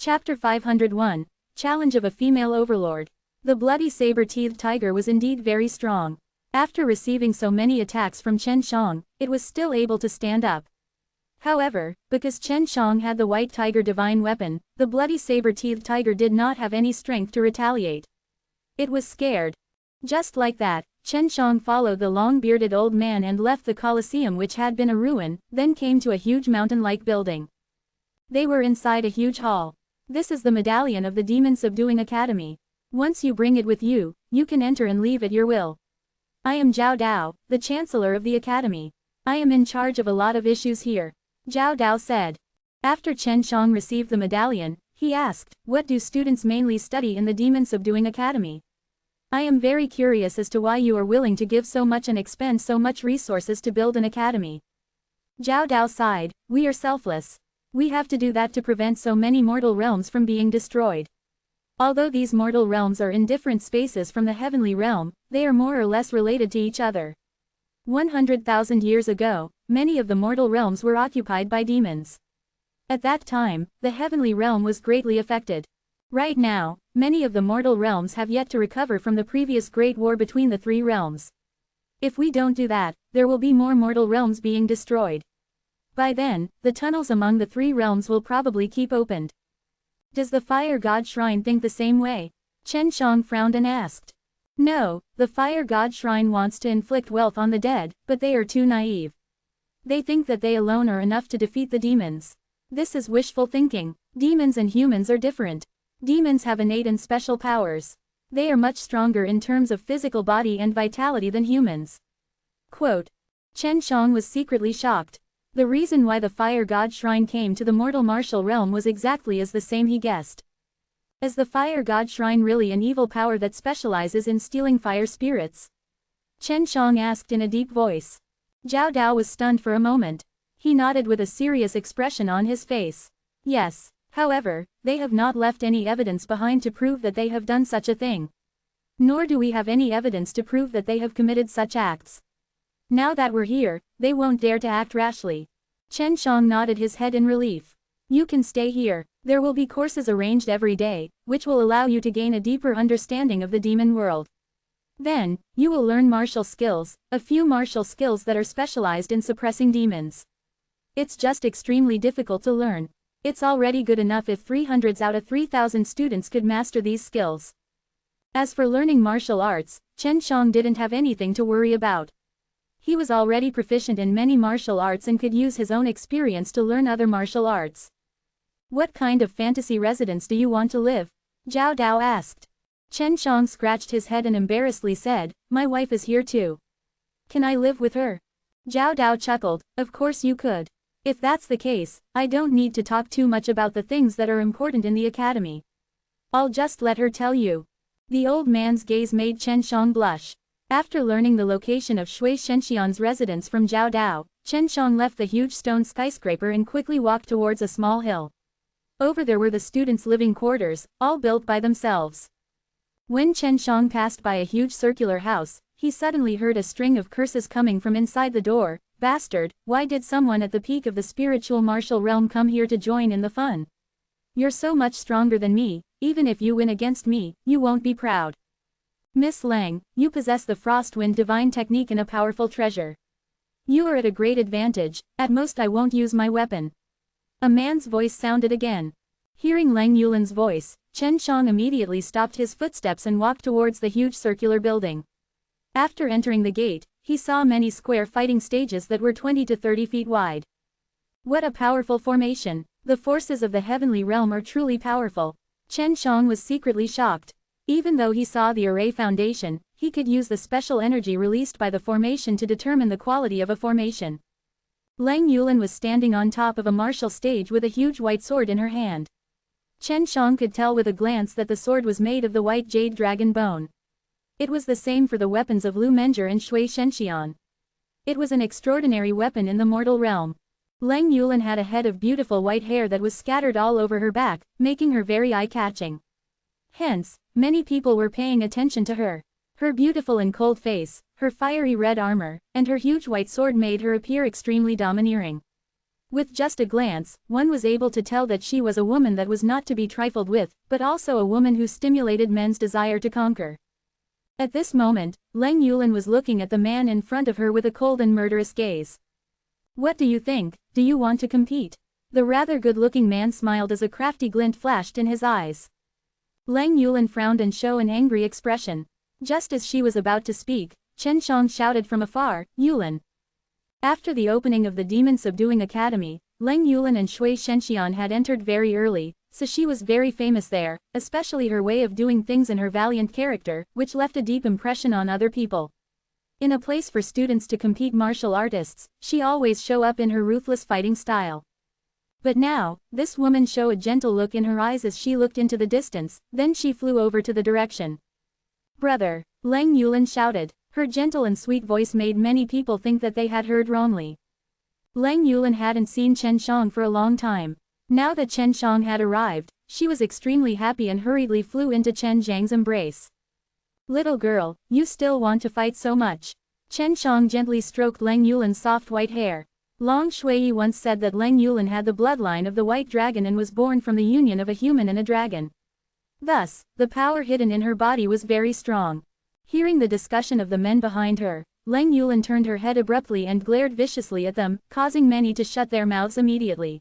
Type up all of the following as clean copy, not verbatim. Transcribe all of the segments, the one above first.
Chapter 501. Challenge of a Female Overlord. The bloody saber-teethed tiger was indeed very strong. After receiving so many attacks from Chen Shang, it was still able to stand up. However, because Chen Shang had the white tiger divine weapon, the bloody saber-teethed tiger did not have any strength to retaliate. It was scared. Just like that, Chen Shang followed the long-bearded old man and left the Colosseum, which had been a ruin, then came to a huge mountain-like building. They were inside a huge hall. This is the medallion of the Demon Subduing Academy. Once you bring it with you, you can enter and leave at your will. I am Zhao Dao, the Chancellor of the Academy. I am in charge of a lot of issues here, Zhao Dao said. After Chen Shang received the medallion, he asked, "What do students mainly study in the Demon Subduing Academy? I am very curious as to why you are willing to give so much and expend so much resources to build an academy." Zhao Dao sighed, "We are selfless. We have to do that to prevent so many mortal realms from being destroyed. Although these mortal realms are in different spaces from the heavenly realm, they are more or less related to each other. 100,000 years ago, many of the mortal realms were occupied by demons. At that time, the heavenly realm was greatly affected. Right now, many of the mortal realms have yet to recover from the previous great war between the three realms. If we don't do that, there will be more mortal realms being destroyed. By then, the tunnels among the three realms will probably keep opened. Does the Fire God Shrine think the same way?" Chen Shang frowned and asked. "No, the Fire God Shrine wants to inflict wealth on the dead, but they are too naive. They think that they alone are enough to defeat the demons. This is wishful thinking. Demons and humans are different. Demons have innate and special powers. They are much stronger in terms of physical body and vitality than humans." Quote. Chen Shang was secretly shocked. The reason why the Fire God Shrine came to the mortal martial realm was exactly as the same he guessed. Is the Fire God Shrine really an evil power that specializes in stealing fire spirits? Chen Shang asked in a deep voice. Zhao Dao was stunned for a moment. He nodded with a serious expression on his face. Yes, however, they have not left any evidence behind to prove that they have done such a thing. Nor do we have any evidence to prove that they have committed such acts. Now that we're here, they won't dare to act rashly. Chen Shang nodded his head in relief. You can stay here. There will be courses arranged every day, which will allow you to gain a deeper understanding of the demon world. Then, you will learn martial skills, a few martial skills that are specialized in suppressing demons. It's just extremely difficult to learn. It's already good enough if 300 out of 3,000 students could master these skills. As for learning martial arts, Chen Shang didn't have anything to worry about. He was already proficient in many martial arts and could use his own experience to learn other martial arts. What kind of fantasy residence do you want to live? Zhao Dao asked. Chen Shang scratched his head and embarrassedly said, "My wife is here too. Can I live with her?" Zhao Dao chuckled, "Of course you could. If that's the case, I don't need to talk too much about the things that are important in the academy. I'll just let her tell you." The old man's gaze made Chen Shang blush. After learning the location of Shui Shenxian's residence from Zhao Dao, Chen Shang left the huge stone skyscraper and quickly walked towards a small hill. Over there were the students' living quarters, all built by themselves. When Chen Shang passed by a huge circular house, he suddenly heard a string of curses coming from inside the door. "Bastard, why did someone at the peak of the spiritual martial realm come here to join in the fun? You're so much stronger than me, even if you win against me, you won't be proud. Miss Lang, you possess the Frostwind divine technique and a powerful treasure. You are at a great advantage, at most I won't use my weapon." A man's voice sounded again. Hearing Lang Yulin's voice, Chen Shang immediately stopped his footsteps and walked towards the huge circular building. After entering the gate, he saw many square fighting stages that were 20 to 30 feet wide. What a powerful formation! The forces of the heavenly realm are truly powerful. Chen Shang was secretly shocked. Even though he saw the array foundation, he could use the special energy released by the formation to determine the quality of a formation. Lang Yulin was standing on top of a martial stage with a huge white sword in her hand. Chen Shang could tell with a glance that the sword was made of the white jade dragon bone. It was the same for the weapons of Lu Menger and Shui Shenxian. It was an extraordinary weapon in the mortal realm. Lang Yulin had a head of beautiful white hair that was scattered all over her back, making her very eye-catching. Hence, many people were paying attention to her. Her beautiful and cold face, her fiery red armor, and her huge white sword made her appear extremely domineering. With just a glance, one was able to tell that she was a woman that was not to be trifled with, but also a woman who stimulated men's desire to conquer. At this moment, Leng Yulin was looking at the man in front of her with a cold and murderous gaze. "What do you think? Do you want to compete?" The rather good-looking man smiled as a crafty glint flashed in his eyes. Leng Yulin frowned and showed an angry expression. Just as she was about to speak, Chen Shang shouted from afar, "Yulin!" After the opening of the Demon Subduing Academy, Leng Yulin and Shui Shenxian had entered very early, so she was very famous there, especially her way of doing things and her valiant character, which left a deep impression on other people. In a place for students to compete martial artists, she always show up in her ruthless fighting style. But now, this woman showed a gentle look in her eyes as she looked into the distance, then she flew over to the direction. "Brother!" Leng Yulin shouted. Her gentle and sweet voice made many people think that they had heard wrongly. Leng Yulin hadn't seen Chen Shang for a long time. Now that Chen Shang had arrived, she was extremely happy and hurriedly flew into Chen Zhang's embrace. "Little girl, you still want to fight so much?" Chen Shang gently stroked Leng Yulin's soft white hair. Long Shui once said that Leng Yulin had the bloodline of the white dragon and was born from the union of a human and a dragon. Thus, the power hidden in her body was very strong. Hearing the discussion of the men behind her, Leng Yulin turned her head abruptly and glared viciously at them, causing many to shut their mouths immediately.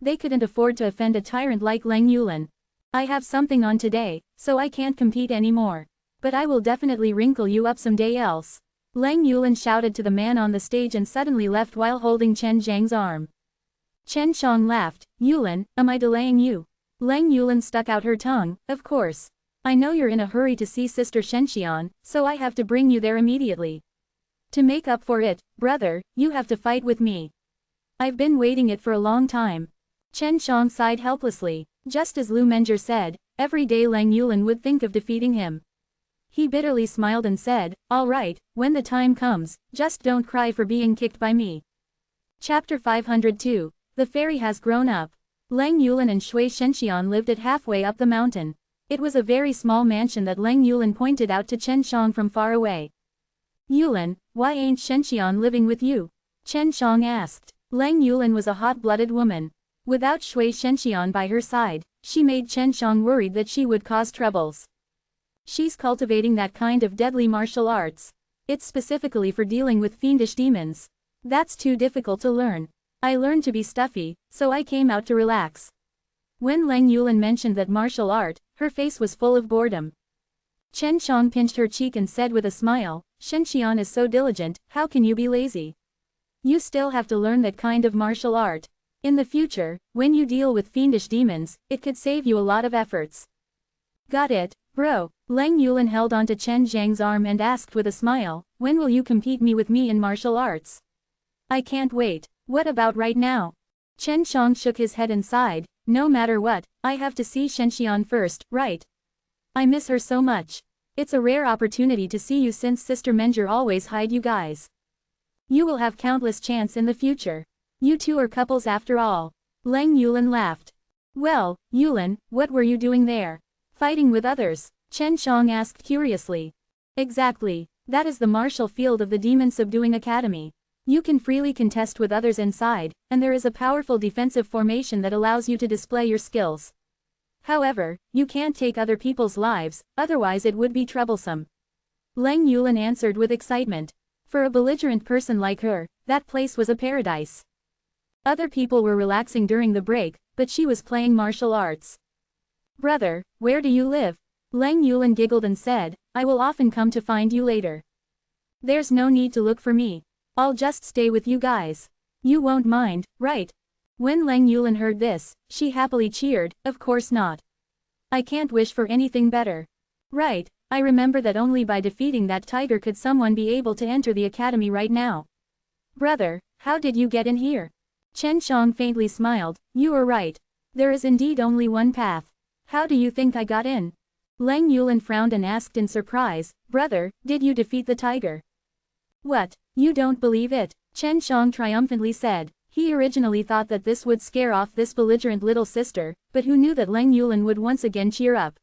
They couldn't afford to offend a tyrant like Leng Yulin. "I have something on today, so I can't compete anymore. But I will definitely wrinkle you up someday else." Leng Yulin shouted to the man on the stage and suddenly left while holding Chen Zhang's arm. Chen Shang laughed. "Yulin, am I delaying you?" Leng Yulin stuck out her tongue. "Of course. I know you're in a hurry to see Sister Shenxian, so I have to bring you there immediately. To make up for it, brother, you have to fight with me. I've been waiting it for a long time." Chen Shang sighed helplessly. Just as Lu Menjie said, every day Leng Yulin would think of defeating him. He bitterly smiled and said, "All right, when the time comes, just don't cry for being kicked by me." Chapter 502. The Fairy Has Grown Up. Leng Yulin and Shui Shenxian lived at halfway up the mountain. It was a very small mansion that Leng Yulin pointed out to Chen Shang from far away. "Yulin, why ain't Shenxian living with you?" Chen Shang asked. Leng Yulin was a hot-blooded woman. Without Shui Shenxian by her side, she made Chen Shang worried that she would cause troubles. "She's cultivating that kind of deadly martial arts. It's specifically for dealing with fiendish demons. That's too difficult to learn. I learned to be stuffy, so I came out to relax." When Leng Yulin mentioned that martial art, her face was full of boredom. Chen Shang pinched her cheek and said with a smile, "Shenxian is so diligent, how can you be lazy? You still have to learn that kind of martial art. In the future, when you deal with fiendish demons, it could save you a lot of efforts." "Got it, bro." Leng Yulin held onto Chen Zhang's arm and asked with a smile, "When will you compete with me in martial arts?" "I can't wait. What about right now?" Chen Shang shook his head and sighed. "No matter what, I have to see Shenxian first, right? I miss her so much. It's a rare opportunity to see you since Sister Menjie always hide you guys. You will have countless chance in the future. You two are couples after all." Leng Yulin laughed. "Well, Yulin, what were you doing there? Fighting with others?" Chen Shang asked curiously. "Exactly. That is the martial field of the Demon Subduing Academy. You can freely contest with others inside, and there is a powerful defensive formation that allows you to display your skills. However, you can't take other people's lives, otherwise it would be troublesome." Leng Yulin answered with excitement. For a belligerent person like her, that place was a paradise. Other people were relaxing during the break, but she was playing martial arts. "Brother, where do you live?" Leng Yulin giggled and said, "I will often come to find you later. There's no need to look for me. I'll just stay with you guys. You won't mind, right?" When Leng Yulin heard this, she happily cheered, "Of course not. I can't wish for anything better. Right, I remember that only by defeating that tiger could someone be able to enter the academy right now. Brother, how did you get in here?" Chen Shang faintly smiled. "You are right. There is indeed only one path. How do you think I got in?" Leng Yulin frowned and asked in surprise, "Brother, did you defeat the tiger?" "What, you don't believe it?" Chen Shang triumphantly said. He originally thought that this would scare off this belligerent little sister, but who knew that Leng Yulin would once again cheer up.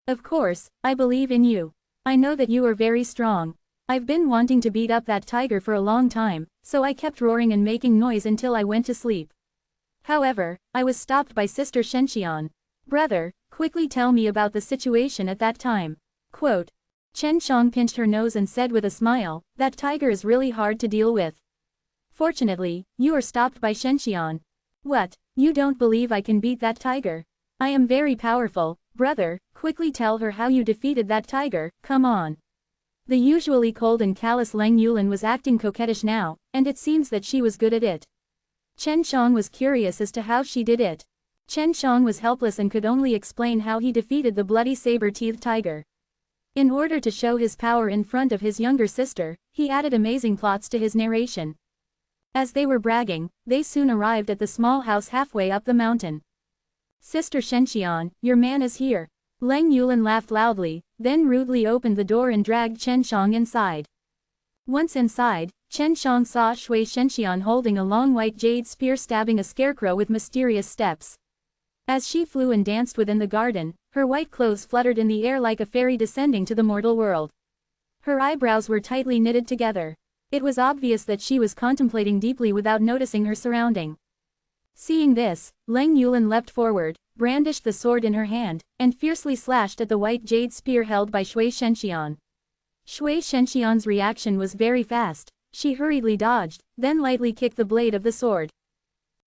"Of course, I believe in you. I know that you are very strong. I've been wanting to beat up that tiger for a long time, so I kept roaring and making noise until I went to sleep. However, I was stopped by Sister Shenxian. Brother, quickly tell me about the situation at that time. Quote. Chen Shang pinched her nose and said with a smile, that tiger is really hard to deal with. Fortunately, you are stopped by Shenxian. What, you don't believe I can beat that tiger? I am very powerful, brother, quickly tell her how you defeated that tiger, come on. The usually cold and callous Leng Yulin was acting coquettish now, and it seems that she was good at it. Chen Shang was curious as to how she did it. Chen Shang was helpless and could only explain how he defeated the bloody saber-teethed tiger. In order to show his power in front of his younger sister, he added amazing plots to his narration. As they were bragging, they soon arrived at the small house halfway up the mountain. Sister Shenxian, your man is here. Leng Yulin laughed loudly, then rudely opened the door and dragged Chen Shang inside. Once inside, Chen Shang saw Shui Shenxian holding a long white jade spear stabbing a scarecrow with mysterious steps. As she flew and danced within the garden, her white clothes fluttered in the air like a fairy descending to the mortal world. Her eyebrows were tightly knitted together. It was obvious that she was contemplating deeply without noticing her surrounding. Seeing this, Leng Yulin leapt forward, brandished the sword in her hand, and fiercely slashed at the white jade spear held by Shui Shenxian. Shui Shenxian's reaction was very fast. She hurriedly dodged, then lightly kicked the blade of the sword.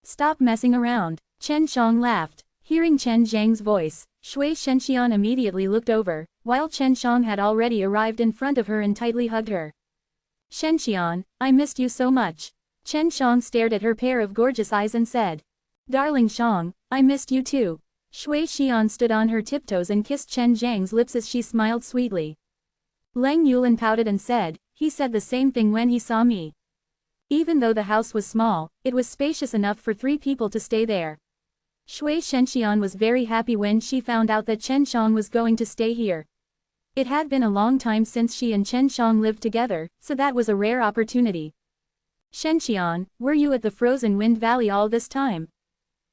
Stop messing around, Chen Shang laughed. Hearing Chen Zhang's voice, Shui Shenxian immediately looked over, while Chen Shang had already arrived in front of her and tightly hugged her. Shenxian, I missed you so much. Chen Shang stared at her pair of gorgeous eyes and said. Darling Shang, I missed you too. Shui Xian stood on her tiptoes and kissed Chen Zhang's lips as she smiled sweetly. Leng Yulin pouted and said, he said the same thing when he saw me. Even though the house was small, it was spacious enough for 3 people to stay there. Shui Shenxian was very happy when she found out that Chen Shang was going to stay here. It had been a long time since she and Chen Shang lived together, so that was a rare opportunity. Shenxian, were you at the Frozen Wind Valley all this time?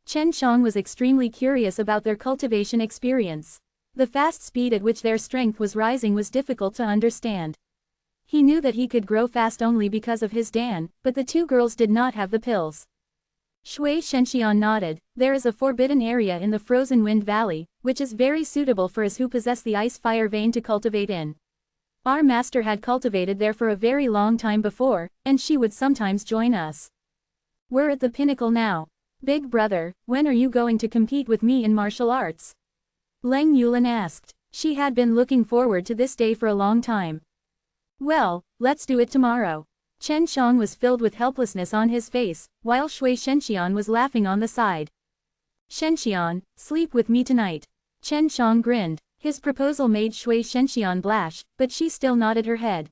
Chen Shang was extremely curious about their cultivation experience. The fast speed at which their strength was rising was difficult to understand. He knew that he could grow fast only because of his Dan, but the 2 girls did not have the pills. Shui Shenxian nodded. There is a forbidden area in the Frozen Wind Valley, which is very suitable for us who possess the ice-fire vein to cultivate in. Our master had cultivated there for a very long time before, and she would sometimes join us. We're at the pinnacle now. Big brother, when are you going to compete with me in martial arts? Leng Yulin asked. She had been looking forward to this day for a long time. Well, let's do it tomorrow. Chen Shang was filled with helplessness on his face, while Shui Shenxian was laughing on the side. Shenxian, sleep with me tonight. Chen Shang grinned. His proposal made Shui Shenxian blush, but she still nodded her head.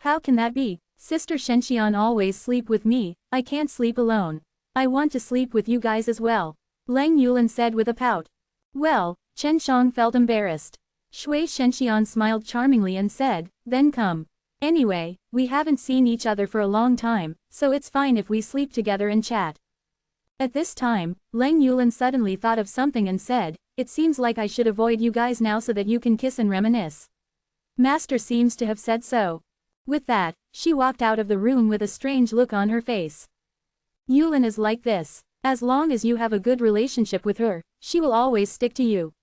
How can that be? Sister Shenxian always sleep with me, I can't sleep alone. I want to sleep with you guys as well. Leng Yulin said with a pout. Well, Chen Shang felt embarrassed. Shui Shenxian smiled charmingly and said, then come. Anyway, we haven't seen each other for a long time, so it's fine if we sleep together and chat. At this time, Leng Yulin suddenly thought of something and said, it seems like I should avoid you guys now so that you can kiss and reminisce. Master seems to have said so. With that, she walked out of the room with a strange look on her face. Yulin is like this. As long as you have a good relationship with her, she will always stick to you.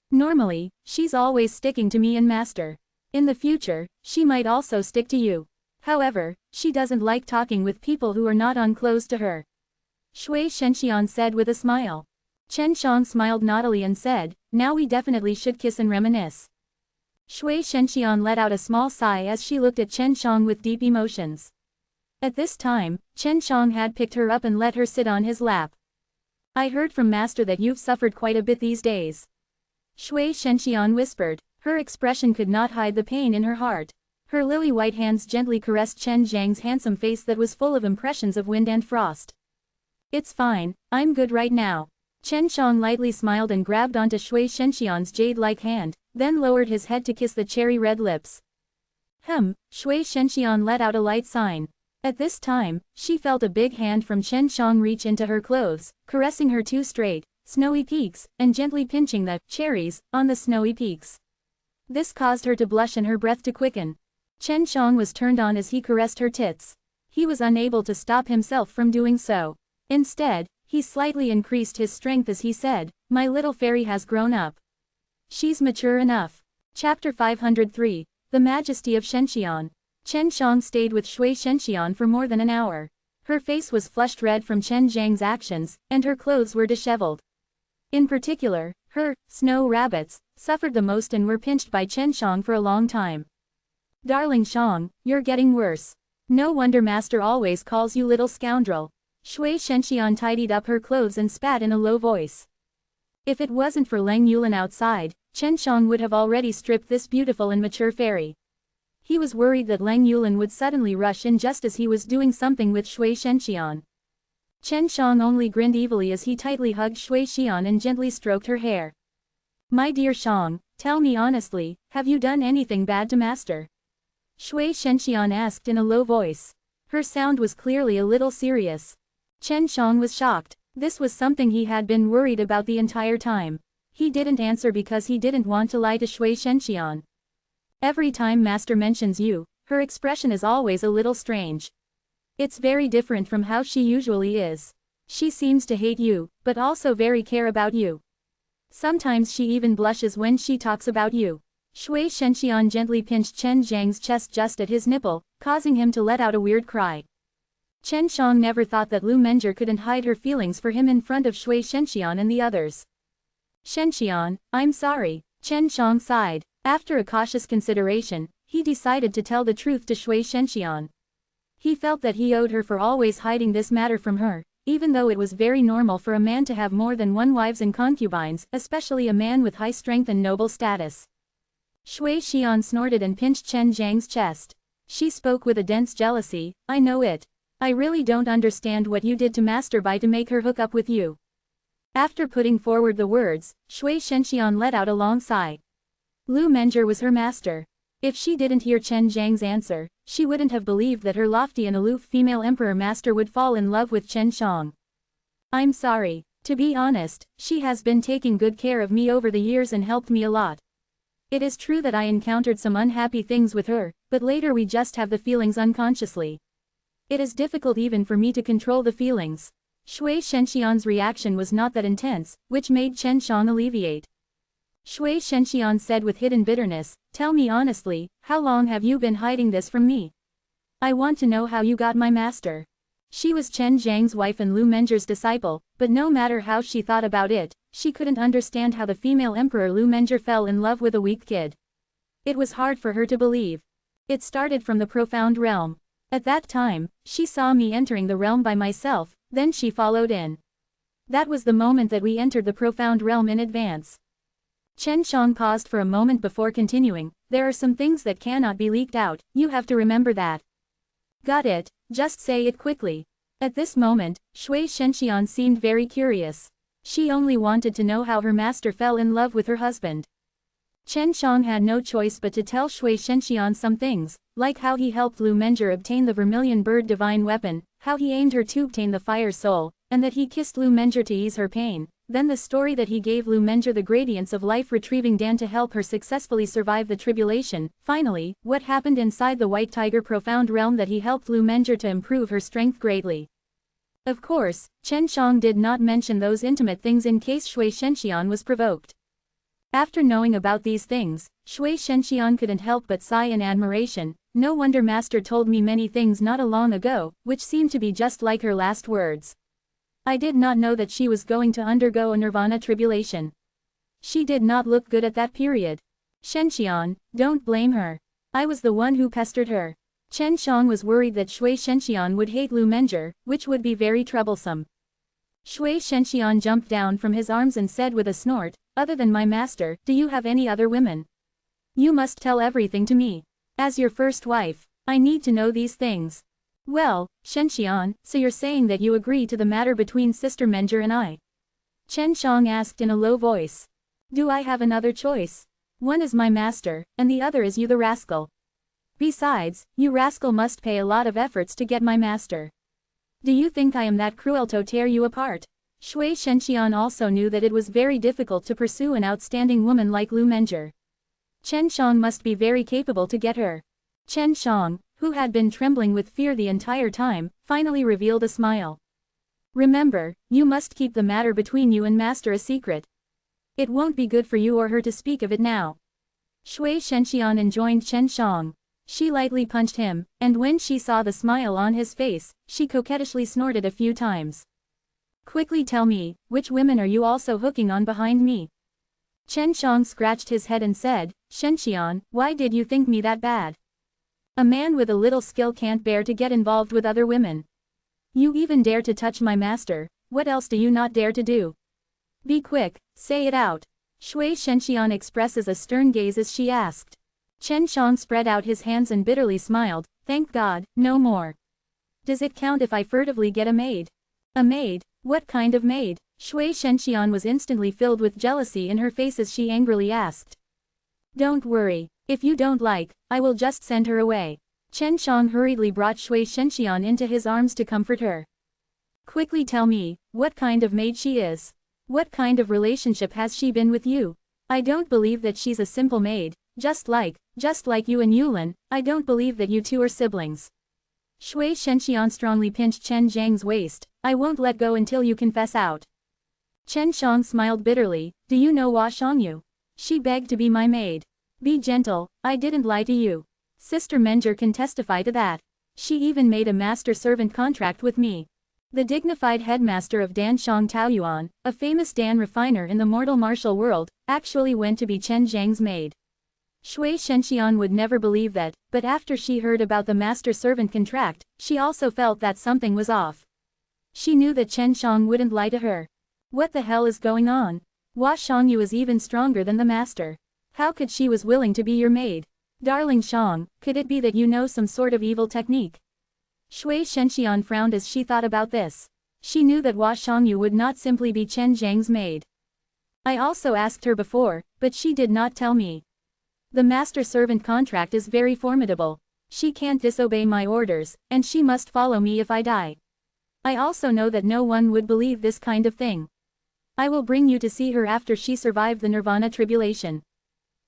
Normally, she's always sticking to me and Master. In the future, she might also stick to you. However, she doesn't like talking with people who are not on close to her. Shui Shenxian said with a smile. Chen Shang smiled naughtily and said, now we definitely should kiss and reminisce. Shui Shenxian let out a small sigh as she looked at Chen Shang with deep emotions. At this time, Chen Shang had picked her up and let her sit on his lap. I heard from Master that you've suffered quite a bit these days. Shui Shenxian whispered. Her expression could not hide the pain in her heart. Her lily-white hands gently caressed Chen Zhang's handsome face that was full of impressions of wind and frost. It's fine, I'm good right now. Chen Shang lightly smiled and grabbed onto Shui Shenxian's jade-like hand, then lowered his head to kiss the cherry-red lips. Shui Shenxian let out a light sign. At this time, she felt a big hand from Chen Shang reach into her clothes, caressing her 2 straight, snowy peaks, and gently pinching the cherries on the snowy peaks. This caused her to blush and her breath to quicken. Chen Shang was turned on as he caressed her tits. He was unable to stop himself from doing so. Instead, he slightly increased his strength as he said, "My little fairy has grown up. She's mature enough." Chapter 503. The Majesty of Shenxian. Chen Shang stayed with Shui Shenxian for more than an hour. Her face was flushed red from Chen Zhang's actions, and her clothes were disheveled. In particular, her snow rabbits suffered the most and were pinched by Chen Shang for a long time. "Darling Shang, you're getting worse. No wonder Master always calls you little scoundrel." Shui Shenxian tidied up her clothes and spat in a low voice. If it wasn't for Lang Yulin outside, Chen Shang would have already stripped this beautiful and mature fairy. He was worried that Lang Yulin would suddenly rush in just as he was doing something with Shui Shenxian. Chen Shang only grinned evilly as he tightly hugged Shui Xian and gently stroked her hair. "My dear Shang, tell me honestly, have you done anything bad to Master?" Shui Shenxian asked in a low voice. Her sound was clearly a little serious. Chen Shang was shocked. This was something he had been worried about the entire time. He didn't answer because he didn't want to lie to Shui Shenxian. "Every time Master mentions you, her expression is always a little strange. It's very different from how she usually is. She seems to hate you, but also very care about you. Sometimes she even blushes when she talks about you." Shui Shenxian gently pinched Chen Zhang's chest just at his nipple, causing him to let out a weird cry. Chen Shang never thought that Lu Menjie couldn't hide her feelings for him in front of Shui Shenxian and the others. "Shenxian, I'm sorry," Chen Shang sighed. After a cautious consideration, he decided to tell the truth to Shui Shenxian. He felt that he owed her for always hiding this matter from her, even though it was very normal for a man to have more than one wives and concubines, especially a man with high strength and noble status. Shui Xian snorted and pinched Chen Zhang's chest. She spoke with a dense jealousy, "I know it. I really don't understand what you did to Master Bai to make her hook up with you." After putting forward the words, Shui Shenxian let out a long sigh. Lu Menjie was her master. If she didn't hear Chen Zhang's answer, she wouldn't have believed that her lofty and aloof female emperor master would fall in love with Chen Shang. "I'm sorry. To be honest, she has been taking good care of me over the years and helped me a lot. It is true that I encountered some unhappy things with her, but later we just have the feelings unconsciously. It is difficult even for me to control the feelings." Shui Shenxian's reaction was not that intense, which made Chen Shang alleviate. Shui Shenxian said with hidden bitterness, "Tell me honestly, how long have you been hiding this from me? I want to know how you got my master." She was Chen Zhang's wife and Lu Menjie's disciple, but no matter how she thought about it, she couldn't understand how the female emperor Lu Menjie fell in love with a weak kid. It was hard for her to believe. "It started from the profound realm. At that time, she saw me entering the realm by myself, then she followed in. That was the moment that we entered the profound realm in advance." Chen Shang paused for a moment before continuing, "There are some things that cannot be leaked out, you have to remember that." "Got it, just say it quickly." At this moment, Shui Shenxian seemed very curious. She only wanted to know how her master fell in love with her husband. Chen Shang had no choice but to tell Shui Shenxian some things, like how he helped Lu Menjie obtain the vermilion bird divine weapon, how he aimed her to obtain the fire soul, and that he kissed Lu Menjie to ease her pain, then the story that he gave Lu Menjie the gradients of life retrieving Dan to help her successfully survive the tribulation, finally, what happened inside the White Tiger profound realm that he helped Lu Menjie to improve her strength greatly. Of course, Chen Shang did not mention those intimate things in case Shui Shenxian was provoked. After knowing about these things, Shui Shenxian couldn't help but sigh in admiration. "No wonder Master told me many things not long ago, which seemed to be just like her last words. I did not know that she was going to undergo a nirvana tribulation. She did not look good at that period. Shenxian, don't blame her. I was the one who pestered her." Chen Shang was worried that Shui Shenxian would hate Lu Menjie, which would be very troublesome. Shui Shenxian jumped down from his arms and said with a snort, "Other than my master, do you have any other women? You must tell everything to me. As your first wife, I need to know these things." "Well, Shenxian, so you're saying that you agree to the matter between Sister Menjie and I?" Chen Shang asked in a low voice. "Do I have another choice? One is my master, and the other is you the rascal. Besides, you rascal must pay a lot of efforts to get my master. Do you think I am that cruel to tear you apart?" Shui Shenxian also knew that it was very difficult to pursue an outstanding woman like Lu Menjie. Chen Shang must be very capable to get her. Chen Shang, who had been trembling with fear the entire time, finally revealed a smile. Remember, you must keep the matter between you and Master a secret. It won't be good for you or her to speak of it now. Shui Shenxian enjoined Chen Shang. She lightly punched him, and when she saw the smile on his face, she coquettishly snorted a few times. Quickly tell me, which women are you also hooking on behind me? Chen Shang scratched his head and said, Shenxian, why did you think me that bad? A man with a little skill can't bear to get involved with other women. You even dare to touch my master, what else do you not dare to do? Be quick, say it out. Shui Shenxian expresses a stern gaze as she asked. Chen Shang spread out his hands and bitterly smiled, thank God, no more. Does it count if I furtively get a maid? A maid? What kind of maid? Shui Shenxian was instantly filled with jealousy in her face as she angrily asked. Don't worry, if you don't like, I will just send her away. Chen Shang hurriedly brought Shui Shenxian into his arms to comfort her. Quickly tell me, what kind of maid she is? What kind of relationship has she been with you? I don't believe that she's a simple maid, just like you and Yulin, I don't believe that you two are siblings. Shui Shenxian strongly pinched Chen Zhang's waist, I won't let go until you confess out. Chen Shang smiled bitterly, do you know Hua Shangyu? She begged to be my maid. Be gentle, I didn't lie to you. Sister Menger can testify to that. She even made a master-servant contract with me. The dignified headmaster of Danshang Taoyuan, a famous Dan refiner in the mortal martial world, actually went to be Chen Zhang's maid. Shui Shenxian would never believe that, but after she heard about the master-servant contract, she also felt that something was off. She knew that Chen Shang wouldn't lie to her. What the hell is going on? Hua Shangyu is even stronger than the master. How could she was willing to be your maid? Darling Shang, could it be that you know some sort of evil technique? Shui Shenxian frowned as she thought about this. She knew that Hua Shangyu would not simply be Chen Zhang's maid. I also asked her before, but she did not tell me. The master-servant contract is very formidable. She can't disobey my orders, and she must follow me if I die. I also know that no one would believe this kind of thing. I will bring you to see her after she survived the Nirvana tribulation.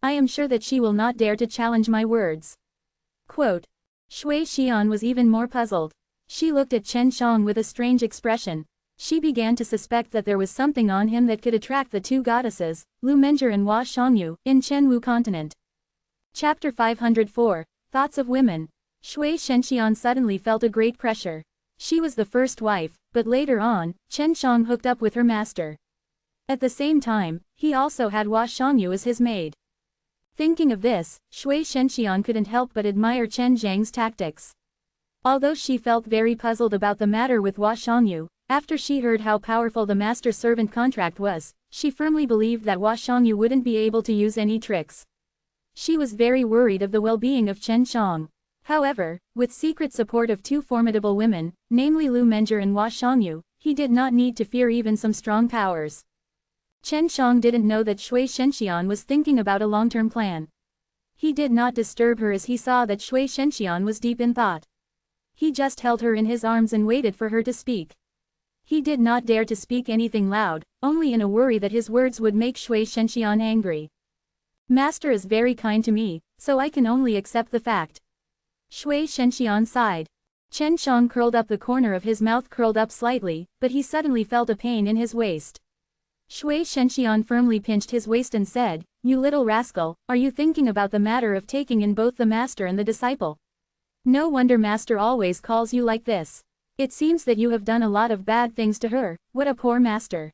I am sure that she will not dare to challenge my words. Quote. Shui Xian was even more puzzled. She looked at Chen Shang with a strange expression. She began to suspect that there was something on him that could attract the two goddesses, Lu Menger and Hua Shangyu, in Chenwu continent. Chapter 504, Thoughts of Women. Shui Shenxian suddenly felt a great pressure. She was the first wife, but later on, Chen Shang hooked up with her master. At the same time, he also had Hua Shangyu as his maid. Thinking of this, Shui Shenxian couldn't help but admire Chen Zhang's tactics. Although she felt very puzzled about the matter with Hua Shangyu, after she heard how powerful the master-servant contract was, she firmly believed that Hua Shangyu wouldn't be able to use any tricks. She was very worried of the well-being of Chen Shang. However, with secret support of two formidable women, namely Lu Menger and Hua Shangyu, he did not need to fear even some strong powers. Chen Shang didn't know that Shui Shenxian was thinking about a long-term plan. He did not disturb her as he saw that Shui Shenxian was deep in thought. He just held her in his arms and waited for her to speak. He did not dare to speak anything loud, only in a worry that his words would make Shui Shenxian angry. Master is very kind to me, so I can only accept the fact. Shui Shenxian sighed. Chen Shang curled up, the corner of his mouth curled up slightly, but he suddenly felt a pain in his waist. Shui Shenxian firmly pinched his waist and said, You little rascal, are you thinking about the matter of taking in both the master and the disciple? No wonder master always calls you like this. It seems that you have done a lot of bad things to her, what a poor master.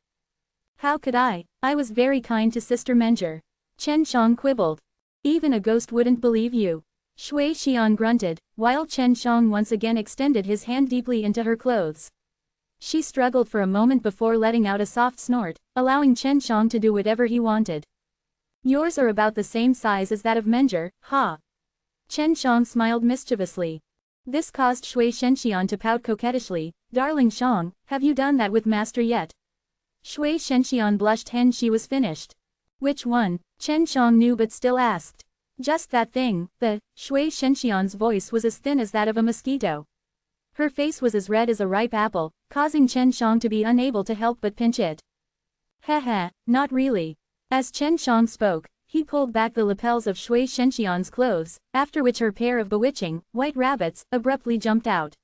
How could I? I was very kind to Sister Menger. Chen Shang quibbled. Even a ghost wouldn't believe you. Shui Xian grunted, while Chen Shang once again extended his hand deeply into her clothes. She struggled for a moment before letting out a soft snort, allowing Chen Shang to do whatever he wanted. Yours are about the same size as that of Menger, ha. Chen Shang smiled mischievously. This caused Shui Shenxian to pout coquettishly, Darling Shang, have you done that with master yet? Shui Shenxian blushed when she was finished. Which one? Chen Shang knew but still asked. Just that thing, Shui Shenxian's voice was as thin as that of a mosquito. Her face was as red as a ripe apple, causing Chen Shang to be unable to help but pinch it. Not really. As Chen Shang spoke, he pulled back the lapels of Shui Shenxian's clothes, after which her pair of bewitching, white rabbits, abruptly jumped out.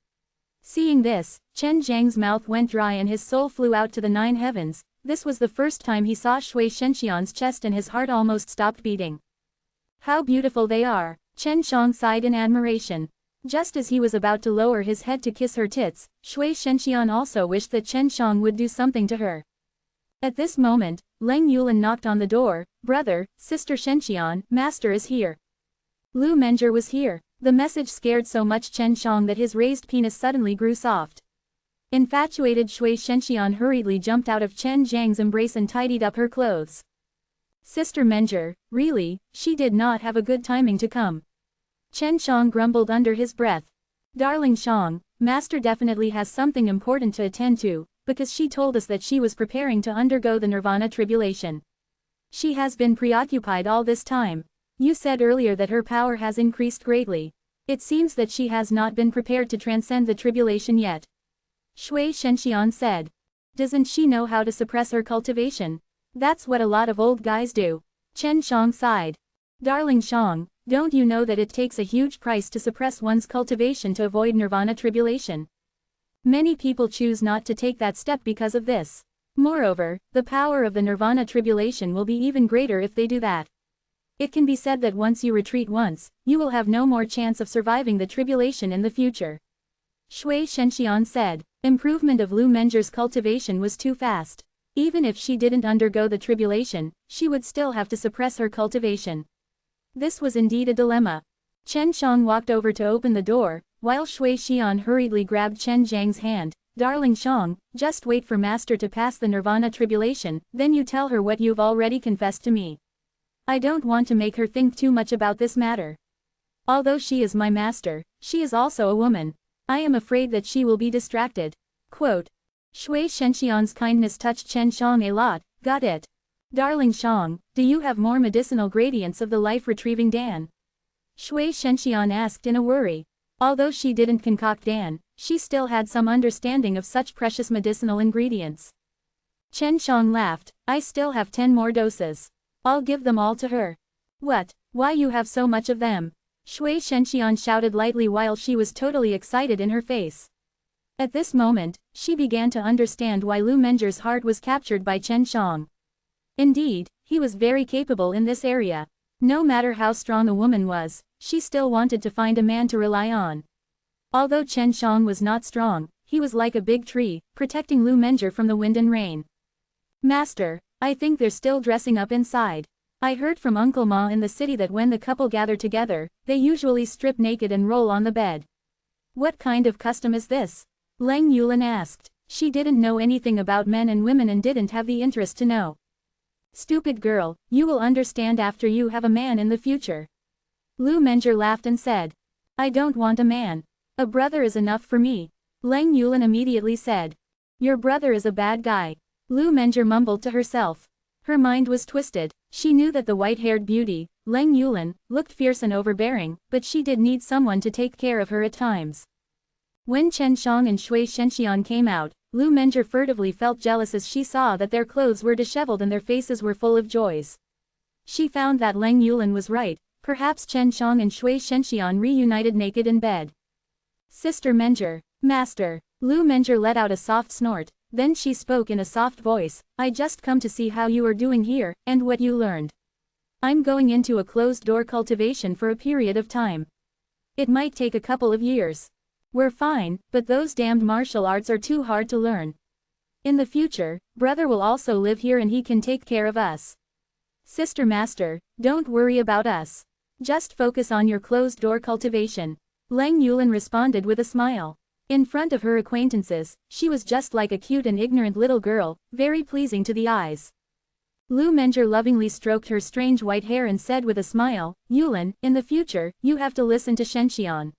Seeing this, Chen Zhang's mouth went dry and his soul flew out to the 9 heavens. This was the first time he saw Shui Shenxian's chest and his heart almost stopped beating. How beautiful they are! Chen Shang sighed in admiration. Just as he was about to lower his head to kiss her tits, Shui Shenxian also wished that Chen Shang would do something to her. At this moment, Leng Yulan knocked on the door. "Brother, Sister Shenxian, Master is here." Lu Menjie was here. The message scared so much Chen Shang that his raised penis suddenly grew soft. Infatuated Shui Shenxian hurriedly jumped out of Chen Zhang's embrace and tidied up her clothes. Sister Menjie, really, she did not have a good timing to come. Chen Shang grumbled under his breath. Darling Shang, Master definitely has something important to attend to, because she told us that she was preparing to undergo the Nirvana tribulation. She has been preoccupied all this time. You said earlier that her power has increased greatly. It seems that she has not been prepared to transcend the tribulation yet. Shui Shenxian said. Doesn't she know how to suppress her cultivation? That's what a lot of old guys do. Chen Shang sighed. Darling Shang, don't you know that it takes a huge price to suppress one's cultivation to avoid Nirvana tribulation? Many people choose not to take that step because of this. Moreover, the power of the Nirvana tribulation will be even greater if they do that. It can be said that once you retreat once, you will have no more chance of surviving the tribulation in the future. Shui Shenxian said. Improvement of Lu Menjie's cultivation was too fast. Even if she didn't undergo the tribulation, she would still have to suppress her cultivation. This was indeed a dilemma. Chen Shang walked over to open the door, while Shui Xian hurriedly grabbed Chen Zhang's hand. Darling Shang, just wait for Master to pass the Nirvana tribulation, then you tell her what you've already confessed to me. I don't want to make her think too much about this matter. Although she is my master, she is also a woman. I am afraid that she will be distracted. Quote. Shui Shenxian's kindness touched Chen Shang a lot. Got it. Darling Shang, do you have more medicinal gradients of the life-retrieving Dan? Shui Shenxian asked in a worry. Although she didn't concoct Dan, she still had some understanding of such precious medicinal ingredients. Chen Shang laughed. I still have 10 more doses. I'll give them all to her. What? Why you have so much of them? Shui Shenxian shouted lightly while she was totally excited in her face. At this moment, she began to understand why Lu Menjie's heart was captured by Chen Shang. Indeed, he was very capable in this area. No matter how strong a woman was, she still wanted to find a man to rely on. Although Chen Shang was not strong, he was like a big tree, protecting Lu Menjie from the wind and rain. Master, I think they're still dressing up inside. I heard from Uncle Ma in the city that when the couple gather together, they usually strip naked and roll on the bed. What kind of custom is this? Leng Yulan asked. She didn't know anything about men and women and didn't have the interest to know. Stupid girl, you will understand after you have a man in the future. Lu Menjie laughed and said. I don't want a man. A brother is enough for me. Leng Yulan immediately said. Your brother is a bad guy. Lu Menjie mumbled to herself. Her mind was twisted. She knew that the white-haired beauty, Leng Yulan, looked fierce and overbearing, but she did need someone to take care of her at times. When Chen Shang and Shui Shenxian came out, Lu Menjie furtively felt jealous as she saw that their clothes were disheveled and their faces were full of joys. She found that Leng Yulan was right, perhaps Chen Shang and Shui Shenxian reunited naked in bed. Sister Menjie, Master. Lu Menjie let out a soft snort, then she spoke in a soft voice, I just come to see how you are doing here, and what you learned. I'm going into a closed-door cultivation for a period of time. It might take a couple of years. We're fine, but those damned martial arts are too hard to learn. In the future, brother will also live here and he can take care of us. Sister Master, don't worry about us. Just focus on your closed-door cultivation. Leng Yulan responded with a smile. In front of her acquaintances, she was just like a cute and ignorant little girl, very pleasing to the eyes. Lu Menjie lovingly stroked her strange white hair and said with a smile, Yulan, in the future, you have to listen to Shenxian.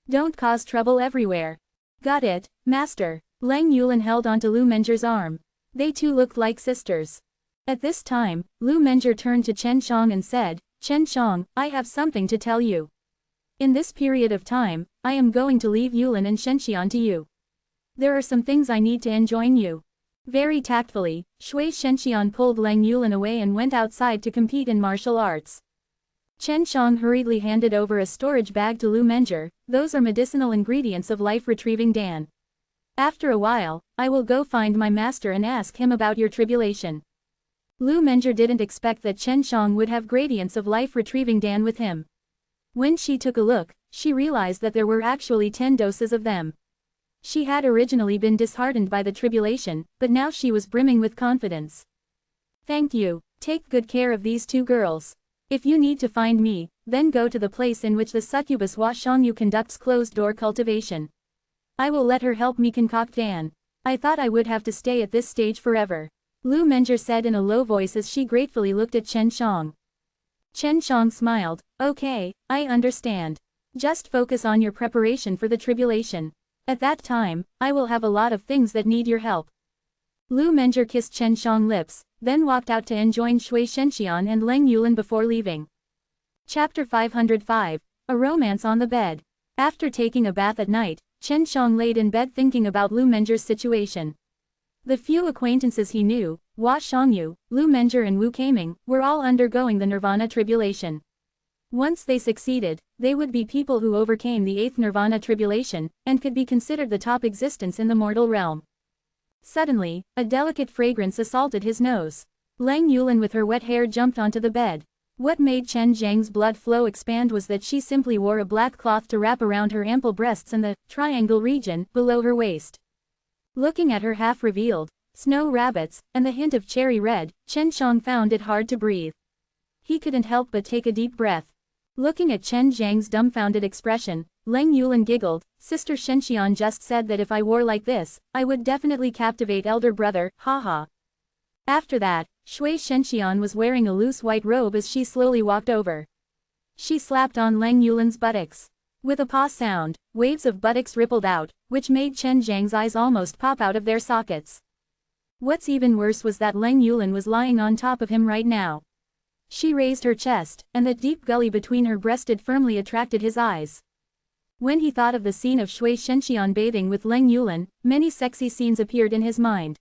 Don't cause trouble everywhere. Got it, Master. Leng Yulan held onto Lu Menjie's arm. They two looked like sisters. At this time, Lu Menjie turned to Chen Shang and said, Chen Shang, I have something to tell you. In this period of time, I am going to leave Yulan and Shenxian to you. There are some things I need to enjoin you. Very tactfully, Shui Shenxian pulled Lang Yulan away and went outside to compete in martial arts. Chen Shang hurriedly handed over a storage bag to Lu Menger. Those are medicinal ingredients of life-retrieving Dan. After a while, I will go find my master and ask him about your tribulation. Lu Menger didn't expect that Chen Shang would have gradients of life-retrieving Dan with him. When she took a look, she realized that there were actually 10 doses of them. She had originally been disheartened by the tribulation, but now she was brimming with confidence. Thank you, take good care of these 2 girls. If you need to find me, then go to the place in which the succubus Hua Shangyu conducts closed-door cultivation. I will let her help me concoct Dan. I thought I would have to stay at this stage forever. Lu Menger said in a low voice as she gratefully looked at Chen Shang. Chen Shang smiled, okay, I understand. Just focus on your preparation for the tribulation. At that time, I will have a lot of things that need your help. Lu Menger kissed Chen Shang lips, then walked out to enjoin Shui Shenxian and Lang Yulan before leaving. Chapter 505, A Romance on the Bed. After taking a bath at night, Chen Shang laid in bed thinking about Lu Menger's situation. The few acquaintances he knew, Hua Shangyu, Lu Menger and Wu Keiming, were all undergoing the Nirvana tribulation. Once they succeeded, they would be people who overcame the 8th Nirvana tribulation, and could be considered the top existence in the mortal realm. Suddenly, a delicate fragrance assaulted his nose. Lang Yulan with her wet hair jumped onto the bed. What made Chen Zhang's blood flow expand was that she simply wore a black cloth to wrap around her ample breasts and the triangle region below her waist. Looking at her half-revealed, snow rabbits, and the hint of cherry red, Chen Shang found it hard to breathe. He couldn't help but take a deep breath. Looking at Chen Zhang's dumbfounded expression, Lang Yulan giggled. Sister Shenxian just said that if I wore like this, I would definitely captivate elder brother, haha. After that, Shui Shenxian was wearing a loose white robe as she slowly walked over. She slapped on Lang Yulan's buttocks. With a paw sound, waves of buttocks rippled out, which made Chen Zhang's eyes almost pop out of their sockets. What's even worse was that Lang Yulan was lying on top of him right now. She raised her chest, and the deep gully between her breasted firmly attracted his eyes. When he thought of the scene of Shui Shenxian bathing with Lang Yulan, many sexy scenes appeared in his mind.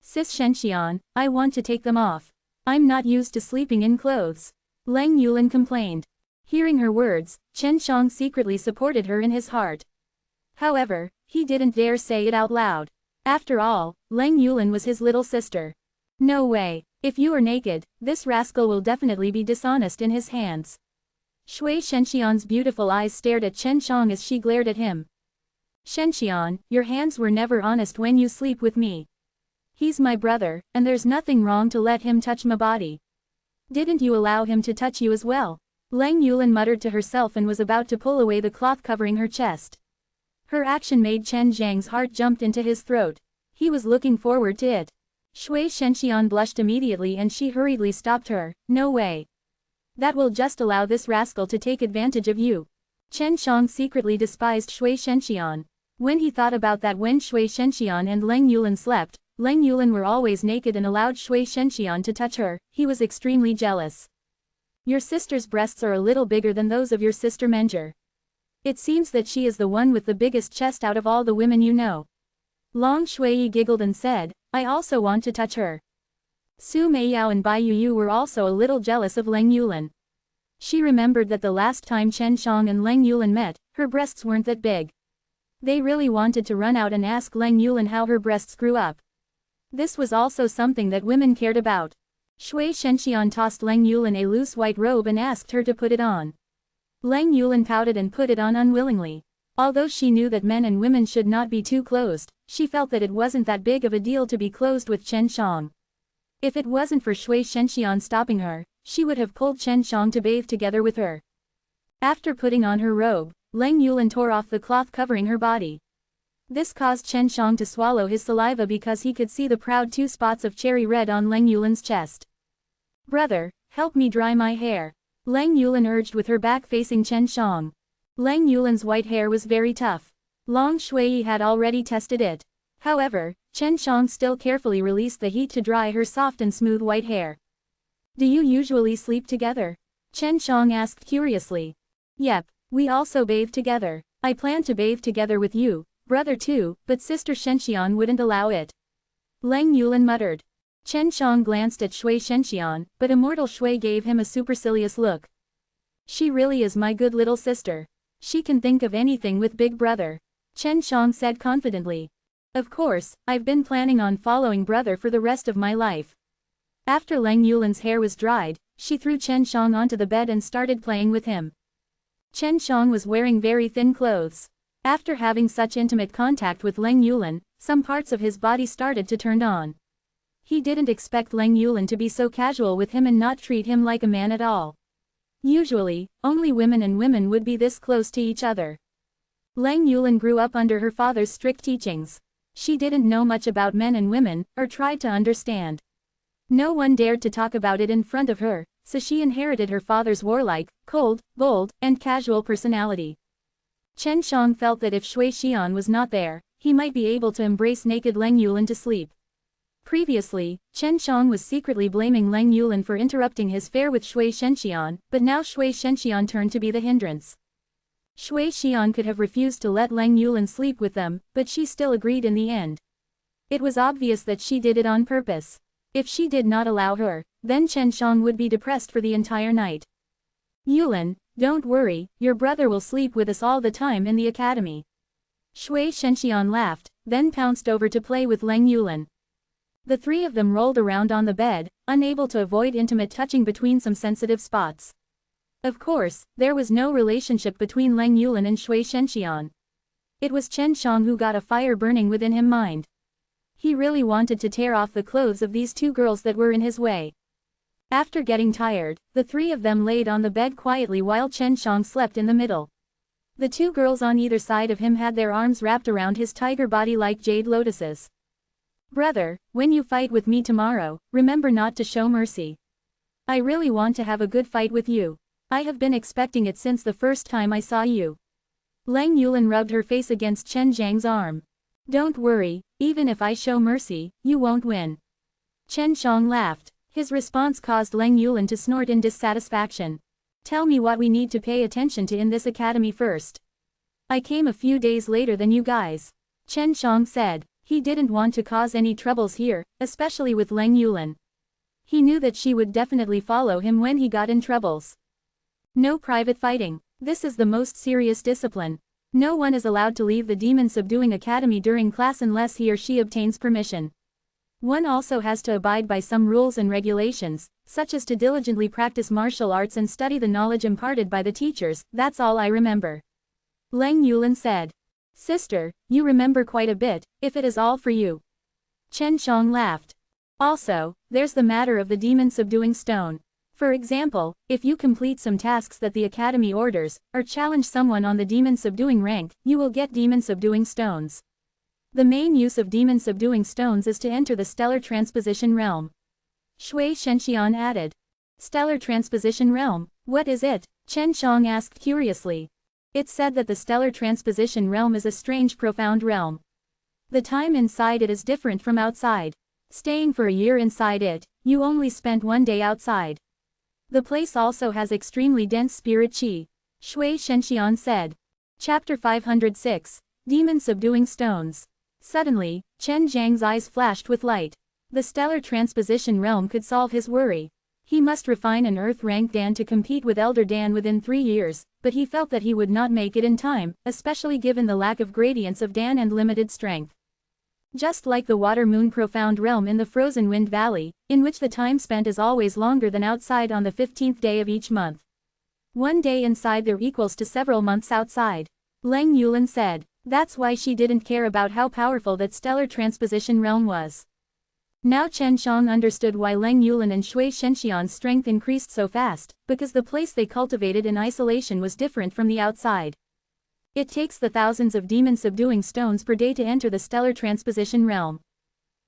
Sis Shenxian, I want to take them off. I'm not used to sleeping in clothes. Lang Yulan complained. Hearing her words, Chen Shang secretly supported her in his heart. However, he didn't dare say it out loud. After all, Lang Yulan was his little sister. No way. If you are naked, this rascal will definitely be dishonest in his hands. Shui Shenxian's beautiful eyes stared at Chen Shang as she glared at him. Shenxian, your hands were never honest when you sleep with me. He's my brother, and there's nothing wrong to let him touch my body. Didn't you allow him to touch you as well? Lang Yulan muttered to herself and was about to pull away the cloth covering her chest. Her action made Chen Zhang's heart jump into his throat. He was looking forward to it. Shui Shenxian blushed immediately and she hurriedly stopped her. No way. That will just allow this rascal to take advantage of you. Chen Shang secretly despised Shui Shenxian. When he thought about that when Shui Shenxian and Lang Yulan slept, Lang Yulan were always naked and allowed Shui Shenxian to touch her, he was extremely jealous. Your sister's breasts are a little bigger than those of your sister Menger. It seems that she is the one with the biggest chest out of all the women you know. Long Shui giggled and said, I also want to touch her. Su Meiyao and Bai Yuyu were also a little jealous of Lang Yulan. She remembered that the last time Chen Shang and Lang Yulan met, her breasts weren't that big. They really wanted to run out and ask Lang Yulan how her breasts grew up. This was also something that women cared about. Shui Shenxian tossed Lang Yulan a loose white robe and asked her to put it on. Lang Yulan pouted and put it on unwillingly. Although she knew that men and women should not be too closed, she felt that it wasn't that big of a deal to be closed with Chen Shang. If it wasn't for Shui Shenxian stopping her, she would have pulled Chen Shang to bathe together with her. After putting on her robe, Lang Yulan tore off the cloth covering her body. This caused Chen Shang to swallow his saliva because he could see the proud 2 spots of cherry red on Lang Yulan's chest. Brother, help me dry my hair. Lang Yulan urged with her back facing Chen Shang. Lang Yulan's white hair was very tough. Long Shui had already tested it. However, Chen Shang still carefully released the heat to dry her soft and smooth white hair. Do you usually sleep together? Chen Shang asked curiously. Yep, we also bathe together. I plan to bathe together with you, brother too, but sister Shenxian wouldn't allow it. Lang Yulan muttered. Chen Shang glanced at Shui Shenxian, but Immortal Shui gave him a supercilious look. She really is my good little sister. She can think of anything with Big Brother. Chen Shang said confidently. Of course, I've been planning on following Brother for the rest of my life. After Lang Yulan's hair was dried, she threw Chen Shang onto the bed and started playing with him. Chen Shang was wearing very thin clothes. After having such intimate contact with Lang Yulan, some parts of his body started to turn on. He didn't expect Lang Yulan to be so casual with him and not treat him like a man at all. Usually, only women and women would be this close to each other. Lang Yulan grew up under her father's strict teachings. She didn't know much about men and women, or tried to understand. No one dared to talk about it in front of her, so she inherited her father's warlike, cold, bold, and casual personality. Chen Shang felt that if Shui Xian was not there, he might be able to embrace naked Lang Yulan to sleep. Previously, Chen Shang was secretly blaming Lang Yulan for interrupting his affair with Shui Shenxian, but now Shui Shenxian turned to be the hindrance. Shui Xian could have refused to let Lang Yulan sleep with them, but she still agreed in the end. It was obvious that she did it on purpose. If she did not allow her, then Chen Shang would be depressed for the entire night. Yulan, don't worry, your brother will sleep with us all the time in the academy. Shui Shenxian laughed, then pounced over to play with Lang Yulan. The three of them rolled around on the bed, unable to avoid intimate touching between some sensitive spots. Of course, there was no relationship between Lang Yulan and Shui Shenxian. It was Chen Shang who got a fire burning within him mind. He really wanted to tear off the clothes of these two girls that were in his way. After getting tired, the three of them laid on the bed quietly while Chen Shang slept in the middle. The two girls on either side of him had their arms wrapped around his tiger body like jade lotuses. Brother, when you fight with me tomorrow, remember not to show mercy. I really want to have a good fight with you. I have been expecting it since the first time I saw you. Lang Yulan rubbed her face against Chen Zhang's arm. Don't worry, even if I show mercy, you won't win. Chen Shang laughed. His response caused Lang Yulan to snort in dissatisfaction. Tell me what we need to pay attention to in this academy first. I came a few days later than you guys. Chen Shang said. He didn't want to cause any troubles here, especially with Lang Yulan. He knew that she would definitely follow him when he got in troubles. No private fighting. This is the most serious discipline. No one is allowed to leave the Demon Subduing Academy during class unless he or she obtains permission. One also has to abide by some rules and regulations, such as to diligently practice martial arts and study the knowledge imparted by the teachers. That's all I remember. Lang Yulan said. Sister, you remember quite a bit, if it is all for you. Chen Shang laughed. Also, there's the matter of the Demon Subduing Stone. For example, if you complete some tasks that the Academy orders, or challenge someone on the Demon Subduing rank, you will get Demon Subduing Stones. The main use of Demon Subduing Stones is to enter the Stellar Transposition Realm. Shui Shenxian added. Stellar Transposition Realm, what is it? Chen Shang asked curiously. It's said that the Stellar Transposition Realm is a strange profound realm. The time inside it is different from outside. Staying for a year inside it, you only spent 1 day outside. The place also has extremely dense spirit qi. Shui Shenxian said. Chapter 506, Demon Subduing Stones. Suddenly, Chen Zhang's eyes flashed with light. The Stellar Transposition Realm could solve his worry. He must refine an Earth-rank Dan to compete with Elder Dan within 3 years, but he felt that he would not make it in time, especially given the lack of gradients of Dan and limited strength. Just like the Water-Moon Profound Realm in the Frozen Wind Valley, in which the time spent is always longer than outside on the 15th day of each month. 1 day inside there equals to several months outside. Lang Yulan said. That's why she didn't care about how powerful that Stellar Transposition Realm was. Now Chen Shang understood why Lang Yulan and Shui Shenxian's strength increased so fast, because the place they cultivated in isolation was different from the outside. It takes the thousands of Demon Subduing Stones per day to enter the Stellar Transposition Realm.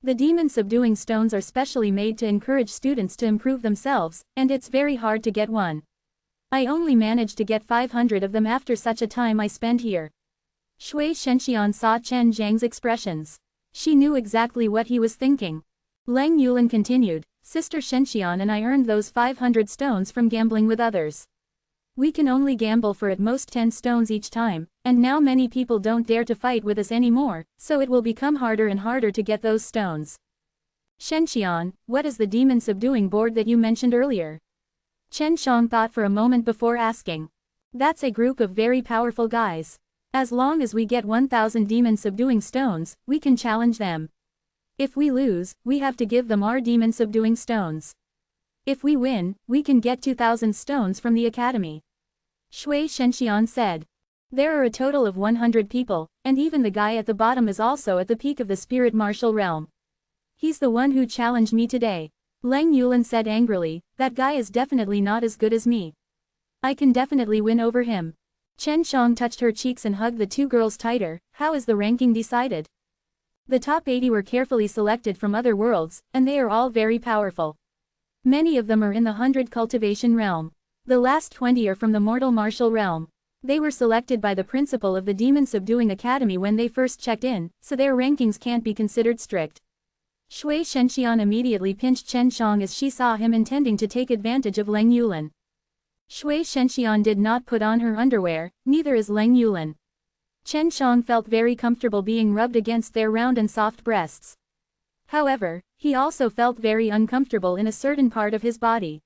The Demon Subduing Stones are specially made to encourage students to improve themselves, and it's very hard to get one. I only managed to get 500 of them after such a time I spent here. Shui Shenxian saw Chen Zhang's expressions. She knew exactly what he was thinking. Lang Yulan continued, Sister Shenxian and I earned those 500 stones from gambling with others. We can only gamble for at most 10 stones each time, and now many people don't dare to fight with us anymore, so it will become harder and harder to get those stones. Shenxian, what is the demon subduing board that you mentioned earlier? Chen Shang thought for a moment before asking. That's a group of very powerful guys. As long as we get 1000 demon subduing stones, we can challenge them. If we lose, we have to give them our demon subduing stones. If we win, we can get 2000 stones from the academy. Shui Shenxian said. There are a total of 100 people, and even the guy at the bottom is also at the peak of the spirit martial realm. He's the one who challenged me today. Leng Yulan said angrily, that guy is definitely not as good as me. I can definitely win over him. Chen Shang touched her cheeks and hugged the two girls tighter. How is the ranking decided? The top 80 were carefully selected from other worlds, and they are all very powerful. Many of them are in the 100 cultivation realm. The last 20 are from the mortal martial realm. They were selected by the principal of the Demon Subduing Academy when they first checked in, so their rankings can't be considered strict. Shui Shenxian immediately pinched Chen Shang as she saw him intending to take advantage of Leng Yulan. Shui Shenxian did not put on her underwear, neither is Leng Yulan. Chen Shang felt very comfortable being rubbed against their round and soft breasts. However, he also felt very uncomfortable in a certain part of his body.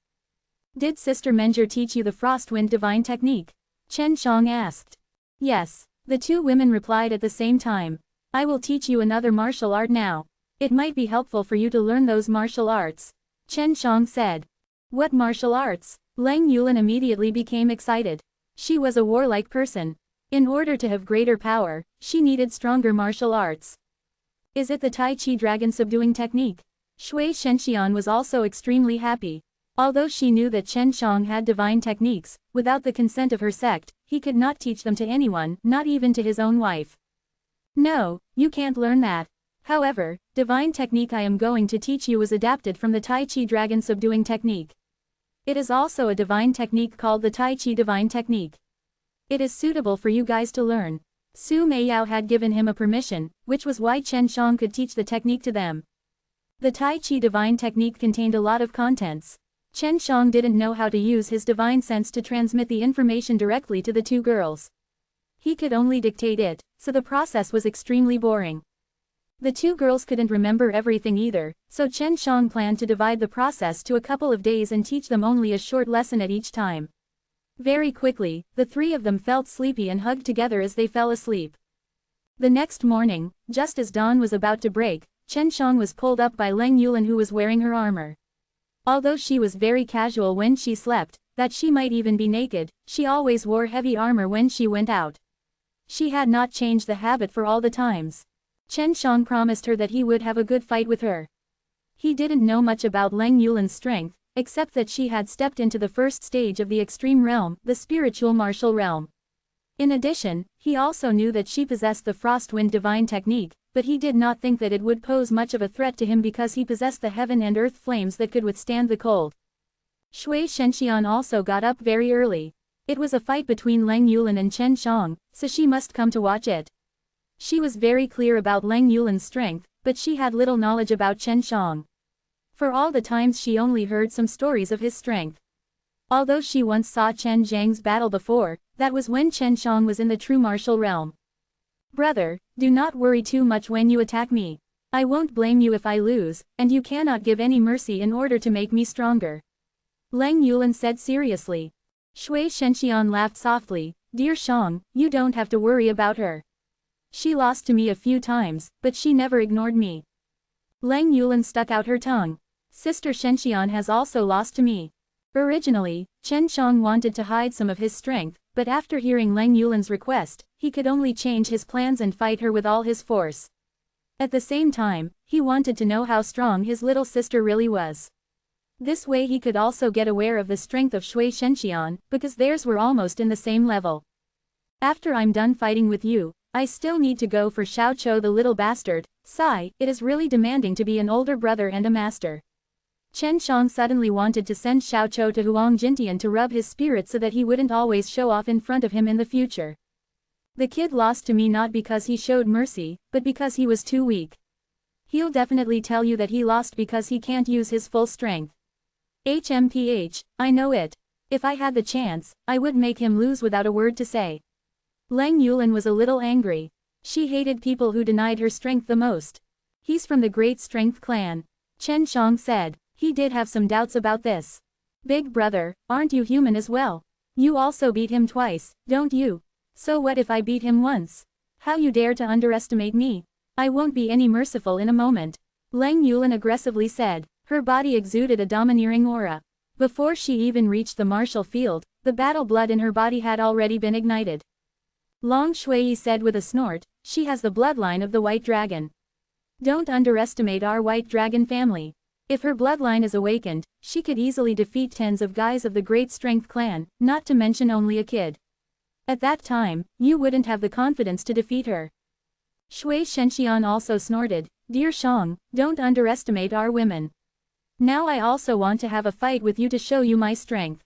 Did Sister Menger teach you the Frostwind Divine Technique? Chen Shang asked. Yes, the two women replied at the same time. I will teach you another martial art now. It might be helpful for you to learn those martial arts. Chen Shang said. What martial arts? Leng Yulan immediately became excited. She was a warlike person. In order to have greater power, she needed stronger martial arts. Is it the Tai Chi Dragon Subduing Technique? Shui Shenxian was also extremely happy. Although she knew that Chen Shang had divine techniques, without the consent of her sect, he could not teach them to anyone, not even to his own wife. No, you can't learn that. However, divine technique I am going to teach you was adapted from the Tai Chi Dragon Subduing Technique. It is also a divine technique called the Tai Chi Divine Technique. It is suitable for you guys to learn. Su Meiyao had given him a permission, which was why Chen Shang could teach the technique to them. The Tai Chi Divine Technique contained a lot of contents. Chen Shang didn't know how to use his divine sense to transmit the information directly to the two girls. He could only dictate it, so the process was extremely boring. The two girls couldn't remember everything either, so Chen Shang planned to divide the process to a couple of days and teach them only a short lesson at each time. Very quickly, the three of them felt sleepy and hugged together as they fell asleep. The next morning, just as dawn was about to break, Chen Shang was pulled up by Leng Yulan who was wearing her armor. Although she was very casual when she slept, that she might even be naked, she always wore heavy armor when she went out. She had not changed the habit for all the times. Chen Shang promised her that he would have a good fight with her. He didn't know much about Leng Yulan's strength, except that she had stepped into the first stage of the extreme realm, the spiritual martial realm. In addition, he also knew that she possessed the Frostwind Divine Technique, but he did not think that it would pose much of a threat to him because he possessed the heaven and earth flames that could withstand the cold. Shui Shenxian also got up very early. It was a fight between Leng Yulan and Chen Shang, so she must come to watch it. She was very clear about Leng Yulan's strength, but she had little knowledge about Chen Shang. For all the times she only heard some stories of his strength. Although she once saw Chen Zhang's battle before, that was when Chen Shang was in the true martial realm. Brother, do not worry too much when you attack me. I won't blame you if I lose, and you cannot give any mercy in order to make me stronger. Leng Yulan said seriously. Shui Shenxian laughed softly. Dear Shang, you don't have to worry about her. She lost to me a few times, but she never ignored me. Leng Yulan stuck out her tongue. Sister Shenxian has also lost to me. Originally, Chen Shang wanted to hide some of his strength, but after hearing Leng Yulan's request, he could only change his plans and fight her with all his force. At the same time, he wanted to know how strong his little sister really was. This way he could also get aware of the strength of Shui Shenxian, because theirs were almost in the same level. After I'm done fighting with you, I still need to go for Xiao Chou the little bastard. Sigh, it is really demanding to be an older brother and a master. Chen Shang suddenly wanted to send Xiao Chou to Huang Jintian to rub his spirit so that he wouldn't always show off in front of him in the future. The kid lost to me not because he showed mercy, but because he was too weak. He'll definitely tell you that he lost because he can't use his full strength. HMPH, I know it. If I had the chance, I would make him lose without a word to say. Leng Yulan was a little angry. She hated people who denied her strength the most. He's from the Great Strength clan. Chen Shang said. He did have some doubts about this. Big brother, aren't you human as well? You also beat him twice, don't you? So what if I beat him once? How you dare to underestimate me? I won't be any merciful in a moment. Lang Yulan aggressively said. Her body exuded a domineering aura. Before she even reached the martial field, the battle blood in her body had already been ignited. Long Shui said with a snort, she has the bloodline of the White Dragon. Don't underestimate our White Dragon family. If her bloodline is awakened, she could easily defeat tens of guys of the Great Strength clan, not to mention only a kid. At that time, you wouldn't have the confidence to defeat her. Shui Shenxian also snorted, Dear Shang, don't underestimate our women. Now I also want to have a fight with you to show you my strength.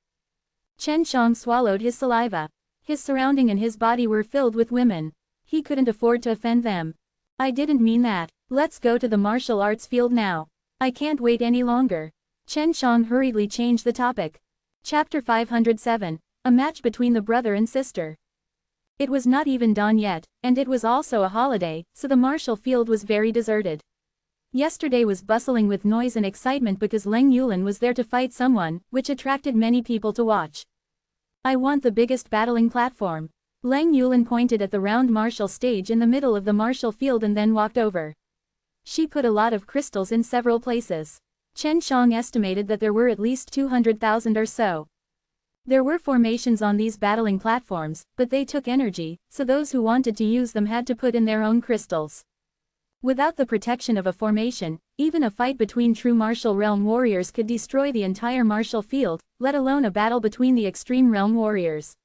Chen Shang swallowed his saliva. His surrounding and his body were filled with women. He couldn't afford to offend them. I didn't mean that. Let's go to the martial arts field now. I can't wait any longer. Chen Shang hurriedly changed the topic. Chapter 507. A match between the brother and sister. It was not even dawn yet, and it was also a holiday, so the martial field was very deserted. Yesterday was bustling with noise and excitement because Lang Yulan was there to fight someone, which attracted many people to watch. I want the biggest battling platform. Lang Yulan pointed at the round martial stage in the middle of the martial field and then walked over. She put a lot of crystals in several places. Chen Shang estimated that there were at least 200,000 or so. There were formations on these battling platforms, but they took energy, so those who wanted to use them had to put in their own crystals. Without the protection of a formation, even a fight between true martial realm warriors could destroy the entire martial field, let alone a battle between the extreme realm warriors.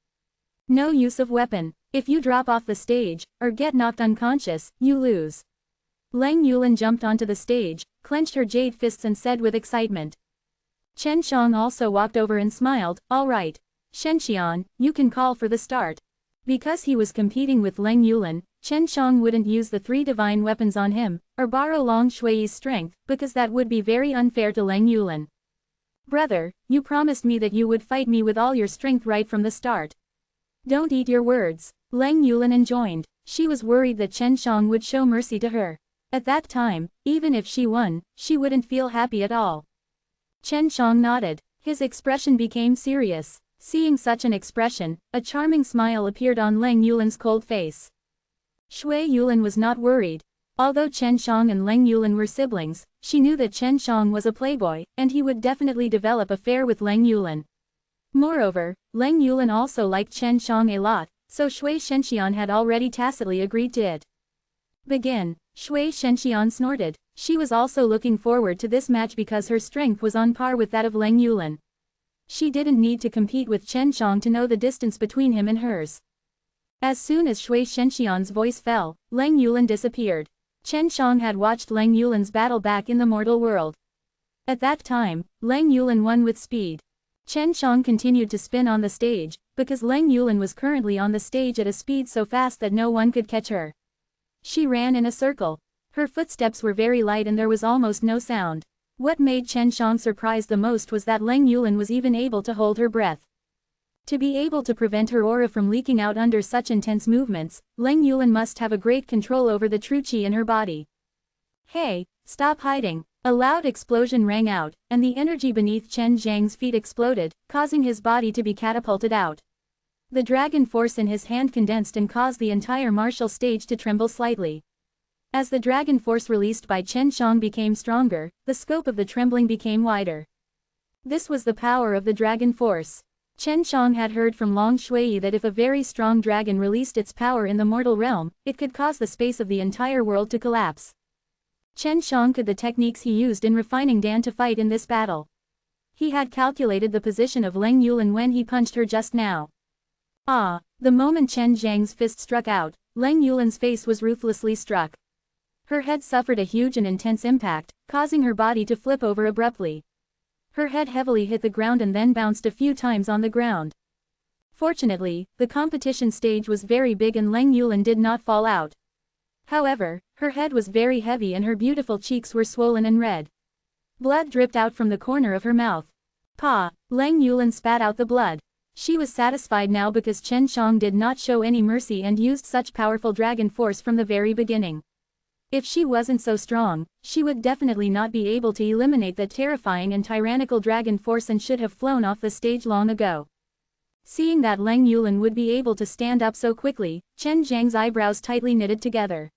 No use of weapon. If you drop off the stage, or get knocked unconscious, you lose. Lang Yulan jumped onto the stage, clenched her jade fists and said with excitement. Chen Shang also walked over and smiled, all right. Shenxian, you can call for the start. Because he was competing with Lang Yulan, Chen Shang wouldn't use the 3 divine weapons on him, or borrow Long Shui's strength, because that would be very unfair to Lang Yulan. Brother, you promised me that you would fight me with all your strength right from the start. Don't eat your words. Lang Yulan enjoined. She was worried that Chen Shang would show mercy to her. At that time, even if she won, she wouldn't feel happy at all. Chen Shang nodded. His expression became serious. Seeing such an expression, a charming smile appeared on Lang Yulan's cold face. Shui Yulan was not worried. Although Chen Shang and Lang Yulan were siblings, she knew that Chen Shang was a playboy, and he would definitely develop affair with Lang Yulan. Moreover, Lang Yulan also liked Chen Shang a lot, so Shui Shenxian had already tacitly agreed to it. Begin. Shui Shenxian snorted. She was also looking forward to this match because her strength was on par with that of Lang Yulan. She didn't need to compete with Chen Shang to know the distance between him and hers. As soon as Shui Shenxian's voice fell, Lang Yulan disappeared. Chen Shang had watched Lang Yulan's battle back in the mortal world. At that time, Lang Yulan won with speed. Chen Shang continued to spin on the stage, because Lang Yulan was currently on the stage at a speed so fast that no one could catch her. She ran in a circle. Her footsteps were very light and there was almost no sound. What made Chen Shang surprised the most was that Lang Yulan was even able to hold her breath. To be able to prevent her aura from leaking out under such intense movements, Lang Yulan must have a great control over the true qi in her body. Hey, stop hiding. A loud explosion rang out, and the energy beneath Chen Zhang's feet exploded, causing his body to be catapulted out. The dragon force in his hand condensed and caused the entire martial stage to tremble slightly. As the dragon force released by Chen Shang became stronger, the scope of the trembling became wider. This was the power of the dragon force. Chen Shang had heard from Long Shui that if a very strong dragon released its power in the mortal realm, it could cause the space of the entire world to collapse. Chen Shang could the techniques he used in refining Dan to fight in this battle. He had calculated the position of Lang Yulan when he punched her just now. Ah! The moment Chen Zhang's fist struck out, Lang Yulan's face was ruthlessly struck. Her head suffered a huge and intense impact, causing her body to flip over abruptly. Her head heavily hit the ground and then bounced a few times on the ground. Fortunately, the competition stage was very big and Lang Yulan did not fall out. However, her head was very heavy and her beautiful cheeks were swollen and red. Blood dripped out from the corner of her mouth. Pa! Lang Yulan spat out the blood. She was satisfied now because Chen Shang did not show any mercy and used such powerful dragon force from the very beginning. If she wasn't so strong, she would definitely not be able to eliminate that terrifying and tyrannical dragon force and should have flown off the stage long ago. Seeing that Leng Yulan would be able to stand up so quickly, Chen Zhang's eyebrows tightly knitted together.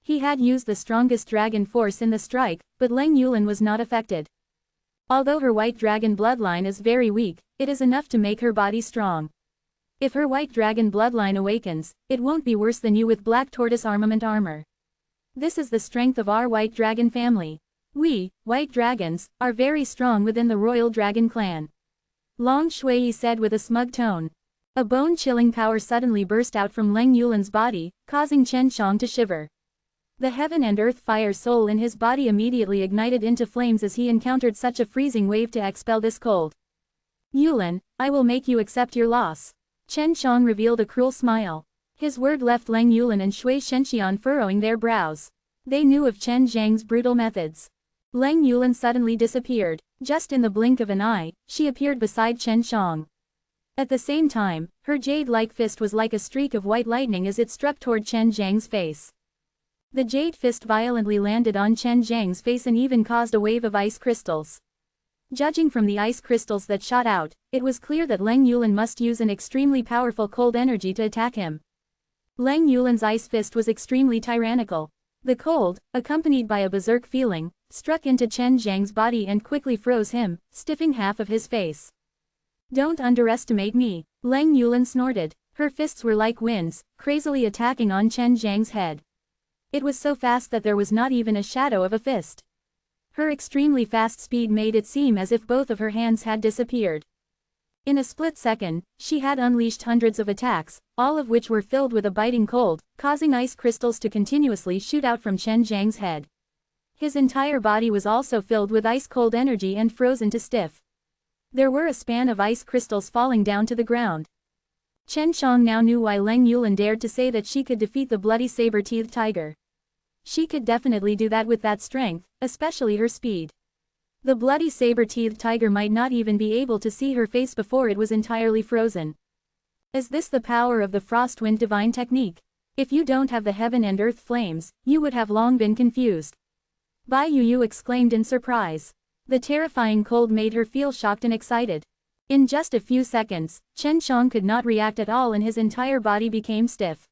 He had used the strongest dragon force in the strike, but Leng Yulan was not affected. Although her white dragon bloodline is very weak, it is enough to make her body strong. If her white dragon bloodline awakens, it won't be worse than you with black tortoise armament armor. This is the strength of our white dragon family. We, white dragons, are very strong within the royal dragon clan. Long Shui said with a smug tone. A bone-chilling power suddenly burst out from Leng Yulan's body, causing Chen Shang to shiver. The heaven and earth fire soul in his body immediately ignited into flames as he encountered such a freezing wave to expel this cold. Yulan, I will make you accept your loss. Chen Shang revealed a cruel smile. His word left Leng Yulan and Shui Shenxian furrowing their brows. They knew of Chen Zhang's brutal methods. Leng Yulan suddenly disappeared. Just in the blink of an eye, she appeared beside Chen Shang. At the same time, her jade-like fist was like a streak of white lightning as it struck toward Chen Zhang's face. The jade fist violently landed on Chen Zhang's face and even caused a wave of ice crystals. Judging from the ice crystals that shot out, it was clear that Leng Yulan must use an extremely powerful cold energy to attack him. Leng Yulan's ice fist was extremely tyrannical. The cold, accompanied by a berserk feeling, struck into Chen Zhang's body and quickly froze him, stiffing half of his face. Don't underestimate me, Leng Yulan snorted. Her fists were like winds, crazily attacking on Chen Zhang's head. It was so fast that there was not even a shadow of a fist. Her extremely fast speed made it seem as if both of her hands had disappeared. In a split second, she had unleashed hundreds of attacks, all of which were filled with a biting cold, causing ice crystals to continuously shoot out from Chen Zhang's head. His entire body was also filled with ice-cold energy and frozen to stiff. There were a span of ice crystals falling down to the ground. Chen Shang now knew why Leng Yulan dared to say that she could defeat the bloody saber-teethed tiger. She could definitely do that with that strength, especially her speed. The bloody saber-teethed tiger might not even be able to see her face before it was entirely frozen. Is this the power of the Frostwind divine technique? If you don't have the heaven and earth flames, you would have long been confused. Bai Yu exclaimed in surprise. The terrifying cold made her feel shocked and excited. In just a few seconds, Chen Shang could not react at all and his entire body became stiff.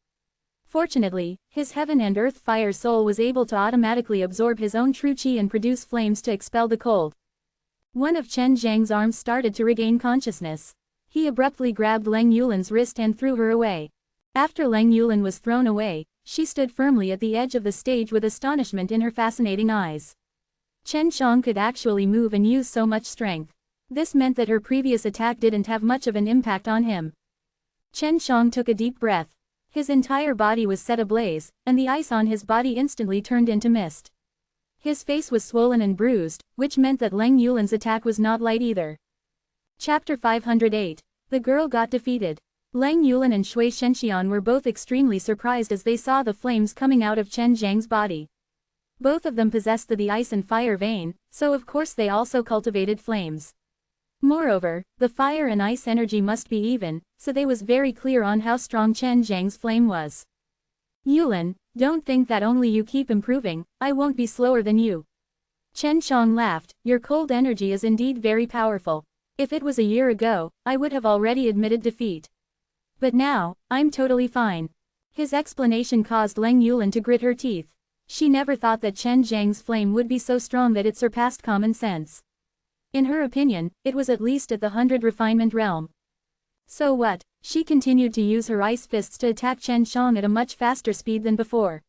Fortunately, his heaven and earth fire soul was able to automatically absorb his own true chi and produce flames to expel the cold. One of Chen Zhang's arms started to regain consciousness. He abruptly grabbed Leng Yulan's wrist and threw her away. After Leng Yulan was thrown away, she stood firmly at the edge of the stage with astonishment in her fascinating eyes. Chen Shang could actually move and use so much strength. This meant that her previous attack didn't have much of an impact on him. Chen Shang took a deep breath. His entire body was set ablaze, and the ice on his body instantly turned into mist. His face was swollen and bruised, which meant that Leng Yulan's attack was not light either. Chapter 508. The girl got defeated. Leng Yulan and Shui Shenxian were both extremely surprised as they saw the flames coming out of Chen Zhang's body. Both of them possessed the ice and fire vein, so of course they also cultivated flames. Moreover, the fire and ice energy must be even, so they was very clear on how strong Chen Zhang's flame was. Yulan, don't think that only you keep improving, I won't be slower than you. Chen Shang laughed, your cold energy is indeed very powerful. If it was a year ago, I would have already admitted defeat. But now, I'm totally fine. His explanation caused Leng Yulan to grit her teeth. She never thought that Chen Zhang's flame would be so strong that it surpassed common sense. In her opinion, it was at least at the 100 refinement realm. So what? She continued to use her ice fists to attack Chen Shang at a much faster speed than before.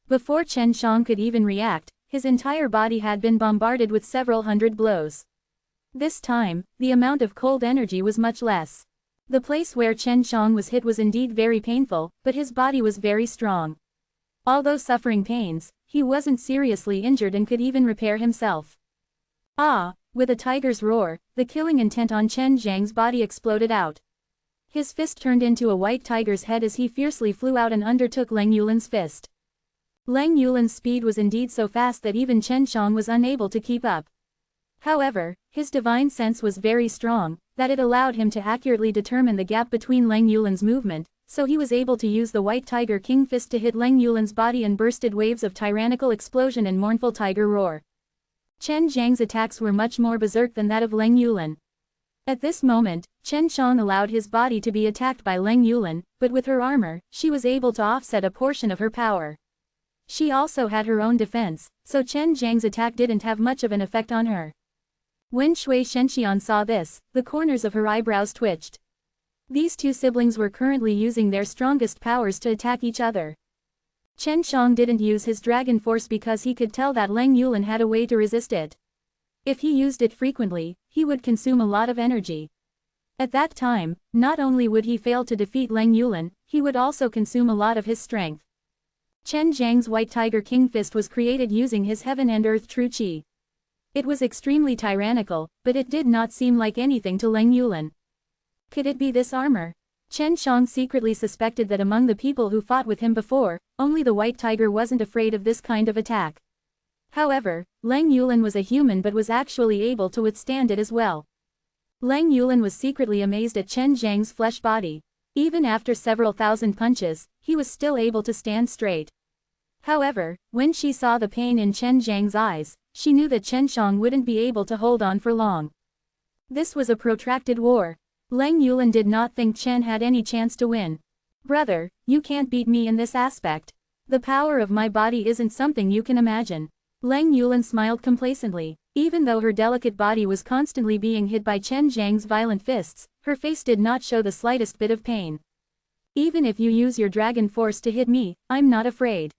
Before Chen Shang could even react, his entire body had been bombarded with several hundred blows. This time, the amount of cold energy was much less. The place where Chen Shang was hit was indeed very painful, but his body was very strong. Although suffering pains, he wasn't seriously injured and could even repair himself. Ah! With a tiger's roar, the killing intent on Chen Zhang's body exploded out. His fist turned into a white tiger's head as he fiercely flew out and undertook Leng Yulan's fist. Leng Yulan's speed was indeed so fast that even Chen Shang was unable to keep up. However, his divine sense was very strong, that it allowed him to accurately determine the gap between Leng Yulan's movement, so he was able to use the White Tiger King Fist to hit Leng Yulin's body and bursted waves of tyrannical explosion and mournful tiger roar. Chen Zhang's attacks were much more berserk than that of Leng Yulin. At this moment, Chen Shang allowed his body to be attacked by Leng Yulin, but with her armor, she was able to offset a portion of her power. She also had her own defense, so Chen Zhang's attack didn't have much of an effect on her. When Shui Shenxian saw this, the corners of her eyebrows twitched. These two siblings were currently using their strongest powers to attack each other. Chen Shang didn't use his dragon force because he could tell that Leng Yulin had a way to resist it. If he used it frequently, he would consume a lot of energy. At that time, not only would he fail to defeat Leng Yulin, he would also consume a lot of his strength. Chen Zhang's White Tiger King Fist was created using his Heaven and Earth True Qi. It was extremely tyrannical, but it did not seem like anything to Leng Yulin. Could it be this armor? Chen Shang secretly suspected that among the people who fought with him before, only the White Tiger wasn't afraid of this kind of attack. However, Leng Yulin was a human but was actually able to withstand it as well. Leng Yulin was secretly amazed at Chen Zhang's flesh body. Even after several thousand punches, he was still able to stand straight. However, when she saw the pain in Chen Zhang's eyes, she knew that Chen Shang wouldn't be able to hold on for long. This was a protracted war. Leng Yulin did not think Chen had any chance to win. "Brother, you can't beat me in this aspect. The power of my body isn't something you can imagine." Leng Yulin smiled complacently. Even though her delicate body was constantly being hit by Chen Zhang's violent fists, her face did not show the slightest bit of pain. "Even if you use your dragon force to hit me, I'm not afraid."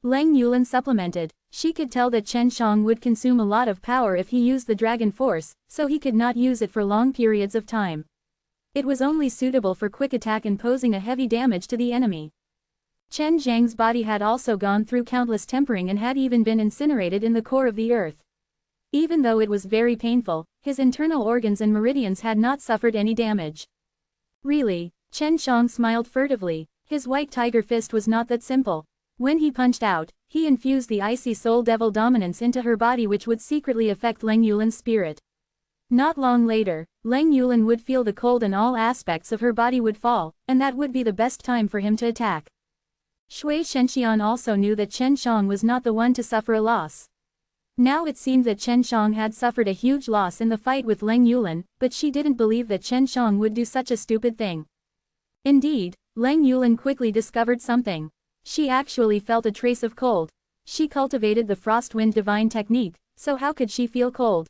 Leng Yulin supplemented. She could tell that Chen Shang would consume a lot of power if he used the dragon force, so he could not use it for long periods of time. It was only suitable for quick attack and posing a heavy damage to the enemy. Chen Zhang's body had also gone through countless tempering and had even been incinerated in the core of the earth. Even though it was very painful, his internal organs and meridians had not suffered any damage. Really? Chen Shang smiled furtively. His White Tiger Fist was not that simple. When he punched out, he infused the icy soul devil dominance into her body, which would secretly affect Leng Yulin's spirit. Not long later, Leng Yulin would feel the cold and all aspects of her body would fall, and that would be the best time for him to attack. Shui Shenxian also knew that Chen Shang was not the one to suffer a loss. Now it seemed that Chen Shang had suffered a huge loss in the fight with Leng Yulin, but she didn't believe that Chen Shang would do such a stupid thing. Indeed, Leng Yulin quickly discovered something. She actually felt a trace of cold. She cultivated the Frost Wind Divine technique, so how could she feel cold?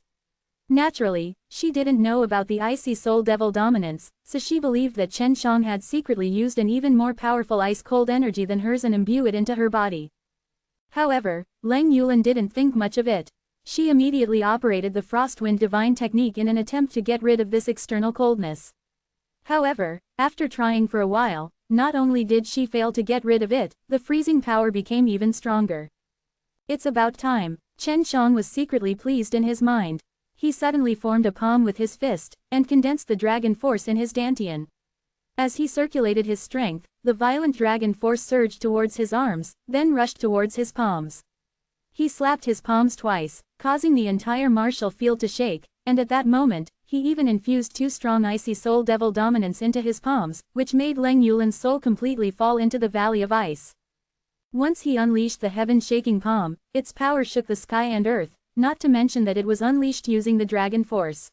Naturally, she didn't know about the icy soul devil dominance, so she believed that Chen Shang had secretly used an even more powerful ice-cold energy than hers and imbued it into her body. However, Leng Yulin didn't think much of it. She immediately operated the Frost Wind Divine technique in an attempt to get rid of this external coldness. However, after trying for a while, not only did she fail to get rid of it, the freezing power became even stronger. It's about time. Chen Shang was secretly pleased in his mind. He suddenly formed a palm with his fist, and condensed the dragon force in his dantian. As he circulated his strength, the violent dragon force surged towards his arms, then rushed towards his palms. He slapped his palms twice, causing the entire martial field to shake, and at that moment, he even infused two strong icy soul devil dominance into his palms, which made Leng Yulin's soul completely fall into the valley of ice. Once he unleashed the heaven-shaking palm, its power shook the sky and earth, not to mention that it was unleashed using the dragon force.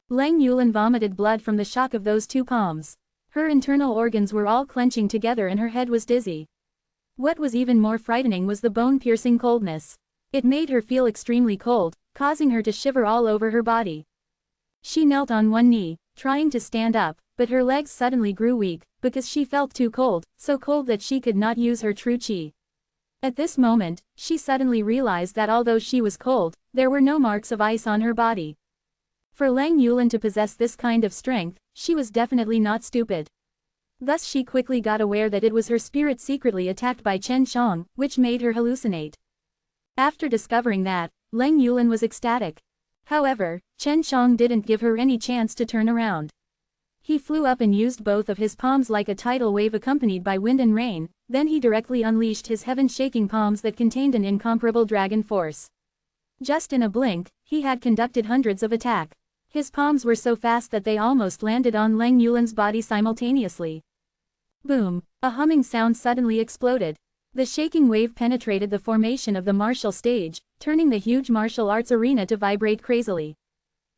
Leng Yulin vomited blood from the shock of those two palms. Her internal organs were all clenching together and her head was dizzy. What was even more frightening was the bone-piercing coldness. It made her feel extremely cold, causing her to shiver all over her body. She knelt on one knee, trying to stand up, but her legs suddenly grew weak, because she felt too cold, so cold that she could not use her true qi. At this moment, she suddenly realized that although she was cold, there were no marks of ice on her body. For Leng Yulin to possess this kind of strength, she was definitely not stupid. Thus she quickly got aware that it was her spirit secretly attacked by Chen Shang, which made her hallucinate. After discovering that, Leng Yulin was ecstatic. However, Chen Shang didn't give her any chance to turn around. He flew up and used both of his palms like a tidal wave accompanied by wind and rain, then he directly unleashed his heaven-shaking palms that contained an incomparable dragon force. Just in a blink, he had conducted hundreds of attacks. His palms were so fast that they almost landed on Leng Yulin's body simultaneously. Boom! A humming sound suddenly exploded. The shaking wave penetrated the formation of the martial stage, turning the huge martial arts arena to vibrate crazily.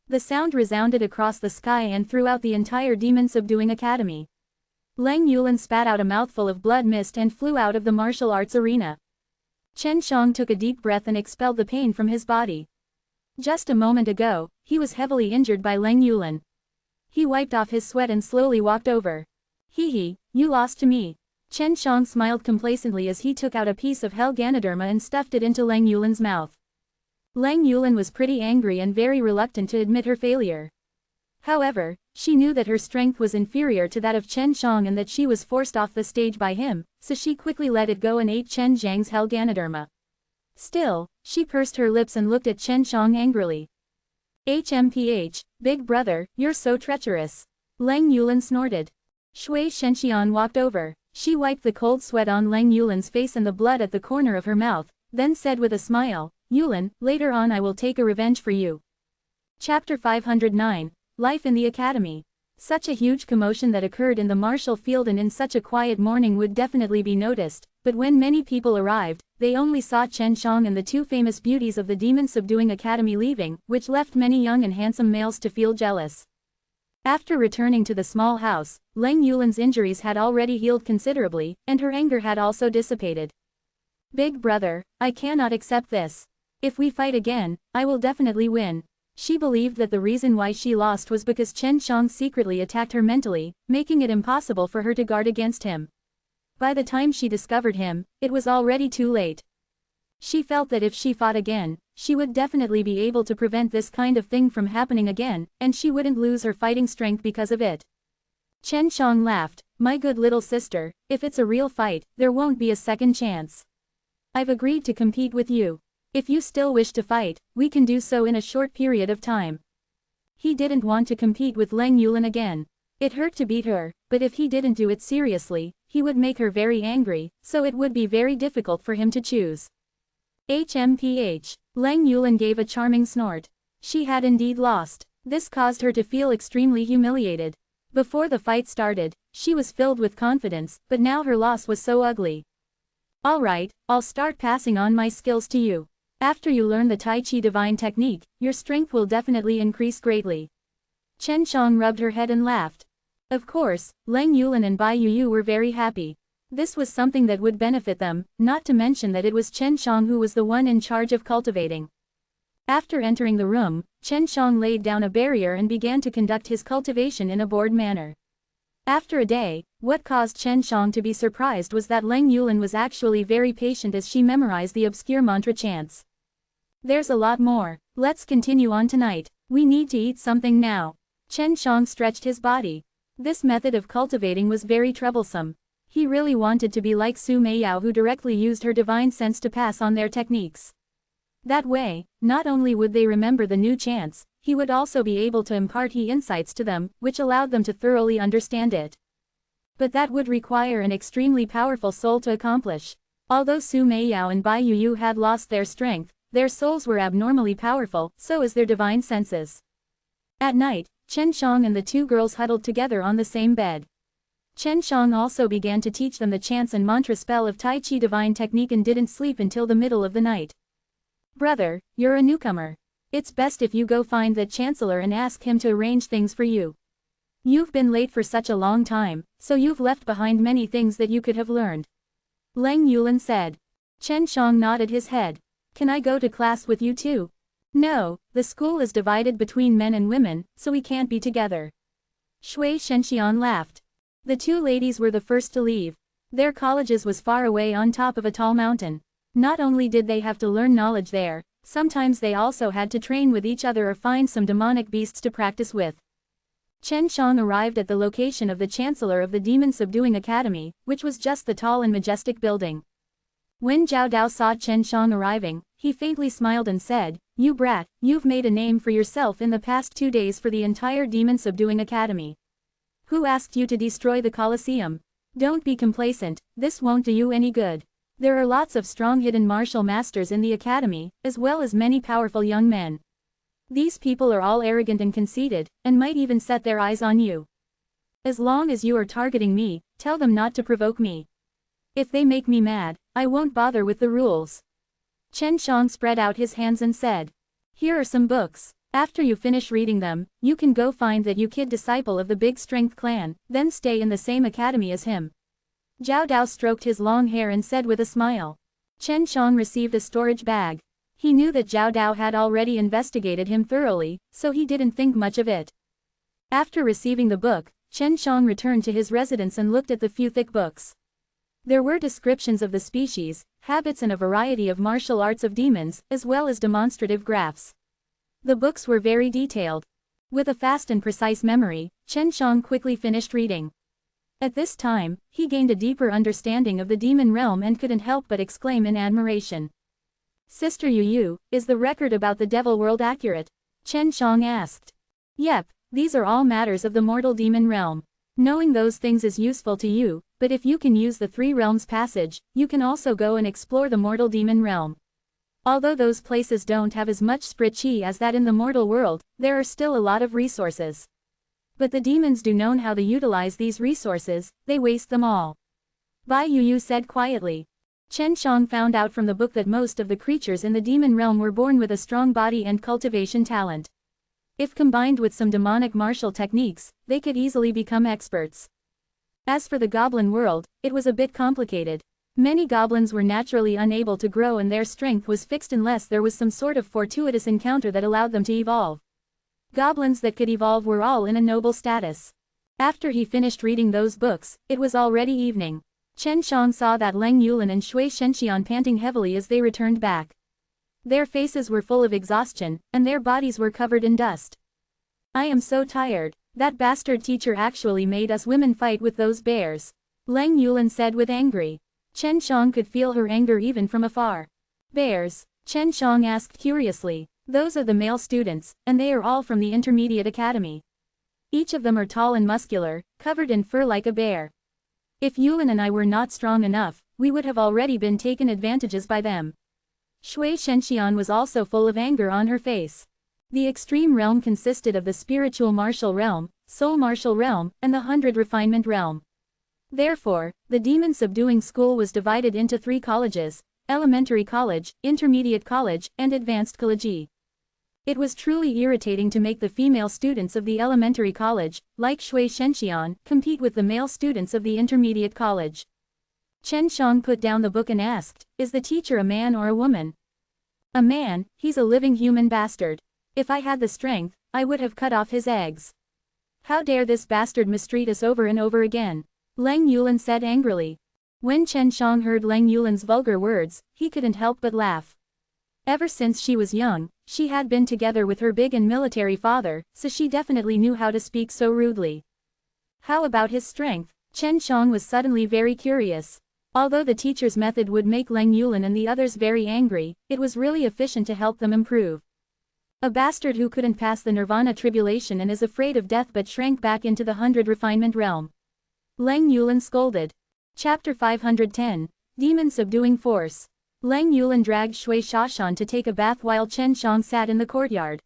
The sound resounded across the sky and throughout the entire demon-subduing academy. Lang Yulan spat out a mouthful of blood mist and flew out of the martial arts arena. Chen Shang took a deep breath and expelled the pain from his body. Just a moment ago, he was heavily injured by Lang Yulan. He wiped off his sweat and slowly walked over. Hee, you lost to me. Chen Shang smiled complacently as he took out a piece of hell Ganoderma and stuffed it into Lang Yulan's mouth. Lang Yulan was pretty angry and very reluctant to admit her failure. However, she knew that her strength was inferior to that of Chen Shang and that she was forced off the stage by him, so she quickly let it go and ate Chen Zhang's hell Ganoderma. Still, she pursed her lips and looked at Chen Shang angrily. HMPH, big brother, you're so treacherous. Lang Yulan snorted. Shui Shenxian walked over. She wiped the cold sweat on Lang Yulan's face and the blood at the corner of her mouth, then said with a smile, Yulan, later on I will take a revenge for you. Chapter 509, Life in the Academy. Such a huge commotion that occurred in the martial field and in such a quiet morning would definitely be noticed, but when many people arrived, they only saw Chen Shang and the two famous beauties of the demon-subduing academy leaving, which left many young and handsome males to feel jealous. After returning to the small house, Lang Yulan's injuries had already healed considerably, and her anger had also dissipated. Big brother, I cannot accept this. If we fight again, I will definitely win. She believed that the reason why she lost was because Chen Shang secretly attacked her mentally, making it impossible for her to guard against him. By the time she discovered him, it was already too late. She felt that if she fought again, she would definitely be able to prevent this kind of thing from happening again, and she wouldn't lose her fighting strength because of it. Chen Shang laughed, my good little sister, if it's a real fight, there won't be a second chance. I've agreed to compete with you. If you still wish to fight, we can do so in a short period of time. He didn't want to compete with Lang Yulan again. It hurt to beat her, but if he didn't do it seriously, he would make her very angry, so it would be very difficult for him to choose. HMPH. Lang Yulan gave a charming snort. She had indeed lost. This caused her to feel extremely humiliated. Before the fight started, she was filled with confidence, but now her loss was so ugly. Alright, I'll start passing on my skills to you. After you learn the Tai Chi Divine technique, your strength will definitely increase greatly. Chen Shang rubbed her head and laughed. Of course, Lang Yulan and Bai Yuyu were very happy. This was something that would benefit them, not to mention that it was Chen Shang who was the one in charge of cultivating. After entering the room, Chen Shang laid down a barrier and began to conduct his cultivation in a bored manner. After a day, what caused Chen Shang to be surprised was that Lang Yulan was actually very patient as she memorized the obscure mantra chants. There's a lot more. Let's continue on tonight. We need to eat something now. Chen Shang stretched his body. This method of cultivating was very troublesome. He really wanted to be like Su Meiyao, who directly used her divine sense to pass on their techniques. That way, not only would they remember the new chants, he would also be able to impart He insights to them, which allowed them to thoroughly understand it. But that would require an extremely powerful soul to accomplish. Although Su Meiyao and Bai Yuyu had lost their strength, their souls were abnormally powerful, so as their divine senses. At night, Chen Shang and the two girls huddled together on the same bed. Chen Shang also began to teach them the chants and mantra spell of Tai Chi Divine technique and didn't sleep until the middle of the night. Brother, you're a newcomer. It's best if you go find the Chancellor and ask him to arrange things for you. You've been late for such a long time, so you've left behind many things that you could have learned. Lang Yulan said. Chen Shang nodded his head. Can I go to class with you too? No, the school is divided between men and women, so we can't be together. Shui Shenxian laughed. The two ladies were the first to leave. Their colleges was far away on top of a tall mountain. Not only did they have to learn knowledge there, sometimes they also had to train with each other or find some demonic beasts to practice with. Chen Shang arrived at the location of the Chancellor of the Demon-Subduing Academy, which was just the tall and majestic building. When Zhao Dao saw Chen Shang arriving, he faintly smiled and said, "You brat, you've made a name for yourself in the past 2 days for the entire Demon-Subduing Academy. Who asked you to destroy the Colosseum? Don't be complacent, this won't do you any good. There are lots of strong hidden martial masters in the academy, as well as many powerful young men. These people are all arrogant and conceited, and might even set their eyes on you. As long as you are targeting me, tell them not to provoke me. If they make me mad, I won't bother with the rules. Chen Shang spread out his hands and said. Here are some books. After you finish reading them, you can go find that you kid disciple of the Big Strength clan, then stay in the same academy as him. Zhao Dao stroked his long hair and said with a smile. Chen Shang received a storage bag. He knew that Zhao Dao had already investigated him thoroughly, so he didn't think much of it. After receiving the book, Chen Shang returned to his residence and looked at the few thick books. There were descriptions of the species, habits and a variety of martial arts of demons, as well as demonstrative graphs. The books were very detailed. With a fast and precise memory, Chen Shang quickly finished reading. At this time, he gained a deeper understanding of the demon realm and couldn't help but exclaim in admiration. Sister Yu, is the record about the devil world accurate? Chen Shang asked. Yep, these are all matters of the mortal demon realm. Knowing those things is useful to you, but if you can use the Three Realms passage, you can also go and explore the mortal demon realm. Although those places don't have as much spirit chi as that in the mortal world, there are still a lot of resources. But the demons do know how to utilize these resources, they waste them all. Bai Yu said quietly. Chen Shang found out from the book that most of the creatures in the demon realm were born with a strong body and cultivation talent. If combined with some demonic martial techniques, they could easily become experts. As for the goblin world, it was a bit complicated. Many goblins were naturally unable to grow and their strength was fixed unless there was some sort of fortuitous encounter that allowed them to evolve. Goblins that could evolve were all in a noble status. After he finished reading those books, it was already evening. Chen Shang saw that Leng Yulin and Shui Shenxian panting heavily as they returned back. Their faces were full of exhaustion, and their bodies were covered in dust. I am so tired. That bastard teacher actually made us women fight with those bears. Leng Yulin said with angry. Chen Shang could feel her anger even from afar. Bears? Chen Shang asked curiously. Those are the male students, and they are all from the intermediate academy. Each of them are tall and muscular, covered in fur like a bear. If Yulin and I were not strong enough, we would have already been taken advantages by them. Shui Shenxian was also full of anger on her face. The extreme realm consisted of the spiritual martial realm, soul martial realm, and the 100 refinement realm. Therefore, the demon subduing school was divided into 3 colleges: elementary college, intermediate college, and advanced college. It was truly irritating to make the female students of the elementary college, like Shui Shenxian, compete with the male students of the intermediate college. Chen Shang put down the book and asked, is the teacher a man or a woman? A man, he's a living human bastard. If I had the strength, I would have cut off his eggs. How dare this bastard mistreat us over and over again? Leng Yulin said angrily. When Chen Shang heard Leng Yulin's vulgar words, he couldn't help but laugh. Ever since she was young, she had been together with her big and military father, so she definitely knew how to speak so rudely. How about his strength? Chen Shang was suddenly very curious. Although the teacher's method would make Leng Yulin and the others very angry, it was really efficient to help them improve. A bastard who couldn't pass the nirvana tribulation and is afraid of death but shrank back into the 100 refinement realm. Leng Yulin scolded. Chapter 510. Demon Subduing Force. Leng Yulin dragged Shui Shashan to take a bath while Chen Shang sat in the courtyard.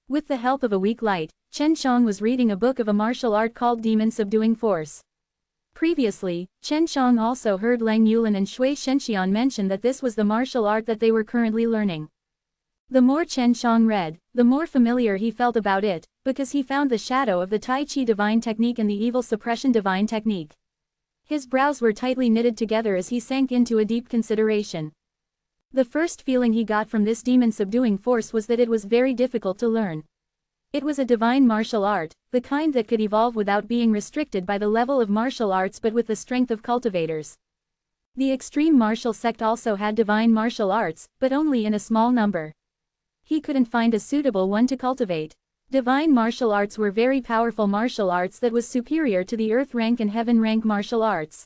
With the help of a weak light, Chen Shang was reading a book of a martial art called Demon Subduing Force. Previously, Chen Shang also heard Leng Yulin and Shui Shenxian mention that this was the martial art that they were currently learning. The more Chen Shang read, the more familiar he felt about it, because he found the shadow of the Tai Chi divine technique and the evil suppression divine technique. His brows were tightly knitted together as he sank into a deep consideration. The first feeling he got from this demon subduing force was that it was very difficult to learn. It was a divine martial art, the kind that could evolve without being restricted by the level of martial arts but with the strength of cultivators. The extreme martial sect also had divine martial arts, but only in a small number. He couldn't find a suitable one to cultivate. Divine martial arts were very powerful martial arts that was superior to the earth rank and heaven rank martial arts.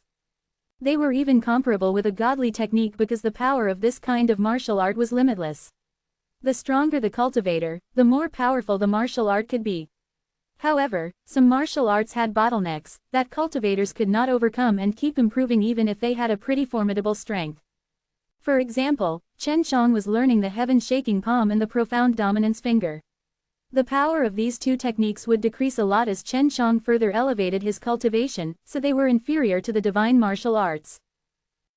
They were even comparable with a godly technique because the power of this kind of martial art was limitless. The stronger the cultivator, the more powerful the martial art could be. However, some martial arts had bottlenecks that cultivators could not overcome and keep improving even if they had a pretty formidable strength. For example, Chen Shang was learning the heaven-shaking palm and the profound dominance finger. The power of these two techniques would decrease a lot as Chen Shang further elevated his cultivation, so they were inferior to the divine martial arts.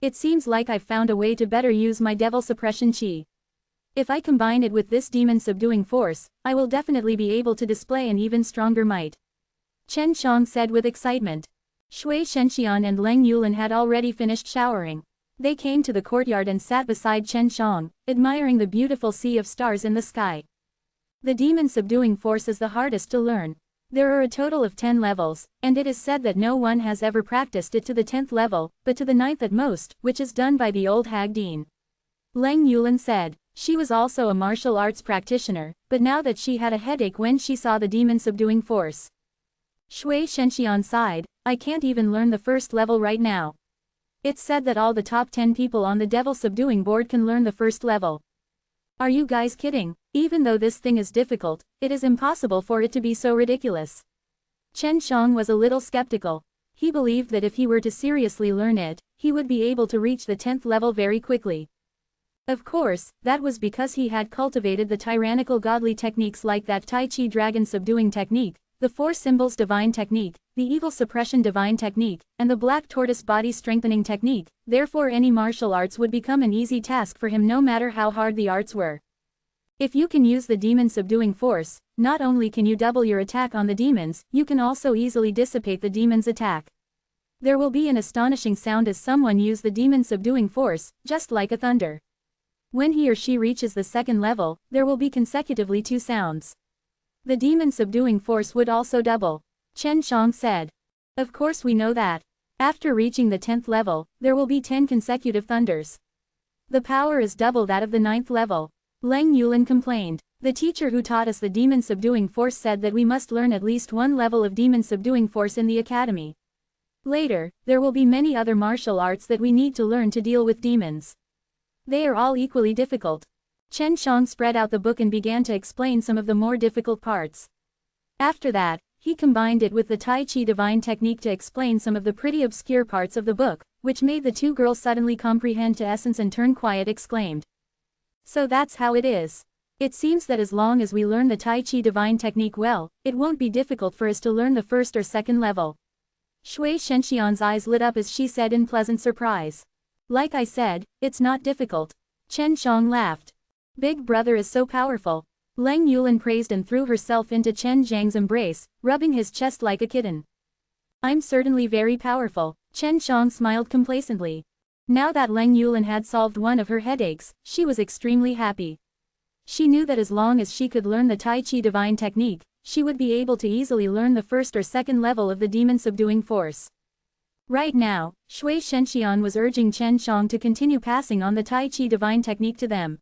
It seems like I've found a way to better use my devil suppression chi. If I combine it with this demon subduing force, I will definitely be able to display an even stronger might. Chen Shang said with excitement. Shui Shenxian and Leng Yulin had already finished showering. They came to the courtyard and sat beside Chen Shang, admiring the beautiful sea of stars in the sky. The demon subduing force is the hardest to learn. There are a total of 10 levels, and it is said that no one has ever practiced it to the 10th level, but to the 9th at most, which is done by the old hag Dean. Leng Yulin said. She was also a martial arts practitioner, but now that she had a headache when she saw the demon subduing force. Shui Shenxian sighed, I can't even learn the first level right now. It's said that all the top 10 people on the devil subduing board can learn the first level. Are you guys kidding? Even though this thing is difficult, it is impossible for it to be so ridiculous. Chen Shang was a little skeptical. He believed that if he were to seriously learn it, he would be able to reach the 10th level very quickly. Of course, that was because he had cultivated the tyrannical godly techniques like that Tai Chi dragon subduing technique, the four symbols divine technique, the evil suppression divine technique, and the black tortoise body strengthening technique, therefore any martial arts would become an easy task for him no matter how hard the arts were. If you can use the demon subduing force, not only can you double your attack on the demons, you can also easily dissipate the demon's attack. There will be an astonishing sound as someone use the demon subduing force, just like a thunder. When he or she reaches the second level, there will be consecutively 2 sounds. The demon subduing force would also double. Chen Shang said. Of course we know that. After reaching the 10th level, there will be 10 consecutive thunders. The power is double that of the 9th level. Leng Yulin complained. The teacher who taught us the demon subduing force said that we must learn at least 1 level of demon subduing force in the academy. Later, there will be many other martial arts that we need to learn to deal with demons. They are all equally difficult. Chen Shang spread out the book and began to explain some of the more difficult parts. After that, he combined it with the Tai Chi divine technique to explain some of the pretty obscure parts of the book, which made the 2 girls suddenly comprehend to essence and turn quiet exclaimed. So that's how it is. It seems that as long as we learn the Tai Chi divine technique well, it won't be difficult for us to learn the first or second level. Shui Shenxian's eyes lit up as she said in pleasant surprise. Like I said, it's not difficult. Chen Shang laughed. Big brother is so powerful. Leng Yulin praised and threw herself into Chen Zhang's embrace, rubbing his chest like a kitten. I'm certainly very powerful, Chen Shang smiled complacently. Now that Leng Yulin had solved one of her headaches, she was extremely happy. She knew that as long as she could learn the Tai Chi divine technique, she would be able to easily learn the first or second level of the demon subduing force. Right now, Shui Shenxian was urging Chen Shang to continue passing on the Tai Chi divine technique to them.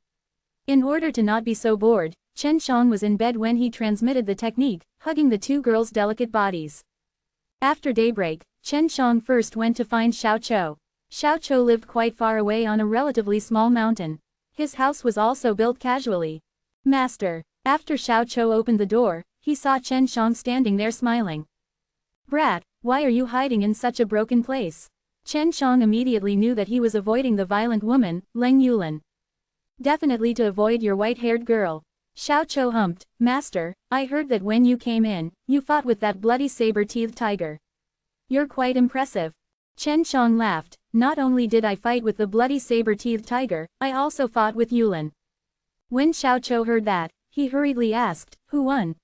In order to not be so bored, Chen Shang was in bed when he transmitted the technique, hugging the 2 girls' delicate bodies. After daybreak, Chen Shang first went to find Xiao Chou. Xiao Chou lived quite far away on a relatively small mountain. His house was also built casually. Master. After Xiao Chou opened the door, he saw Chen Shang standing there smiling. Brat, why are you hiding in such a broken place? Chen Shang immediately knew that he was avoiding the violent woman, Leng Yulin. Definitely to avoid your white-haired girl. Xiao Chou humped. Master, I heard that when you came in, you fought with that bloody saber-teethed tiger. You're quite impressive. Chen Shang laughed. Not only did I fight with the bloody saber-teethed tiger, I also fought with Yulin. When Xiao Chou heard that, he hurriedly asked, who won?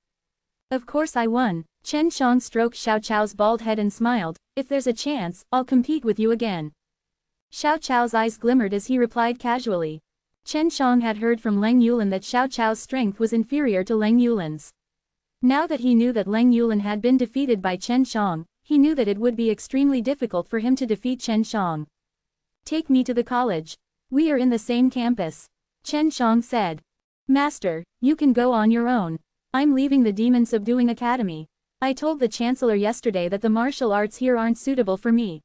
Of course I won. Chen Shang stroked Xiao Chou's bald head and smiled. If there's a chance, I'll compete with you again. Xiao Chou's eyes glimmered as he replied casually. Chen Shang had heard from Leng Yulin that Xiao Chou's strength was inferior to Leng Yulin's. Now that he knew that Leng Yulin had been defeated by Chen Shang, he knew that it would be extremely difficult for him to defeat Chen Shang. Take me to the college. We are in the same campus. Chen Shang said. Master, you can go on your own. I'm leaving the Demon Subduing Academy. I told the Chancellor yesterday that the martial arts here aren't suitable for me.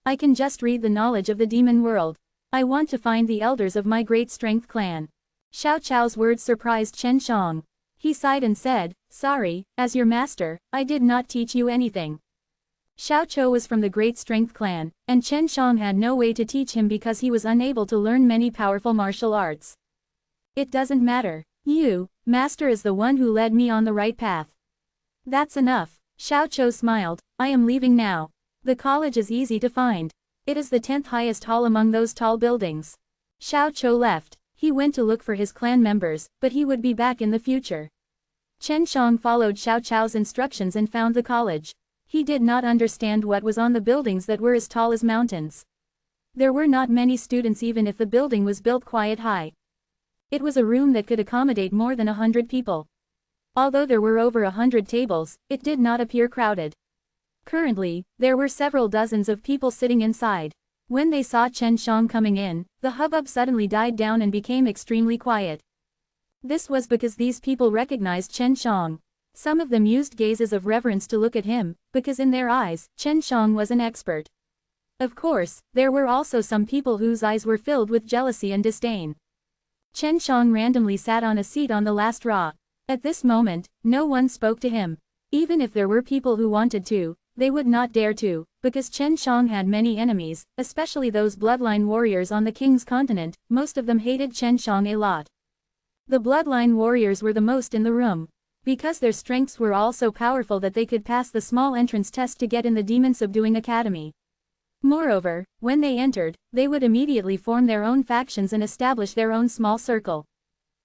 I can just read the knowledge of the demon world. I want to find the elders of my great strength clan. Xiao Chou's words surprised Chen Shang. He sighed and said, sorry, as your master, I did not teach you anything. Xiao Chou was from the Great Strength clan, and Chen Shang had no way to teach him because he was unable to learn many powerful martial arts. It doesn't matter. You, master, is the one who led me on the right path. That's enough. Xiao Chou smiled. I am leaving now. The college is easy to find. It is the 10th highest hall among those tall buildings. Xiao Chou left. He went to look for his clan members, but he would be back in the future. Chen Shang followed Xiao Chou's instructions and found the college. He did not understand what was on the buildings that were as tall as mountains. There were not many students even if the building was built quite high. It was a room that could accommodate more than 100 people. Although there were over 100 tables, it did not appear crowded. Currently, there were several dozens of people sitting inside. When they saw Chen Shang coming in, the hubbub suddenly died down and became extremely quiet. This was because these people recognized Chen Shang. Some of them used gazes of reverence to look at him, because in their eyes, Chen Shang was an expert. Of course, there were also some people whose eyes were filled with jealousy and disdain. Chen Shang randomly sat on a seat on the last row. At this moment, no one spoke to him. Even if there were people who wanted to, they would not dare to, because Chen Shang had many enemies, especially those bloodline warriors on the king's continent. Most of them hated Chen Shang a lot. The bloodline warriors were the most in the room. Because their strengths were all so powerful that they could pass the small entrance test to get in the Demon Subduing Academy. Moreover, when they entered, they would immediately form their own factions and establish their own small circle.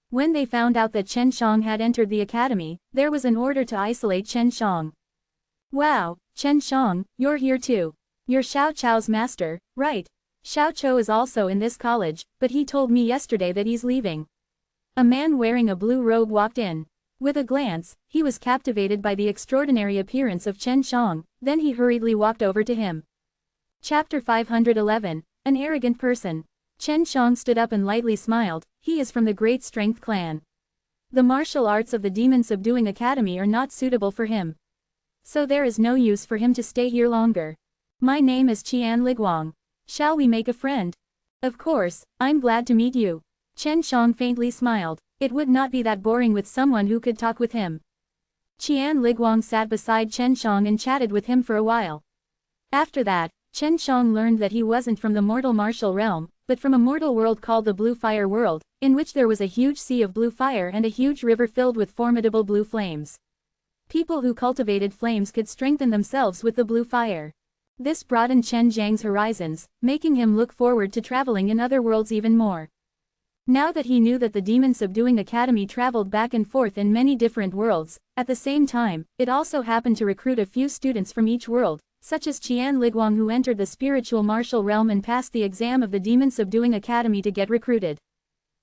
When they found out that Chen Shang had entered the academy, there was an order to isolate Chen Shang. Wow, Chen Shang, you're here too. You're Xiao Chou's master, right? Xiao Chou is also in this college, but he told me yesterday that he's leaving. A man wearing a blue robe walked in. With a glance, he was captivated by the extraordinary appearance of Chen Shang, then he hurriedly walked over to him. Chapter 511, An Arrogant Person. Chen Shang stood up and lightly smiled. He is from the Great Strength clan. The martial arts of the Demon Subduing Academy are not suitable for him. So there is no use for him to stay here longer. My name is Qian Liguang. Shall we make a friend? Of course, I'm glad to meet you. Chen Shang faintly smiled. It would not be that boring with someone who could talk with him. Qian Liguang sat beside Chen Shang and chatted with him for a while. After that, Chen Shang learned that he wasn't from the mortal martial realm, but from a mortal world called the Blue Fire World, in which there was a huge sea of blue fire and a huge river filled with formidable blue flames. People who cultivated flames could strengthen themselves with the blue fire. This broadened Chen Zhang's horizons, making him look forward to traveling in other worlds even more. Now that he knew that the Demon Subduing Academy traveled back and forth in many different worlds, at the same time, it also happened to recruit a few students from each world, such as Qian Liguang who entered the spiritual martial realm and passed the exam of the Demon Subduing Academy to get recruited.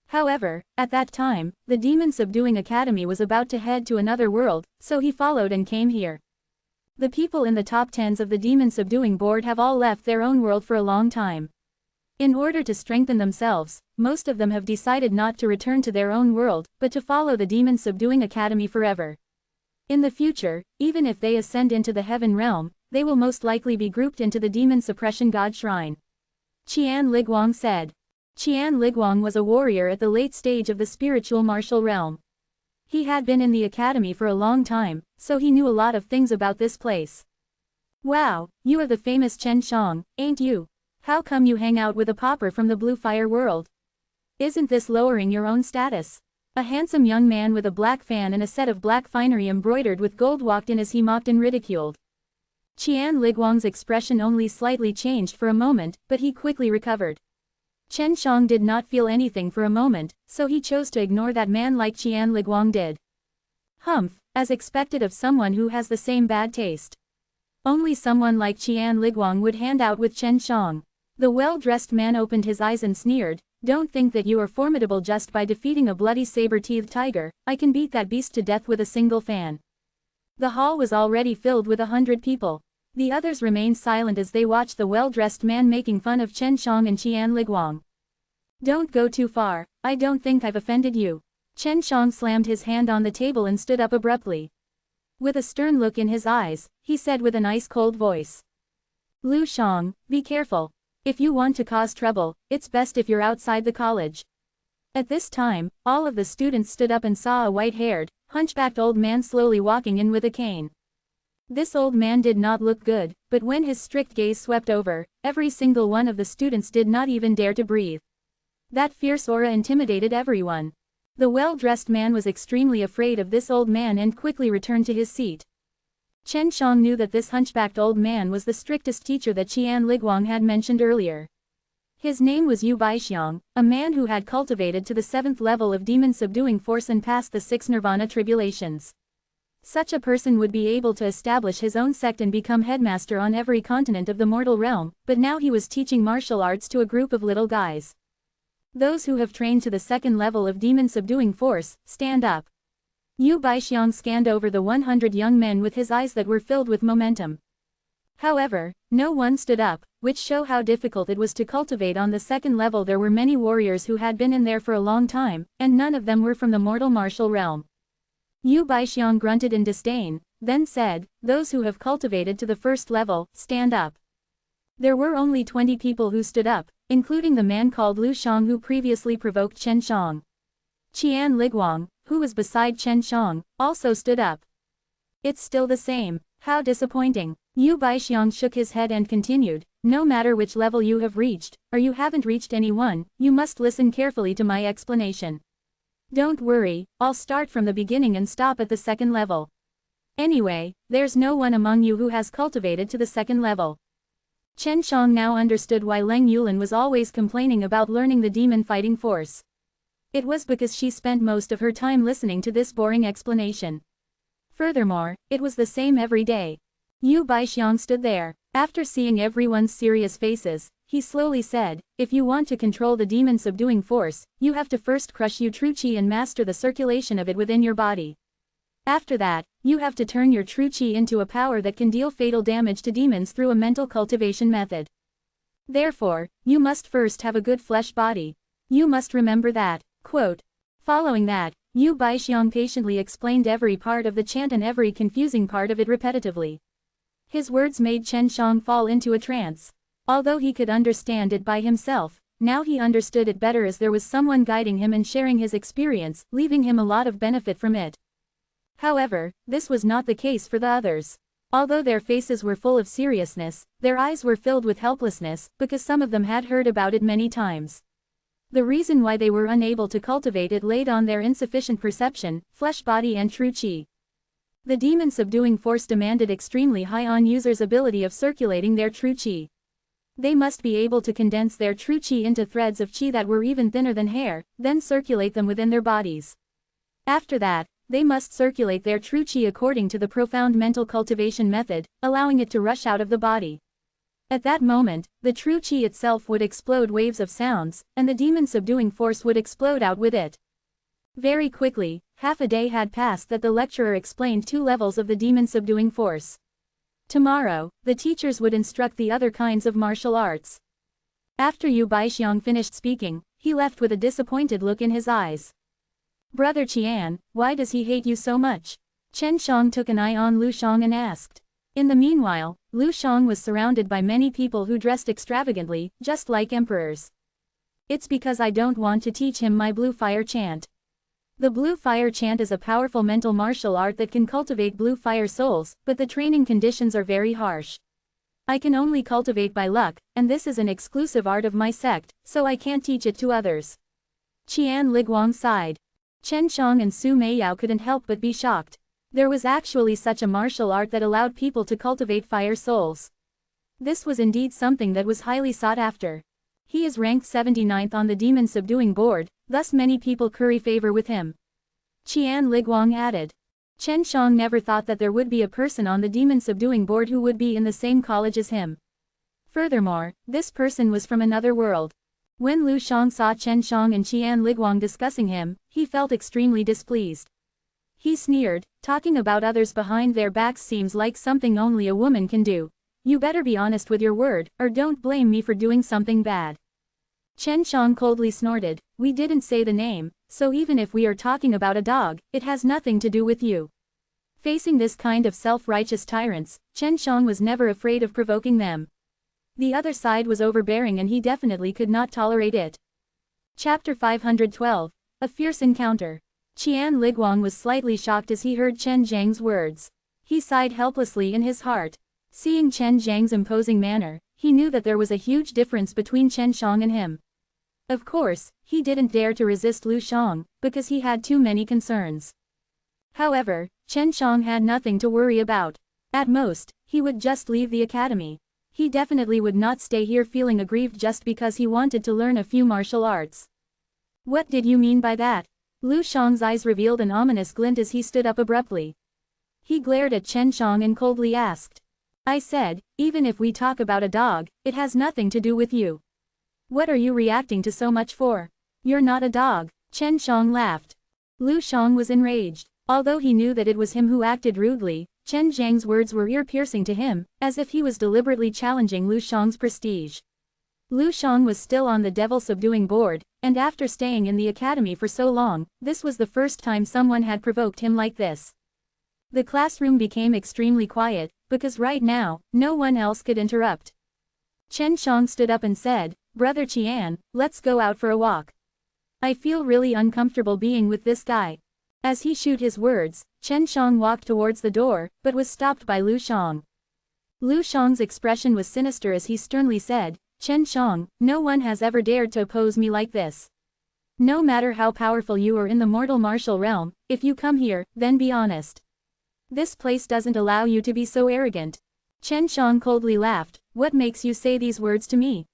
However, at that time, the Demon Subduing Academy was about to head to another world, so he followed and came here. The people in the top 10s of the Demon Subduing Board have all left their own world for a long time. In order to strengthen themselves, most of them have decided not to return to their own world, but to follow the Demon Subduing Academy forever. In the future, even if they ascend into the Heaven Realm, they will most likely be grouped into the Demon Suppression God Shrine. Qian Liguang said. Qian Liguang was a warrior at the late stage of the spiritual martial realm. He had been in the academy for a long time, so he knew a lot of things about this place. Wow, you are the famous Chen Shang, ain't you? How come you hang out with a pauper from the Blue Fire World? Isn't this lowering your own status? A handsome young man with a black fan and a set of black finery embroidered with gold walked in as he mocked and ridiculed. Qian Liguang's expression only slightly changed for a moment, but he quickly recovered. Chen Shang did not feel anything for a moment, so he chose to ignore that man like Qian Liguang did. Humph, as expected of someone who has the same bad taste. Only someone like Qian Liguang would hand out with Chen Shang. The well-dressed man opened his eyes and sneered, "Don't think that you are formidable just by defeating a bloody saber-teethed tiger. I can beat that beast to death with a single fan." The hall was already filled with 100 people. The others remained silent as they watched the well-dressed man making fun of Chen Shang and Qian Liguang. "Don't go too far, I don't think I've offended you." Chen Shang slammed his hand on the table and stood up abruptly. With a stern look in his eyes, he said with an ice-cold voice. "Lu Shang, be careful. If you want to cause trouble, it's best if you're outside the college." At this time, all of the students stood up and saw a white-haired, hunchbacked old man slowly walking in with a cane. This old man did not look good, but when his strict gaze swept over, every single one of the students did not even dare to breathe. That fierce aura intimidated everyone. The well-dressed man was extremely afraid of this old man and quickly returned to his seat. Chen Shang knew that this hunchbacked old man was the strictest teacher that Qian Liguang had mentioned earlier. His name was Yu Baixiang, a man who had cultivated to the 7th level of demon-subduing force and passed the 6 nirvana tribulations. Such a person would be able to establish his own sect and become headmaster on every continent of the mortal realm, but now he was teaching martial arts to a group of little guys. Those who have trained to the 2nd level of demon-subduing force, stand up. Yu Baixiang scanned over the 100 young men with his eyes that were filled with momentum. However, no one stood up, which show how difficult it was to cultivate on the 2nd level. There were many warriors who had been in there for a long time, and none of them were from the mortal martial realm. Yu Baixiang grunted in disdain, then said, "Those who have cultivated to the 1st level, stand up." There were only 20 people who stood up, including the man called Lu Shang who previously provoked Chen Shang. Qian Liguang, who was beside Chen Shang, also stood up. "It's still the same. How disappointing." Yu Baixiang shook his head and continued, "No matter which level you have reached, or you haven't reached any one, you must listen carefully to my explanation. Don't worry, I'll start from the beginning and stop at the 2nd level. Anyway, there's no one among you who has cultivated to the 2nd level." Chen Shang now understood why Leng Yulin was always complaining about learning the demon fighting force. It was because she spent most of her time listening to this boring explanation. Furthermore, it was the same every day. Yu Baixiang stood there. After seeing everyone's serious faces, he slowly said, "If you want to control the demon-subduing force, you have to first crush your true qi and master the circulation of it within your body. After that, you have to turn your true qi into a power that can deal fatal damage to demons through a mental cultivation method. Therefore, you must first have a good flesh body. You must remember that." Quote. Following that, Yu Baixiang patiently explained every part of the chant and every confusing part of it repetitively. His words made Chen Shang fall into a trance. Although he could understand it by himself, now he understood it better as there was someone guiding him and sharing his experience, leaving him a lot of benefit from it. However, this was not the case for the others. Although their faces were full of seriousness, their eyes were filled with helplessness, because some of them had heard about it many times. The reason why they were unable to cultivate it laid on their insufficient perception, flesh body and true qi. The demon-subduing force demanded extremely high on users' ability of circulating their true qi. They must be able to condense their true qi into threads of qi that were even thinner than hair, then circulate them within their bodies. After that, they must circulate their true qi according to the profound mental cultivation method, allowing it to rush out of the body. At that moment, the true qi itself would explode waves of sounds, and the demon-subduing force would explode out with it. Very quickly, half a day had passed that the lecturer explained 2 levels of the demon-subduing force. Tomorrow, the teachers would instruct the other kinds of martial arts. After Yu Baixiang finished speaking, he left with a disappointed look in his eyes. "Brother Qian, why does he hate you so much?" Chen Shang took an eye on Lu Shang and asked. In the meanwhile, Lu Shang was surrounded by many people who dressed extravagantly, just like emperors. "It's because I don't want to teach him my blue fire chant. The blue fire chant is a powerful mental martial art that can cultivate blue fire souls, but the training conditions are very harsh. I can only cultivate by luck, and this is an exclusive art of my sect, so I can't teach it to others." Qian Liguang sighed. Chen Shang and Su Meiyao couldn't help but be shocked. There was actually such a martial art that allowed people to cultivate fire souls. This was indeed something that was highly sought after. He is ranked 79th on the demon-subduing board, thus many people curry favor with him. Qian Liguang added. Chen Shang never thought that there would be a person on the demon-subduing board who would be in the same college as him. Furthermore, this person was from another world. When Lu Shang saw Chen Shang and Qian Liguang discussing him, he felt extremely displeased. He sneered, "Talking about others behind their backs seems like something only a woman can do. You better be honest with your word, or don't blame me for doing something bad." Chen Shang coldly snorted, "We didn't say the name, so even if we are talking about a dog, it has nothing to do with you." Facing this kind of self-righteous tyrants, Chen Shang was never afraid of provoking them. The other side was overbearing and he definitely could not tolerate it. Chapter 512. A Fierce Encounter. Qian Liguang was slightly shocked as he heard Chen Zhang's words. He sighed helplessly in his heart. Seeing Chen Zhang's imposing manner, he knew that there was a huge difference between Chen Shang and him. Of course, he didn't dare to resist Lu Shang, because he had too many concerns. However, Chen Shang had nothing to worry about. At most, he would just leave the academy. He definitely would not stay here feeling aggrieved just because he wanted to learn a few martial arts. What did you mean by that? Lu Shang's eyes revealed an ominous glint as he stood up abruptly. He glared at Chen Shang and coldly asked. I said, even if we talk about a dog, it has nothing to do with you. What are you reacting to so much for? You're not a dog. Chen Shang laughed. Lu Shang was enraged. Although he knew that it was him who acted rudely, Chen Zhang's words were ear-piercing to him, as if he was deliberately challenging Lu Shang's prestige. Lu Shang was still on the devil-subduing board, and after staying in the academy for so long, this was the first time someone had provoked him like this. The classroom became extremely quiet, because right now, no one else could interrupt. Chen Shang stood up and said, Brother Qian, let's go out for a walk. I feel really uncomfortable being with this guy. As he shouted his words, Chen Shang walked towards the door, but was stopped by Lu Shang. Lu Shang's expression was sinister as he sternly said, Chen Shang, no one has ever dared to oppose me like this. No matter how powerful you are in the mortal martial realm, if you come here, then be honest. This place doesn't allow you to be so arrogant. Chen Shang coldly laughed, what makes you say these words to me?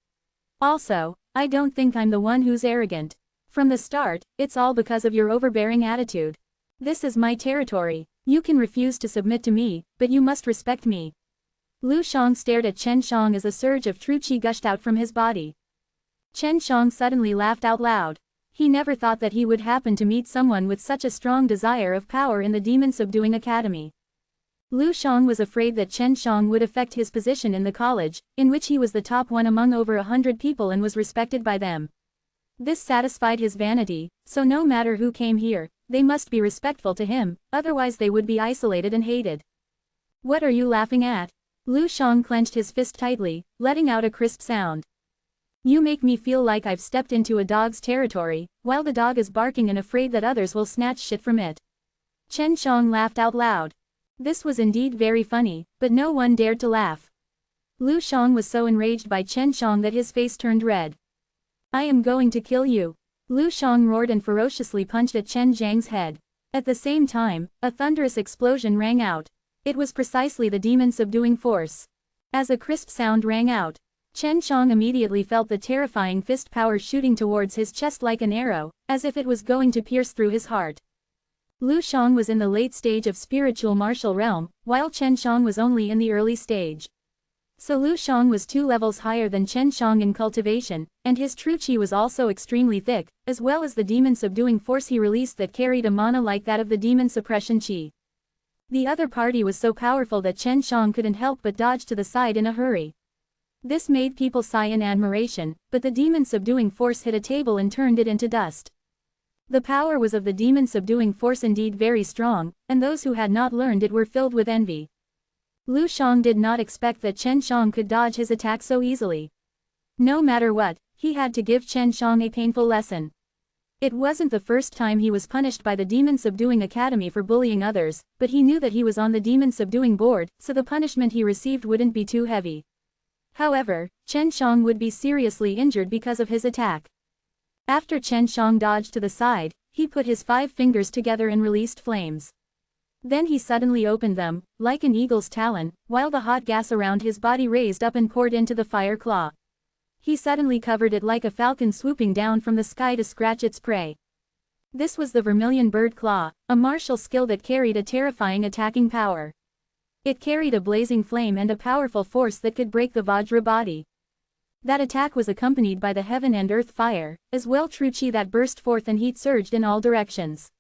Also, I don't think I'm the one who's arrogant. From the start, it's all because of your overbearing attitude. This is my territory. You can refuse to submit to me, but you must respect me. Lu Shang stared at Chen Shang as a surge of true qi gushed out from his body. Chen Shang suddenly laughed out loud. He never thought that he would happen to meet someone with such a strong desire of power in the demon-subduing academy. Lu Shang was afraid that Chen Shang would affect his position in the college, in which he was the top one among over 100 people and was respected by them. This satisfied his vanity, so no matter who came here, they must be respectful to him, otherwise they would be isolated and hated. What are you laughing at? Lu Shang clenched his fist tightly, letting out a crisp sound. You make me feel like I've stepped into a dog's territory, while the dog is barking and afraid that others will snatch shit from it. Chen Shang laughed out loud. This was indeed very funny, but no one dared to laugh. Lu Shang was so enraged by Chen Shang that his face turned red. I am going to kill you. Lu Shang roared and ferociously punched at Chen Zhang's head. At the same time, a thunderous explosion rang out. It was precisely the demon-subduing force. As a crisp sound rang out, Chen Shang immediately felt the terrifying fist power shooting towards his chest like an arrow, as if it was going to pierce through his heart. Lu Shang was in the late stage of spiritual martial realm, while Chen Shang was only in the early stage. So Lu Shang was 2 levels higher than Chen Shang in cultivation, and his true qi was also extremely thick, as well as the demon-subduing force he released that carried a mana like that of the demon suppression qi. The other party was so powerful that Chen Shang couldn't help but dodge to the side in a hurry. This made people sigh in admiration, but the demon-subduing force hit a table and turned it into dust. The power was of the demon-subduing force indeed very strong, and those who had not learned it were filled with envy. Lu Shang did not expect that Chen Shang could dodge his attack so easily. No matter what, he had to give Chen Shang a painful lesson. It wasn't the first time he was punished by the demon-subduing academy for bullying others, but he knew that he was on the demon-subduing board, so the punishment he received wouldn't be too heavy. However, Chen Shang would be seriously injured because of his attack. After Chen Shang dodged to the side, he put his 5 fingers together and released flames. Then he suddenly opened them, like an eagle's talon, while the hot gas around his body raised up and poured into the fire claw. He suddenly covered it like a falcon swooping down from the sky to scratch its prey. This was the vermilion bird claw, a martial skill that carried a terrifying attacking power. It carried a blazing flame and a powerful force that could break the Vajra body. That attack was accompanied by the heaven and earth fire, as well true qi that burst forth and heat surged in all directions.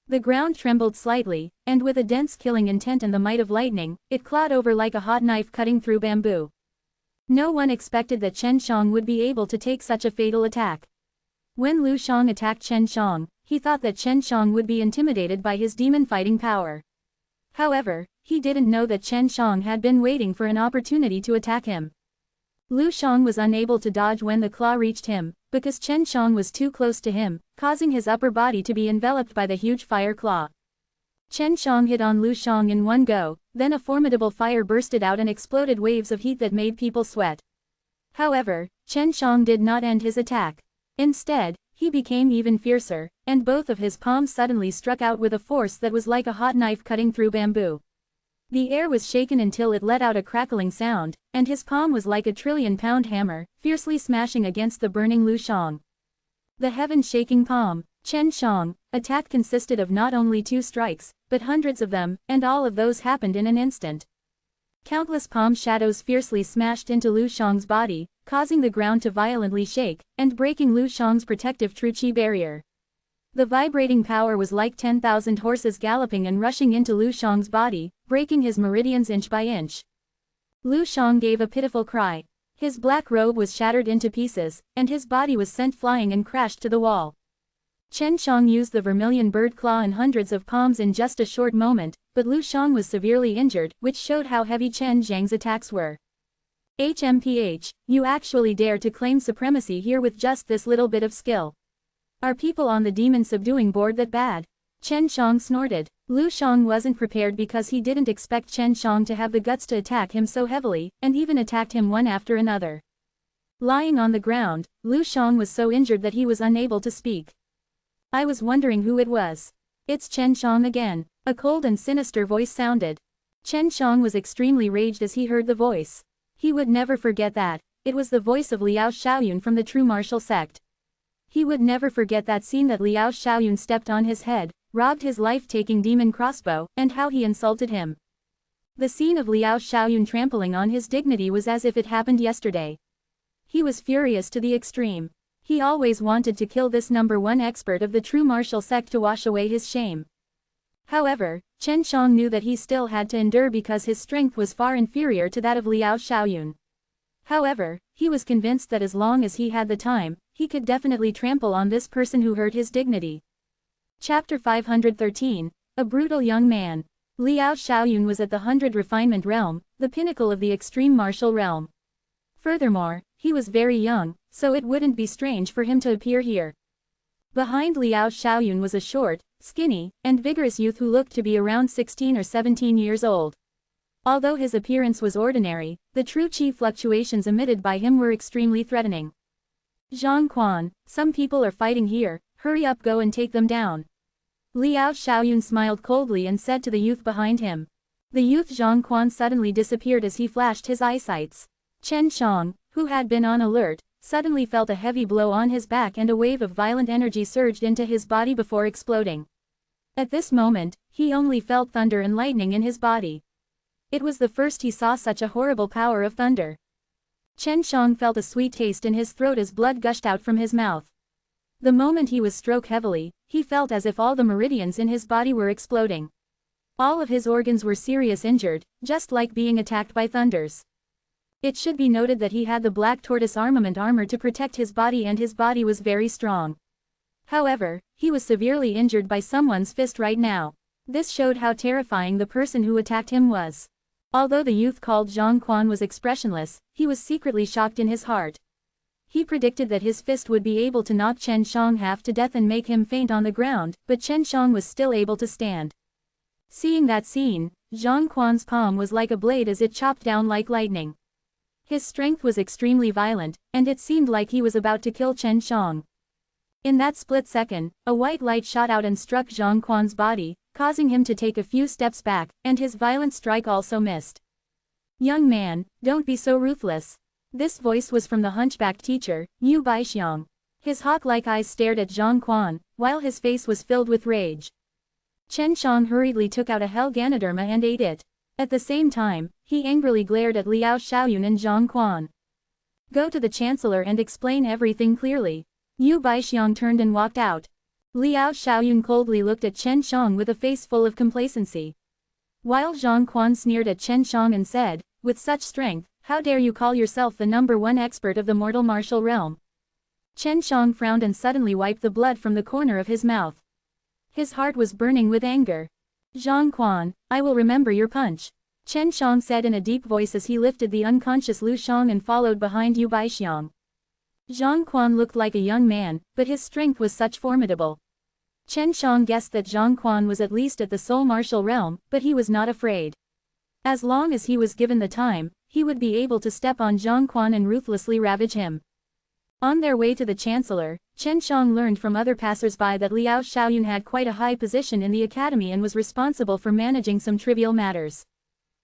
The ground trembled slightly, and with a dense killing intent and the might of lightning, it clawed over like a hot knife cutting through bamboo. No one expected that Chen Shang would be able to take such a fatal attack. When Lu Shang attacked Chen Shang, he thought that Chen Shang would be intimidated by his demon-fighting power. However, he didn't know that Chen Shang had been waiting for an opportunity to attack him. Lu Shang was unable to dodge when the claw reached him, because Chen Shang was too close to him, causing his upper body to be enveloped by the huge fire claw. Chen Shang hit on Lu Shang in one go, then a formidable fire bursted out and exploded waves of heat that made people sweat. However, Chen Shang did not end his attack. Instead, he became even fiercer, and both of his palms suddenly struck out with a force that was like a hot knife cutting through bamboo. The air was shaken until it let out a crackling sound, and his palm was like a trillion-pound hammer, fiercely smashing against the burning Lu Shang. The heaven-shaking palm, Chen Shang, attack consisted of not only 2 strikes, but hundreds of them, and all of those happened in an instant. Countless palm shadows fiercely smashed into Lu Shang's body, causing the ground to violently shake, and breaking Lu Shang's protective true qi barrier. The vibrating power was like 10,000 horses galloping and rushing into Lu Shang's body, breaking his meridians inch by inch. Lu Shang gave a pitiful cry. His black robe was shattered into pieces, and his body was sent flying and crashed to the wall. Chen Shang used the vermilion bird claw in hundreds of palms in just a short moment, but Lu Shang was severely injured, which showed how heavy Chen Zhang's attacks were. HMPH, you actually dare to claim supremacy here with just this little bit of skill. Are people on the demon subduing board that bad? Chen Shang snorted. Lu Shang wasn't prepared because he didn't expect Chen Shang to have the guts to attack him so heavily, and even attacked him one after another. Lying on the ground, Lu Shang was so injured that he was unable to speak. I was wondering who it was. It's Chen Shang again. A cold and sinister voice sounded. Chen Shang was extremely raged as he heard the voice. He would never forget that. It was the voice of Liao Xiaoyun from the true martial sect. He would never forget that scene that Liao Xiaoyun stepped on his head, robbed his life-taking demon crossbow, and how he insulted him. The scene of Liao Xiaoyun trampling on his dignity was as if it happened yesterday. He was furious to the extreme. He always wanted to kill this #1 expert of the true martial sect to wash away his shame. However, Chen Shang knew that he still had to endure because his strength was far inferior to that of Liao Xiaoyun. However, he was convinced that as long as he had the time, he could definitely trample on this person who hurt his dignity. Chapter 513, A Brutal Young Man. Liao Xiaoyun was at the 100 refinement realm, the pinnacle of the extreme martial realm. Furthermore, he was very young, so it wouldn't be strange for him to appear here. Behind Liao Xiaoyun was a short, skinny, and vigorous youth who looked to be around 16 or 17 years old. Although his appearance was ordinary, the true qi fluctuations emitted by him were extremely threatening. Zhang Quan, some people are fighting here, hurry up, go and take them down. Liao Xiaoyun smiled coldly and said to the youth behind him. The youth Zhang Quan suddenly disappeared as he flashed his eyesights. Chen Shang, who had been on alert, suddenly felt a heavy blow on his back and a wave of violent energy surged into his body before exploding. At this moment, he only felt thunder and lightning in his body. It was the first he saw such a horrible power of thunder. Chen Shang felt a sweet taste in his throat as blood gushed out from his mouth. The moment he was struck heavily, he felt as if all the meridians in his body were exploding. All of his organs were seriously injured, just like being attacked by thunders. It should be noted that he had the black tortoise armament armor to protect his body and his body was very strong. However, he was severely injured by someone's fist right now. This showed how terrifying the person who attacked him was. Although the youth called Zhang Quan was expressionless, he was secretly shocked in his heart. He predicted that his fist would be able to knock Chen Shang half to death and make him faint on the ground, but Chen Shang was still able to stand. Seeing that scene, Zhang Quan's palm was like a blade as it chopped down like lightning. His strength was extremely violent, and it seemed like he was about to kill Chen Shang. In that split second, a white light shot out and struck Zhang Quan's body, causing him to take a few steps back, and his violent strike also missed. Young man, don't be so ruthless. This voice was from the hunchbacked teacher, Yu Baixiang. His hawk-like eyes stared at Zhang Quan, while his face was filled with rage. Chen Shang hurriedly took out a hell Ganoderma and ate it. At the same time, he angrily glared at Liao Xiaoyun and Zhang Quan. Go to the chancellor and explain everything clearly. Yu Baixiang turned and walked out. Liao Xiaoyun coldly looked at Chen Shang with a face full of complacency. While Zhang Quan sneered at Chen Shang and said, with such strength, how dare you call yourself the #1 expert of the mortal martial realm? Chen Shang frowned and suddenly wiped the blood from the corner of his mouth. His heart was burning with anger. Zhang Quan, I will remember your punch. Chen Shang said in a deep voice as he lifted the unconscious Lu Shang and followed behind Yu Baixiang. Zhang Quan looked like a young man, but his strength was such formidable. Chen Shang guessed that Zhang Quan was at least at the soul martial realm, but he was not afraid. As long as he was given the time, he would be able to step on Zhang Quan and ruthlessly ravage him. On their way to the chancellor, Chen Shang learned from other passers-by that Liao Xiaoyun had quite a high position in the academy and was responsible for managing some trivial matters.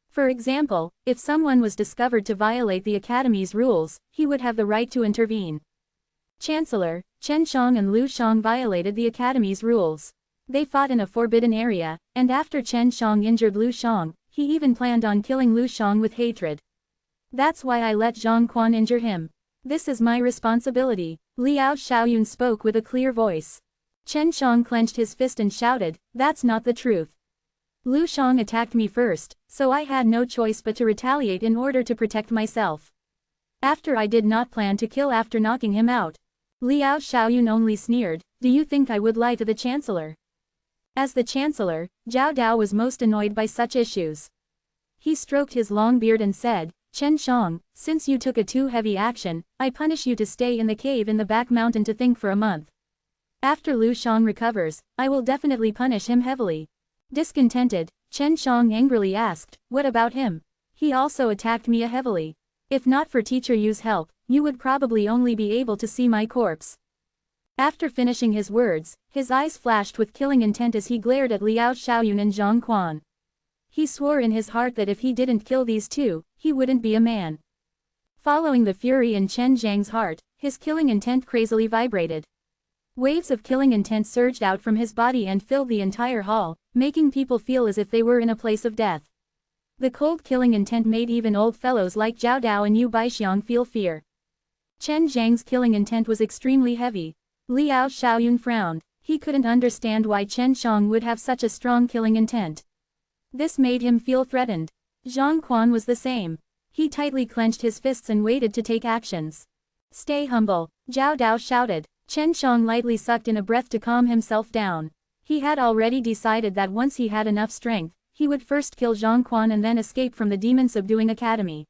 For example, if someone was discovered to violate the academy's rules, he would have the right to intervene. Chancellor, Chen Shang and Lu Shang violated the academy's rules. They fought in a forbidden area, and after Chen Shang injured Lu Shang, he even planned on killing Lu Shang with hatred. That's why I let Zhang Quan injure him. This is my responsibility. Liao Xiaoyun spoke with a clear voice. Chen Shang clenched his fist and shouted, "That's not the truth. Lu Shang attacked me first, so I had no choice but to retaliate in order to protect myself. After I did not plan to kill after knocking him out." Liao Xiaoyun only sneered, "Do you think I would lie to the chancellor?" As the chancellor, Zhao Dao was most annoyed by such issues. He stroked his long beard and said, "Chen Shang, since you took a too heavy action, I punish you to stay in the cave in the back mountain to think for a month. After Lu Shang recovers, I will definitely punish him heavily." Discontented, Chen Shang angrily asked, "What about him? He also attacked me heavily. If not for Teacher Yu's help, you would probably only be able to see my corpse." After finishing his words, his eyes flashed with killing intent as he glared at Liao Xiaoyun and Zhang Quan. He swore in his heart that if he didn't kill these two, he wouldn't be a man. Following the fury in Chen Zhang's heart, his killing intent crazily vibrated. Waves of killing intent surged out from his body and filled the entire hall, making people feel as if they were in a place of death. The cold killing intent made even old fellows like Zhao Dao and Yu Baixiang feel fear. Chen Zhang's killing intent was extremely heavy. Liao Xiaoyun frowned. He couldn't understand why Chen Shang would have such a strong killing intent. This made him feel threatened. Zhang Quan was the same. He tightly clenched his fists and waited to take actions. "Stay humble," Zhao Dao shouted. Chen Shang lightly sucked in a breath to calm himself down. He had already decided that once he had enough strength, he would first kill Zhang Quan and then escape from the demon-subduing academy.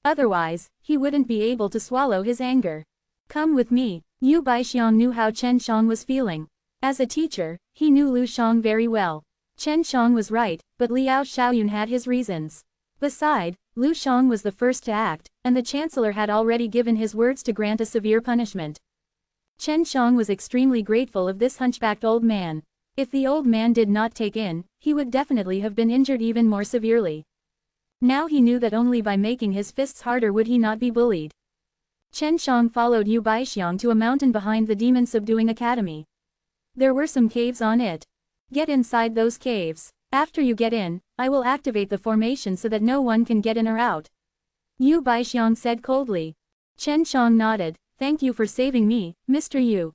Otherwise, he wouldn't be able to swallow his anger. "Come with me." Yu Baixiang knew how Chen Shang was feeling. As a teacher, he knew Lu Shang very well. Chen Shang was right, but Liao Xiaoyun had his reasons. Besides, Lu Shang was the first to act, and the chancellor had already given his words to grant a severe punishment. Chen Shang was extremely grateful of this hunchbacked old man. If the old man did not take in, he would definitely have been injured even more severely. Now he knew that only by making his fists harder would he not be bullied. Chen Shang followed Yu Baixiang to a mountain behind the demon-subduing academy. There were some caves on it. "Get inside those caves. After you get in, I will activate the formation so that no one can get in or out," Yu Baixiang said coldly. Chen Shang nodded. "Thank you for saving me, Mr. Yu."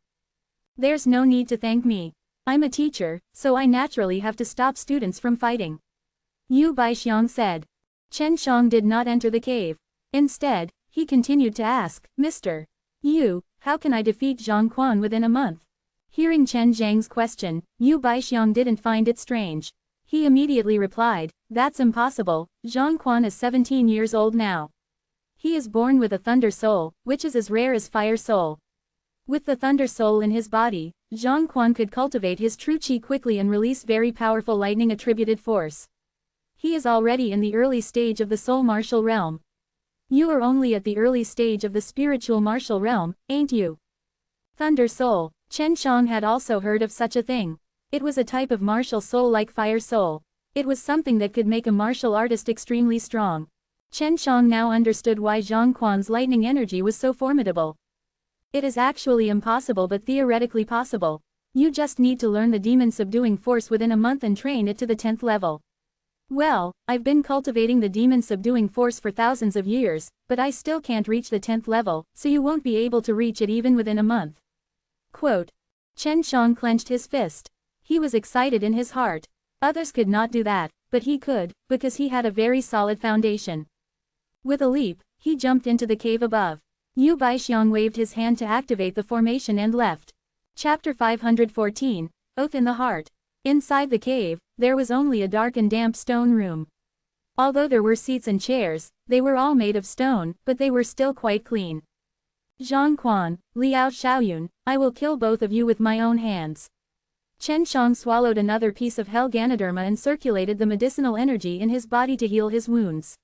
"There's no need to thank me. I'm a teacher, so I naturally have to stop students from fighting," Yu Baixiang said. Chen Shang did not enter the cave. Instead, he continued to ask, "Mr. Yu, how can I defeat Zhang Quan within a month?" Hearing Chen Zhang's question, Yu Baixiang didn't find it strange. He immediately replied, "That's impossible. Zhang Quan is 17 years old now. He is born with a thunder soul, which is as rare as fire soul. With the thunder soul in his body, Zhang Quan could cultivate his true qi quickly and release very powerful lightning-attributed force. He is already in the early stage of the soul martial realm. You are only at the early stage of the spiritual martial realm, ain't you?" Thunder soul. Chen Shang had also heard of such a thing. It was a type of martial soul like fire soul. It was something that could make a martial artist extremely strong. Chen Shang now understood why Zhang Quan's lightning energy was so formidable. It is actually impossible but theoretically possible. You just need to learn the demon-subduing force within a month and train it to the 10th level. "Well, I've been cultivating the demon-subduing force for thousands of years, but I still can't reach the 10th level, so you won't be able to reach it even within a month." Quote. Chen Shang clenched his fist. He was excited in his heart. Others could not do that, but he could, because he had a very solid foundation. With a leap, he jumped into the cave above. Yu Baixiang waved his hand to activate the formation and left. Chapter 514, Oath in the Heart. Inside the cave, there was only a dark and damp stone room. Although there were seats and chairs, they were all made of stone, but they were still quite clean. "Zhang Quan, Liao Xiaoyun, I will kill both of you with my own hands." Chen Shang swallowed another piece of hell Ganoderma and circulated the medicinal energy in his body to heal his wounds.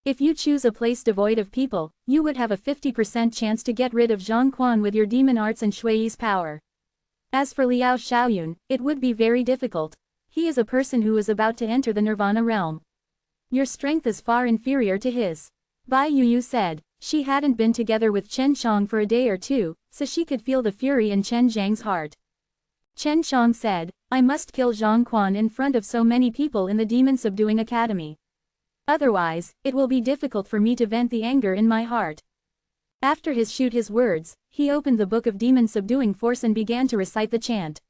If you choose a place devoid of people, you would have a 50% chance to get rid of Zhang Quan with your demon arts and Shui's power. As for Liao Xiaoyun, it would be very difficult. He is a person who is about to enter the Nirvana realm. Your strength is far inferior to his. Bai Yuyu said. She hadn't been together with Chen Shang for a day or two, so she could feel the fury in Chen Zhang's heart. Chen Shang said, I must kill Zhang Quan in front of so many people in the Demon Subduing Academy. Otherwise, it will be difficult for me to vent the anger in my heart. After his words, he opened the Book of Demon Subduing Force and began to recite the chant.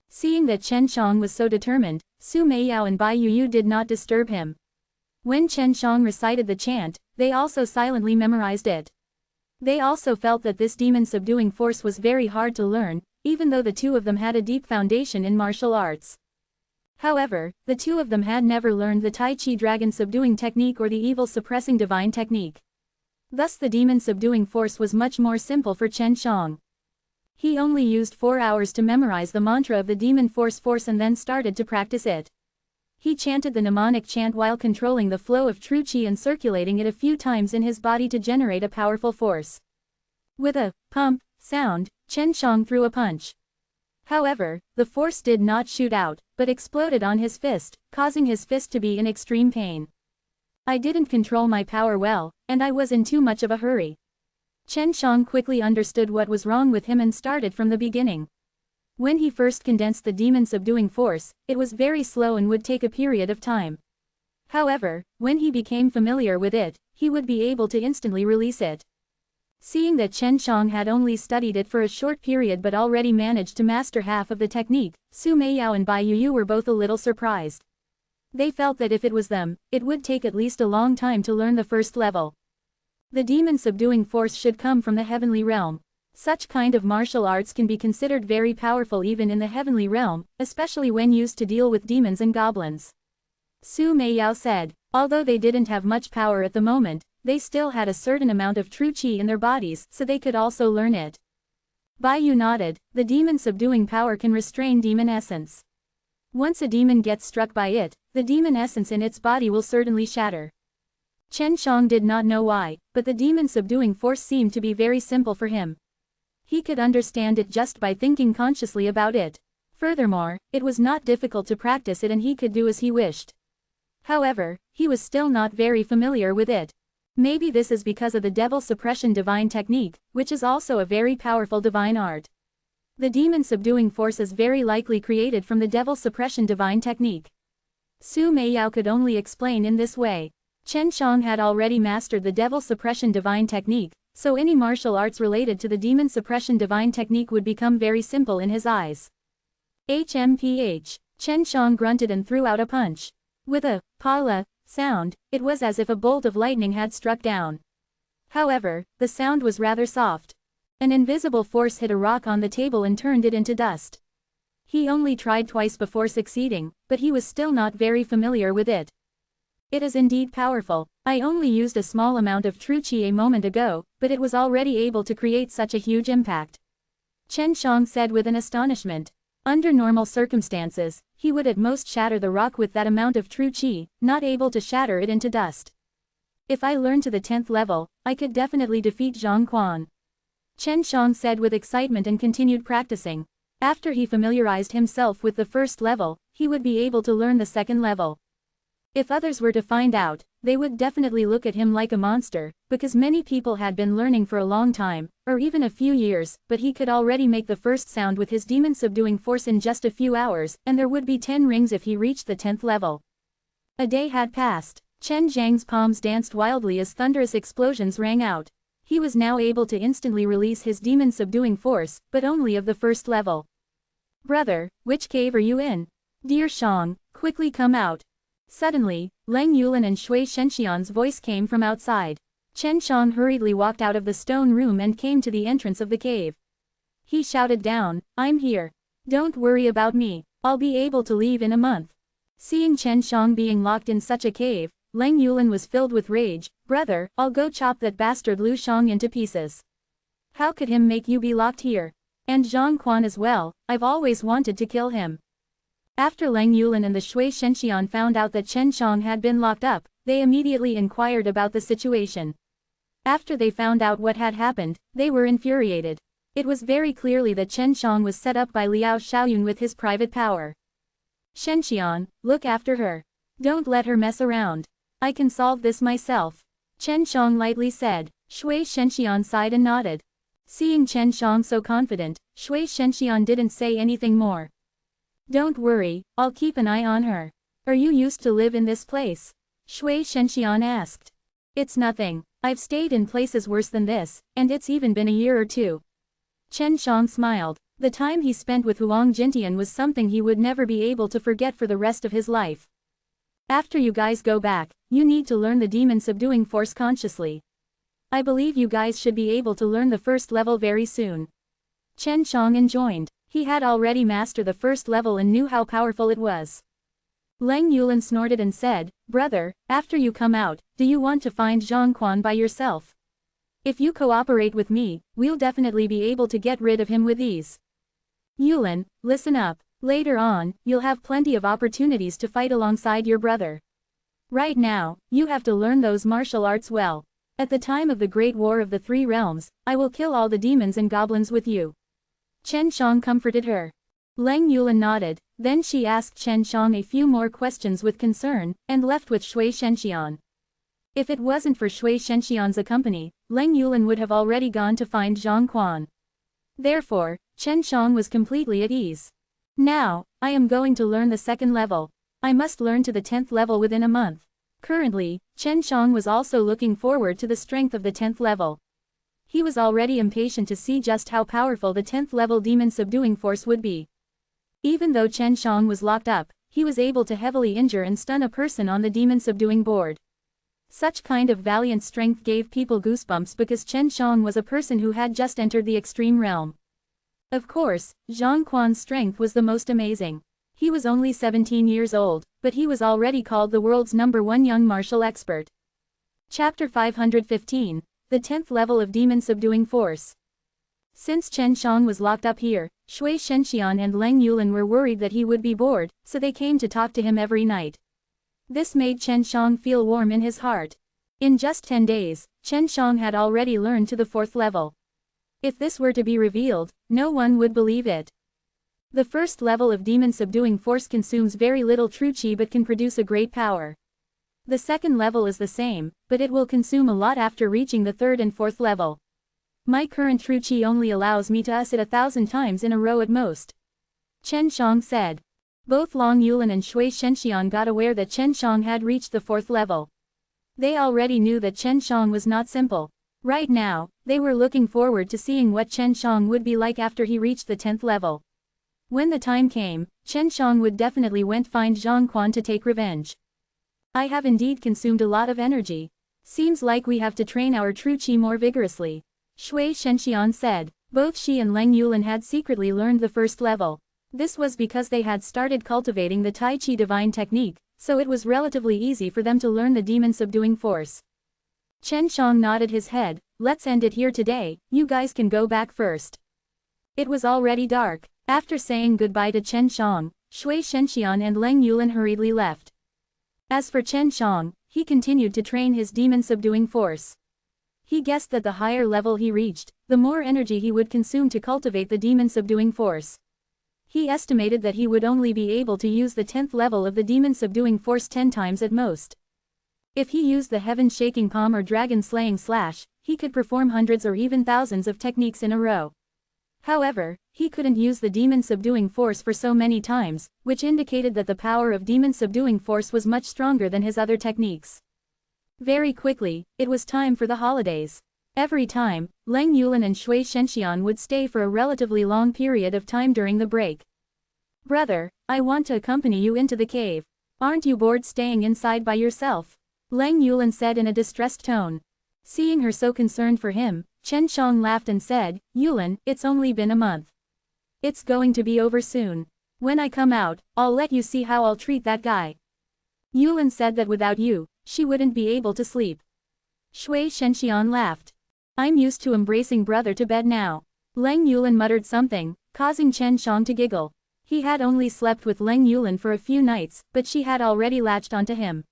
Seeing that Chen Shang was so determined, Su Meiyao and Bai Yuyu did not disturb him. When Chen Shang recited the chant, they also silently memorized it. They also felt that this demon subduing force was very hard to learn, even though the two of them had a deep foundation in martial arts. However, the two of them had never learned the Tai Chi dragon subduing technique or the evil suppressing divine technique. Thus the demon subduing force was much more simple for Chen Shang. He only used 4 hours to memorize the mantra of the demon force and then started to practice it. He chanted the mnemonic chant while controlling the flow of true Qi and circulating it a few times in his body to generate a powerful force. With a pump sound, Chen Shang threw a punch. However, the force did not shoot out, but exploded on his fist, causing his fist to be in extreme pain. I didn't control my power well, and I was in too much of a hurry. Chen Shang quickly understood what was wrong with him and started from the beginning. When he first condensed the demon subduing force, it was very slow and would take a period of time. However, when he became familiar with it, he would be able to instantly release it. Seeing that Chen Shang had only studied it for a short period but already managed to master half of the technique, Su Meiyao and Bai Yuyu were both a little surprised. They felt that if it was them, it would take at least a long time to learn the first level. The demon subduing force should come from the heavenly realm. Such kind of martial arts can be considered very powerful even in the heavenly realm, especially when used to deal with demons and goblins. Su Meiyao said, although they didn't have much power at the moment, they still had a certain amount of true Qi in their bodies, so they could also learn it. Bai Yu nodded, the demon subduing power can restrain demon essence. Once a demon gets struck by it, the demon essence in its body will certainly shatter. Chen Shang did not know why, but the demon subduing force seemed to be very simple for him. He could understand it just by thinking consciously about it. Furthermore, it was not difficult to practice it and he could do as he wished. However, he was still not very familiar with it. Maybe this is because of the devil suppression divine technique, which is also a very powerful divine art. The demon subduing force is very likely created from the devil suppression divine technique. Su Meiyao could only explain in this way. Chen Shang had already mastered the devil suppression divine technique, so any martial arts related to the demon suppression divine technique would become very simple in his eyes. HMPH. Chen Shang grunted and threw out a punch. With a pala sound, it was as if a bolt of lightning had struck down. However, the sound was rather soft. An invisible force hit a rock on the table and turned it into dust. He only tried twice before succeeding, but he was still not very familiar with it. It is indeed powerful. I only used a small amount of true Qi a moment ago, but it was already able to create such a huge impact. Chen Shang said with an astonishment. Under normal circumstances, he would at most shatter the rock with that amount of true Qi, not able to shatter it into dust. If I learn to the 10th level, I could definitely defeat Zhang Quan. Chen Shang said with excitement and continued practicing. After he familiarized himself with the first level, he would be able to learn the second level. If others were to find out, they would definitely look at him like a monster, because many people had been learning for a long time, or even a few years, but he could already make the first sound with his demon subduing force in just a few hours, and there would be 10 rings if he reached the 10th level. A day had passed. Chen Zhang's palms danced wildly as thunderous explosions rang out. He was now able to instantly release his demon subduing force, but only of the first level. Brother, which cave are you in? Dear Shang, quickly come out. Suddenly, Leng Yulin and Shui Shenxian's voice came from outside. Chen Shang hurriedly walked out of the stone room and came to the entrance of the cave. He shouted down, I'm here. Don't worry about me, I'll be able to leave in a month. Seeing Chen Shang being locked in such a cave, Leng Yulin was filled with rage. Brother, I'll go chop that bastard Lu Shang into pieces. How could him make you be locked here? And Zhang Quan as well, I've always wanted to kill him. After Leng Yulin and the Shui Shenxian found out that Chen Shang had been locked up, they immediately inquired about the situation. After they found out what had happened, they were infuriated. It was very clearly that Chen Shang was set up by Liao Xiaoyun with his private power. Shenxian, look after her. Don't let her mess around. I can solve this myself. Chen Shang lightly said. Shui Shenxian sighed and nodded. Seeing Chen Shang so confident, Shui Shenxian didn't say anything more. Don't worry, I'll keep an eye on her. Are you used to live in this place? Shui Shenxian asked. It's nothing. I've stayed in places worse than this, and it's even been a year or two. Chen Shang smiled. The time he spent with Huang Jintian was something he would never be able to forget for the rest of his life. After you guys go back, you need to learn the demon subduing force consciously. I believe you guys should be able to learn the first level very soon. Chen Shang enjoined. He had already mastered the first level and knew how powerful it was. Leng Yulan snorted and said, Brother, after you come out, do you want to find Zhang Quan by yourself? If you cooperate with me, we'll definitely be able to get rid of him with ease. Yulan, listen up. Later on, you'll have plenty of opportunities to fight alongside your brother. Right now, you have to learn those martial arts well. At the time of the Great War of the Three Realms, I will kill all the demons and goblins with you. Chen Shang comforted her. Leng Yulan nodded, then she asked Chen Shang a few more questions with concern, and left with Shui Shenxian. If it wasn't for Shui Shenxian's company, Leng Yulan would have already gone to find Zhang Quan. Therefore, Chen Shang was completely at ease. Now, I am going to learn the second level. I must learn to the 10th level within a month. Currently, Chen Shang was also looking forward to the strength of the 10th level. He was already impatient to see just how powerful the 10th level demon subduing force would be. Even though Chen Shang was locked up, he was able to heavily injure and stun a person on the demon subduing board. Such kind of valiant strength gave people goosebumps because Chen Shang was a person who had just entered the extreme realm. Of course, Zhang Quan's strength was the most amazing. He was only 17 years old, but he was already called the world's #1 young martial expert. Chapter 515, the 10th level of demon subduing force. Since Chen Shang was locked up here, Shui Shenxian and Leng Yulan were worried that he would be bored, so they came to talk to him every night. This made Chen Shang feel warm in his heart. In just 10 days, Chen Shang had already learned to the 4th level. If this were to be revealed, no one would believe it. The first level of demon subduing force consumes very little true chi but can produce a great power. The second level is the same, but it will consume a lot after reaching the 3rd and 4th level. My current true chi only allows me to us it 1,000 times in a row at most. Chen Shang said. Both Long Yulan and Shui Shenxian got aware that Chen Shang had reached the 4th level. They already knew that Chen Shang was not simple. Right now, they were looking forward to seeing what Chen Shang would be like after he reached the 10th level. When the time came, Chen Shang would definitely went find Zhang Quan to take revenge. I have indeed consumed a lot of energy. Seems like we have to train our true chi more vigorously. Shui Shenxian said. Both she and Leng Yulan had secretly learned the 1st level. This was because they had started cultivating the Tai Chi divine technique, so it was relatively easy for them to learn the demon subduing force. Chen Shang nodded his head. Let's end it here today, you guys can go back first. It was already dark. After saying goodbye to Chen Shang, Shui Shenxian and Leng Yulan hurriedly left. As for Chen Shang, he continued to train his demon subduing force. He guessed that the higher level he reached, the more energy he would consume to cultivate the demon subduing force. He estimated that he would only be able to use the 10th level of the demon subduing force 10 times at most. If he used the heaven-shaking palm or dragon-slaying slash, he could perform hundreds or even thousands of techniques in a row. However, he couldn't use the demon subduing force for so many times, which indicated that the power of demon subduing force was much stronger than his other techniques. Very quickly, it was time for the holidays. Every time, Leng Yulan and Shui Shenxian would stay for a relatively long period of time during the break. Brother, I want to accompany you into the cave. Aren't you bored staying inside by yourself? Leng Yulan said in a distressed tone. Seeing her so concerned for him, Chen Shang laughed and said, Yulan, it's only been a month. It's going to be over soon. When I come out, I'll let you see how I'll treat that guy. Yulan said that without you, she wouldn't be able to sleep. Shui Shenxian laughed. I'm used to embracing brother to bed now. Leng Yulan muttered something, causing Chen Shang to giggle. He had only slept with Leng Yulan for a few nights, but she had already latched onto him.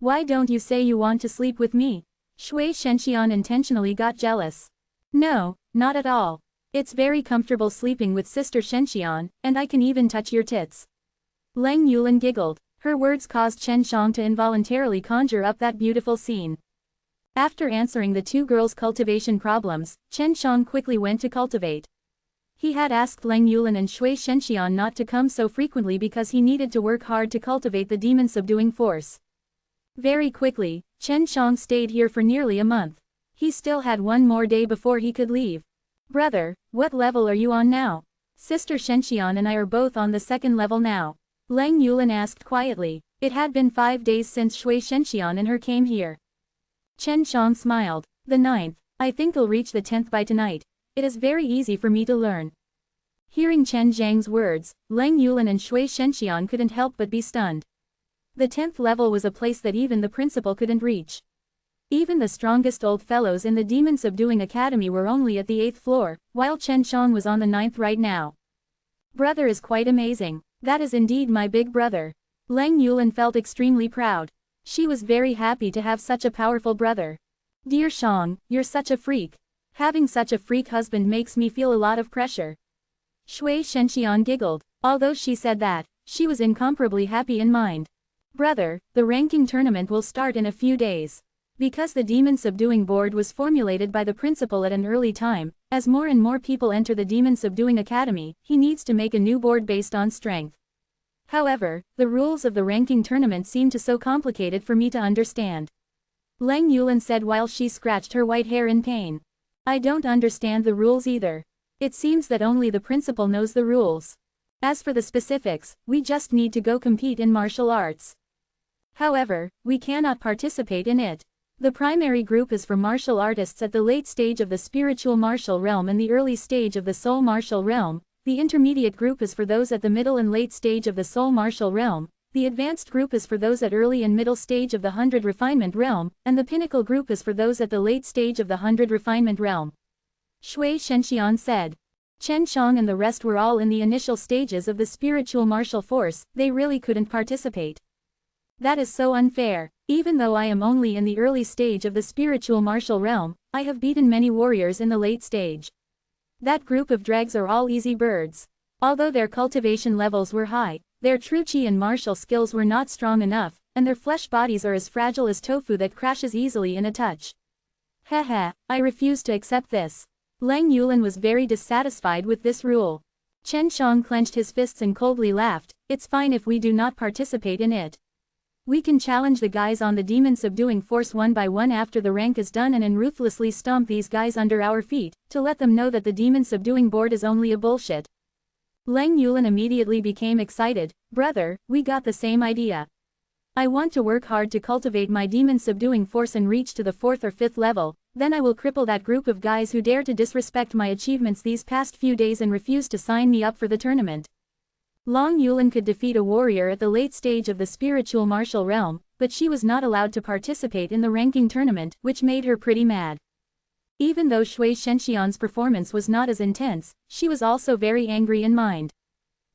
Why don't you say you want to sleep with me? Shui Shenxian intentionally got jealous. No, not at all. It's very comfortable sleeping with Sister Shenxian, and I can even touch your tits. Lang Yulan giggled. Her words caused Chen Shang to involuntarily conjure up that beautiful scene. After answering the two girls' cultivation problems, Chen Shang quickly went to cultivate. He had asked Lang Yulan and Shui Shenxian not to come so frequently because he needed to work hard to cultivate the demon-subduing force. Very quickly, Chen Shang stayed here for nearly a month. He still had one more day before he could leave. Brother, what level are you on now? Sister Shenxian and I are both on the second level now. Lang Yulan asked quietly. It had been 5 days since Shui Shenxian and her came here. Chen Shang smiled. The 9th. I think I'll reach the 10th by tonight. It is very easy for me to learn. Hearing Chen Zhang's words, Lang Yulan and Shui Shenxian couldn't help but be stunned. The 10th level was a place that even the principal couldn't reach. Even the strongest old fellows in the demon-subduing academy were only at the 8th floor, while Chen Shang was on the 9th right now. Brother is quite amazing. That is indeed my big brother. Lang Yulan felt extremely proud. She was very happy to have such a powerful brother. Dear Shang, you're such a freak. Having such a freak husband makes me feel a lot of pressure. Shui Shenxian giggled. Although she said that, she was incomparably happy in mind. Brother, the ranking tournament will start in a few days. Because the demon-subduing board was formulated by the principal at an early time, as more and more people enter the demon-subduing academy, he needs to make a new board based on strength. However, the rules of the ranking tournament seem to so complicated for me to understand. Lang Yulan said while she scratched her white hair in pain. I don't understand the rules either. It seems that only the principal knows the rules. As for the specifics, we just need to go compete in martial arts. However, we cannot participate in it. The primary group is for martial artists at the late stage of the spiritual martial realm and the early stage of the soul martial realm. The intermediate group is for those at the middle and late stage of the soul martial realm. The advanced group is for those at early and middle stage of the 100 refinement realm, and the pinnacle group is for those at the late stage of the 100 refinement realm. Shui Shenxian said. Chen Shang and the rest were all in the initial stages of the spiritual martial force. They really couldn't participate. That is so unfair. Even though I am only in the early stage of the spiritual martial realm, I have beaten many warriors in the late stage. That group of dregs are all easy birds. Although their cultivation levels were high, their true chi and martial skills were not strong enough, and their flesh bodies are as fragile as tofu that crashes easily in a touch. Haha, I refuse to accept this. Lang Yulan was very dissatisfied with this rule. Chen Shang clenched his fists and coldly laughed. It's fine if we do not participate in it. We can challenge the guys on the demon-subduing force one by one after the rank is done and ruthlessly stomp these guys under our feet, to let them know that the demon-subduing board is only a bullshit. Lang Yulan immediately became excited. Brother, we got the same idea. I want to work hard to cultivate my demon-subduing force and reach to the 4th or 5th level, then I will cripple that group of guys who dare to disrespect my achievements these past few days and refuse to sign me up for the tournament. Lang Yulan could defeat a warrior at the late stage of the spiritual martial realm, but she was not allowed to participate in the ranking tournament, which made her pretty mad. Even though Shui Shenxian's performance was not as intense, she was also very angry in mind.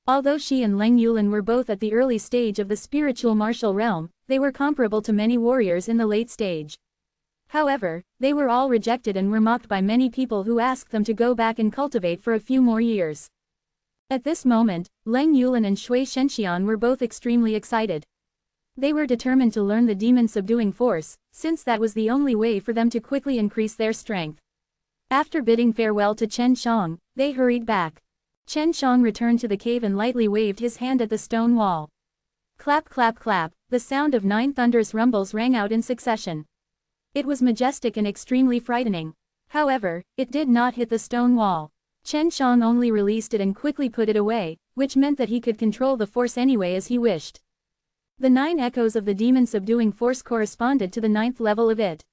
Although she and Lang Yulan were both at the early stage of the spiritual martial realm, they were comparable to many warriors in the late stage. However, they were all rejected and were mocked by many people who asked them to go back and cultivate for a few more years. At this moment, Lang Yulan and Shui Shenxian were both extremely excited. They were determined to learn the demon-subduing force, since that was the only way for them to quickly increase their strength. After bidding farewell to Chen Shang, they hurried back. Chen Shang returned to the cave and lightly waved his hand at the stone wall. Clap clap clap, the sound of 9 thunderous rumbles rang out in succession. It was majestic and extremely frightening. However, it did not hit the stone wall. Chen Shang only released it and quickly put it away, which meant that he could control the force anyway as he wished. The 9 echoes of the demon-subduing force corresponded to the 9th level of it.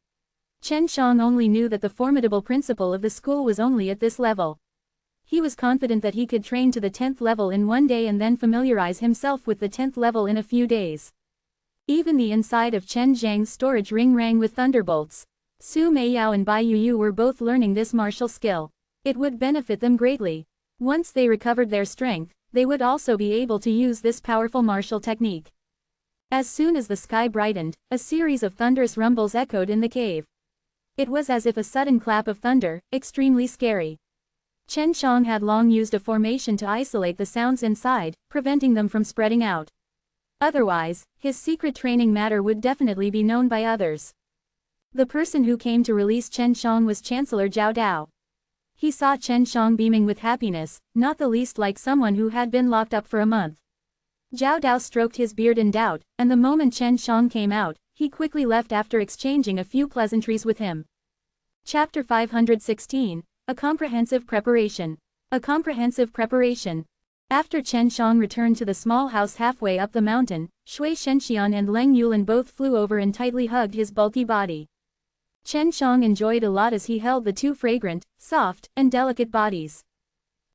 Chen Shang only knew that the formidable principal of the school was only at this level. He was confident that he could train to the 10th level in one day and then familiarize himself with the 10th level in a few days. Even the inside of Chen Zhang's storage ring rang with thunderbolts. Su Meiyao and Bai Yuyu were both learning this martial skill. It would benefit them greatly. Once they recovered their strength, they would also be able to use this powerful martial technique. As soon as the sky brightened, a series of thunderous rumbles echoed in the cave. It was as if a sudden clap of thunder, extremely scary. Chen Shang had long used a formation to isolate the sounds inside, preventing them from spreading out. Otherwise, his secret training matter would definitely be known by others. The person who came to release Chen Shang was Chancellor Zhao Dao. He saw Chen Shang beaming with happiness, not the least like someone who had been locked up for a month. Zhao Dao stroked his beard in doubt, and the moment Chen Shang came out, he quickly left after exchanging a few pleasantries with him. Chapter 516, A Comprehensive Preparation. A Comprehensive Preparation. After Chen Shang returned to the small house halfway up the mountain, Shui Shenxian and Leng Yulan both flew over and tightly hugged his bulky body. Chen Shang enjoyed a lot as he held the two fragrant, soft, and delicate bodies.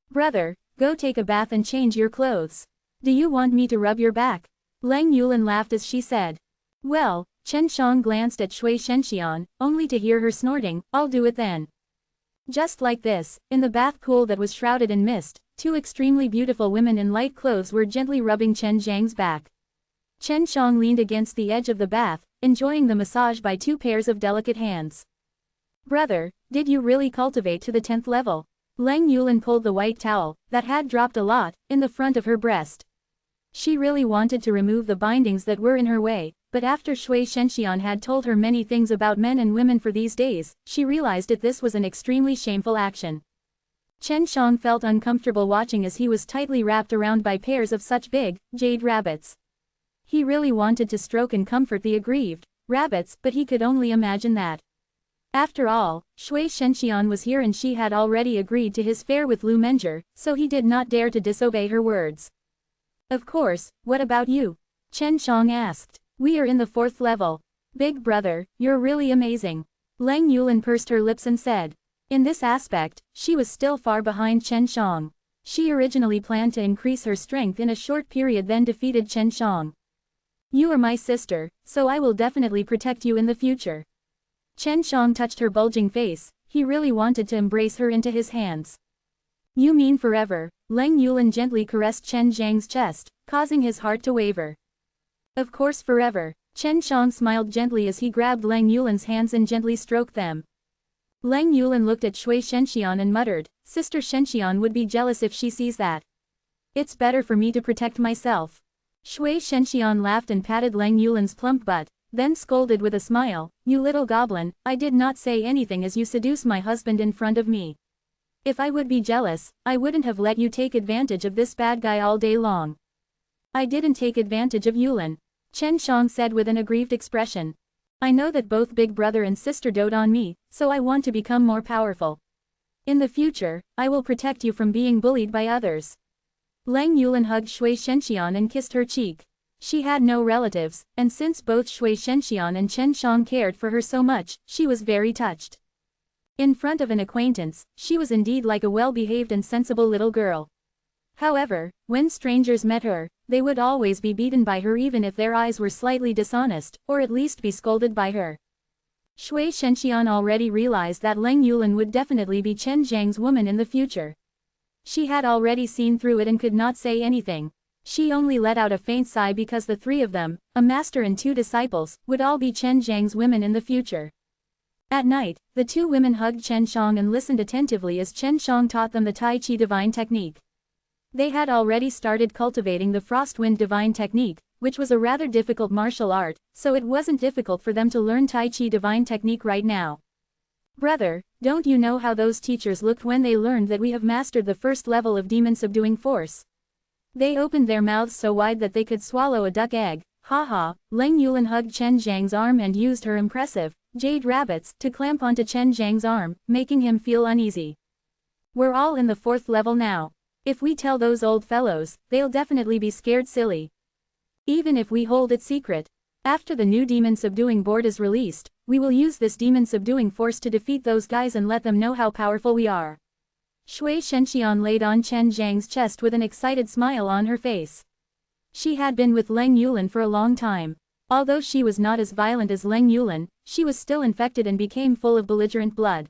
"Brother, go take a bath and change your clothes. Do you want me to rub your back?" Leng Yulan laughed as she said. "Well," Chen Shang glanced at Shui Shenxian, only to hear her snorting, "I'll do it then." Just like this, in the bath pool that was shrouded in mist, two extremely beautiful women in light clothes were gently rubbing Chen Zhang's back. Chen Shang leaned against the edge of the bath, enjoying the massage by two pairs of delicate hands. "Brother, did you really cultivate to the 10th level?" Leng Yulan pulled the white towel, that had dropped a lot, in the front of her breast. She really wanted to remove the bindings that were in her way, but after Shui Shenxian had told her many things about men and women for these days, she realized that this was an extremely shameful action. Chen Shang felt uncomfortable watching as he was tightly wrapped around by pairs of such big, jade rabbits. He really wanted to stroke and comfort the aggrieved rabbits, but he could only imagine that. After all, Shui Shenxian was here and she had already agreed to his fare with Lu Menger, so he did not dare to disobey her words. "Of course, what about you?" Chen Shang asked. "We are in the 4th level. Big brother, you're really amazing." Leng Yulan pursed her lips and said. In this aspect, she was still far behind Chen Shang. She originally planned to increase her strength in a short period then defeated Chen Shang. "You are my sister, so I will definitely protect you in the future." Chen Shang touched her bulging face, he really wanted to embrace her into his hands. "You mean forever?" Leng Yulan gently caressed Chen Zhang's chest, causing his heart to waver. "Of course forever." Chen Shang smiled gently as he grabbed Leng Yulan's hands and gently stroked them. Leng Yulan looked at Shui Shenxian and muttered, "Sister Shenxian would be jealous if she sees that. It's better for me to protect myself." Shui Shenxian laughed and patted Leng Yulan's plump butt, then scolded with a smile, "You little goblin, I did not say anything as you seduce my husband in front of me. If I would be jealous, I wouldn't have let you take advantage of this bad guy all day long." "I didn't take advantage of Yulan," Chen Shang said with an aggrieved expression. "I know that both big brother and sister dote on me, so I want to become more powerful. In the future, I will protect you from being bullied by others." Leng Yulan hugged Shui Shenxian and kissed her cheek. She had no relatives, and since both Shui Shenxian and Chen Shang cared for her so much, she was very touched. In front of an acquaintance, she was indeed like a well-behaved and sensible little girl. However, when strangers met her, they would always be beaten by her even if their eyes were slightly dishonest, or at least be scolded by her. Shui Shenxian already realized that Leng Yulan would definitely be Chen Zhang's woman in the future. She had already seen through it and could not say anything. She only let out a faint sigh because the three of them, a master and two disciples, would all be Chen Zhang's women in the future. At night, the two women hugged Chen Shang and listened attentively as Chen Shang taught them the Tai Chi Divine Technique. They had already started cultivating the Frostwind Divine Technique, which was a rather difficult martial art, so it wasn't difficult for them to learn Tai Chi Divine Technique right now. "Brother, don't you know how those teachers looked when they learned that we have mastered the 1st level of demon subduing force? They opened their mouths so wide that they could swallow a duck egg." "Ha." Leng Yulan hugged Chen Zhang's arm and used her impressive jade rabbits to clamp onto Chen Zhang's arm, making him feel uneasy. "We're all in the 4th level now. If we tell those old fellows, they'll definitely be scared silly. Even if we hold it secret. After the new demon subduing board is released, we will use this demon subduing force to defeat those guys and let them know how powerful we are." Shui Shenxian laid on Chen Zhang's chest with an excited smile on her face. She had been with Leng Yulan for a long time. Although she was not as violent as Leng Yulan, she was still infected and became full of belligerent blood.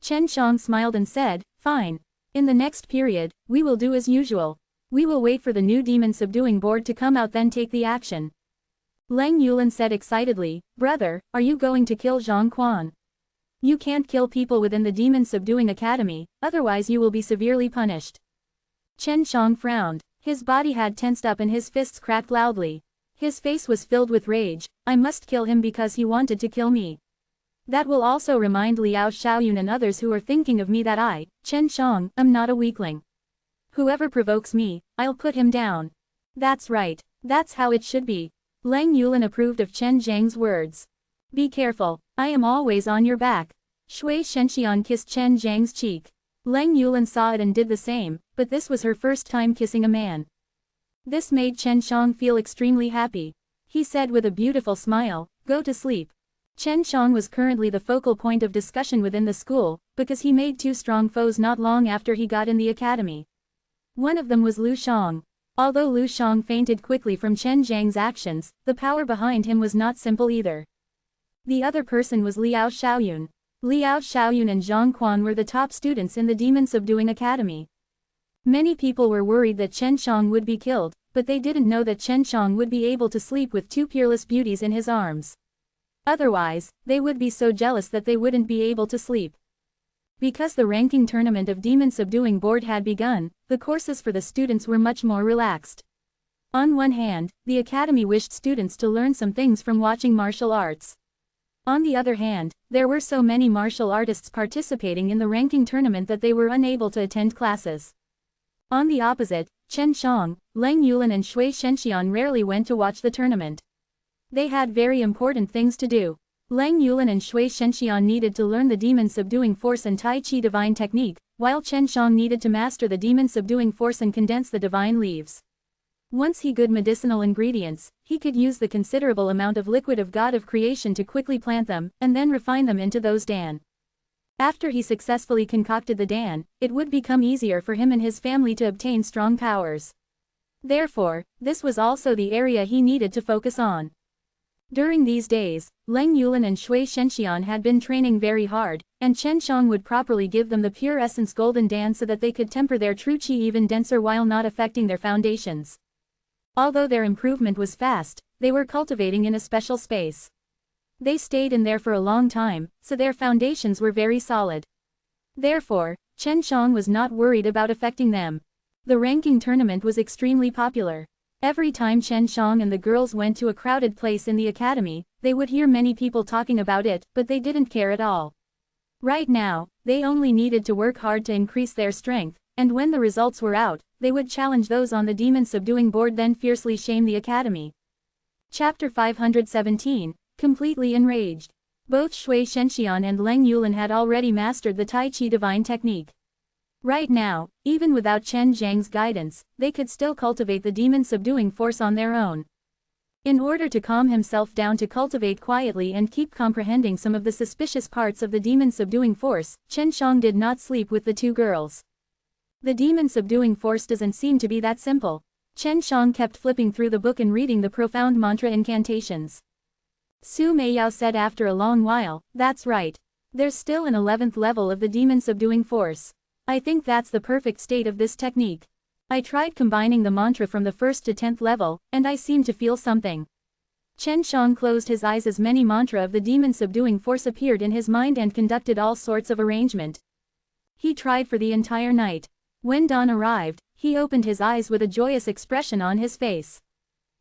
Chen Shang smiled and said, "Fine. In the next period, we will do as usual. We will wait for the new demon subduing board to come out then take the action." Lang Yulan said excitedly, brother, are you going to kill Zhang Quan? You can't kill people within the Demon Subduing Academy, otherwise you will be severely punished. Chen Shang frowned. His body had tensed up and his fists cracked loudly. His face was filled with rage. I must kill him because he wanted to kill me. That will also remind Liao Xiaoyun and others who are thinking of me that I, Chen Shang, am not a weakling. Whoever provokes me, I'll put him down. That's right. That's how it should be. Lang Yulan approved of Chen Zhang's words. Be careful, I am always on your back. Shui Shenxian kissed Chen Zhang's cheek. Lang Yulan saw it and did the same, but this was her first time kissing a man. This made Chen Shang feel extremely happy. He said with a beautiful smile, go to sleep. Chen Shang was currently the focal point of discussion within the school, because he made two strong foes not long after he got in the academy. One of them was Lu Shang. Although Lu Shang fainted quickly from Chen Zhang's actions, the power behind him was not simple either. The other person was Liao Xiaoyun. Liao Xiaoyun and Zhang Quan were the top students in the Demon Subduing Academy. Many people were worried that Chen Shang would be killed, but they didn't know that Chen Shang would be able to sleep with two peerless beauties in his arms. Otherwise, they would be so jealous that they wouldn't be able to sleep. Because the ranking tournament of Demon Subduing Board had begun, the courses for the students were much more relaxed. On one hand, the academy wished students to learn some things from watching martial arts. On the other hand, there were so many martial artists participating in the ranking tournament that they were unable to attend classes. On the opposite, Chen Shang, Lang Yulan and Shui Shenxian rarely went to watch the tournament. They had very important things to do. Lang Yulan and Shui Shenxian needed to learn the Demon Subduing Force and Tai Chi Divine Technique, while Chen Shang needed to master the Demon Subduing Force and condense the Divine Leaves. Once he got medicinal ingredients, he could use the considerable amount of liquid of God of Creation to quickly plant them, and then refine them into those Dan. After he successfully concocted the Dan, it would become easier for him and his family to obtain strong powers. Therefore, this was also the area he needed to focus on. During these days, Lang Yulan and Shui Shenxian had been training very hard, and Chen Shang would properly give them the pure essence golden Dan so that they could temper their true chi even denser while not affecting their foundations. Although their improvement was fast, they were cultivating in a special space. They stayed in there for a long time, so their foundations were very solid. Therefore, Chen Shang was not worried about affecting them. The ranking tournament was extremely popular. Every time Chen Shang and the girls went to a crowded place in the academy, they would hear many people talking about it, but they didn't care at all. Right now, they only needed to work hard to increase their strength, and when the results were out, they would challenge those on the Demon Subduing Board then fiercely shame the academy. Chapter 517. Completely enraged. Both Shui Shenxian and Lang Yulan had already mastered the Tai Chi Divine Technique. Right now, even without Chen Zhang's guidance, they could still cultivate the Demon Subduing Force on their own. In order to calm himself down to cultivate quietly and keep comprehending some of the suspicious parts of the Demon Subduing Force, Chen Shang did not sleep with the two girls. The Demon Subduing Force doesn't seem to be that simple. Chen Shang kept flipping through the book and reading the profound mantra incantations. Su Meiyao said after a long while, that's right. There's still an 11th level of the Demon Subduing Force. I think that's the perfect state of this technique. I tried combining the mantra from the 1st to 10th level, and I seem to feel something. Chen Shang closed his eyes as many mantra of the Demon Subduing Force appeared in his mind and conducted all sorts of arrangement. He tried for the entire night. When dawn arrived, he opened his eyes with a joyous expression on his face.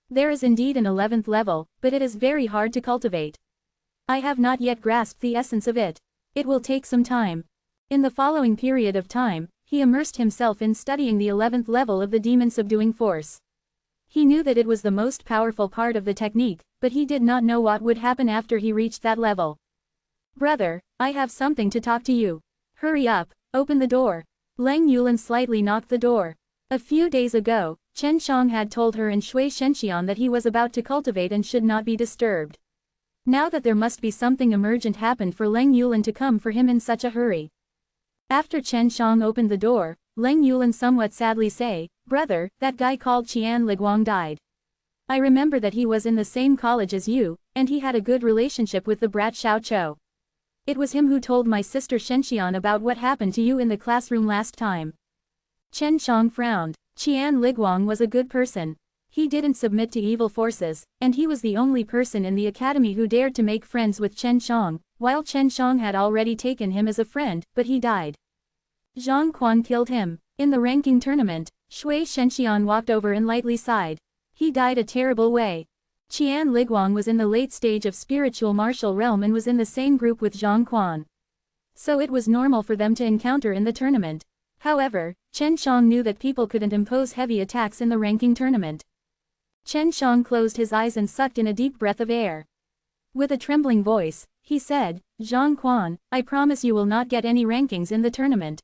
There is indeed an 11th level, but it is very hard to cultivate. I have not yet grasped the essence of it. It will take some time. In the following period of time, he immersed himself in studying the 11th level of the Demon Subduing Force. He knew that it was the most powerful part of the technique, but he did not know what would happen after he reached that level. Brother, I have something to talk to you. Hurry up, open the door. Lang Yulan slightly knocked the door. A few days ago, Chen Shang had told her and Shui Shenxian that he was about to cultivate and should not be disturbed. Now that there must be something emergent happened for Lang Yulan to come for him in such a hurry. After Chen Shang opened the door, Lang Yulan somewhat sadly say, brother, that guy called Qian Liguang died. I remember that he was in the same college as you, and he had a good relationship with the brat Xiao Chou. It was him who told my sister Shenxian about what happened to you in the classroom last time. Chen Shang frowned. Qian Liguang was a good person. He didn't submit to evil forces, and he was the only person in the academy who dared to make friends with Chen Shang, while Chen Shang had already taken him as a friend, but he died. Zhang Quan killed him. In the ranking tournament, Shui Shenxian walked over and lightly sighed. He died a terrible way. Qian Liguang was in the late stage of spiritual martial realm and was in the same group with Zhang Quan. So it was normal for them to encounter in the tournament. However, Chen Shang knew that people couldn't impose heavy attacks in the ranking tournament. Chen Shang closed his eyes and sucked in a deep breath of air. With a trembling voice, he said, Zhang Quan, I promise you will not get any rankings in the tournament.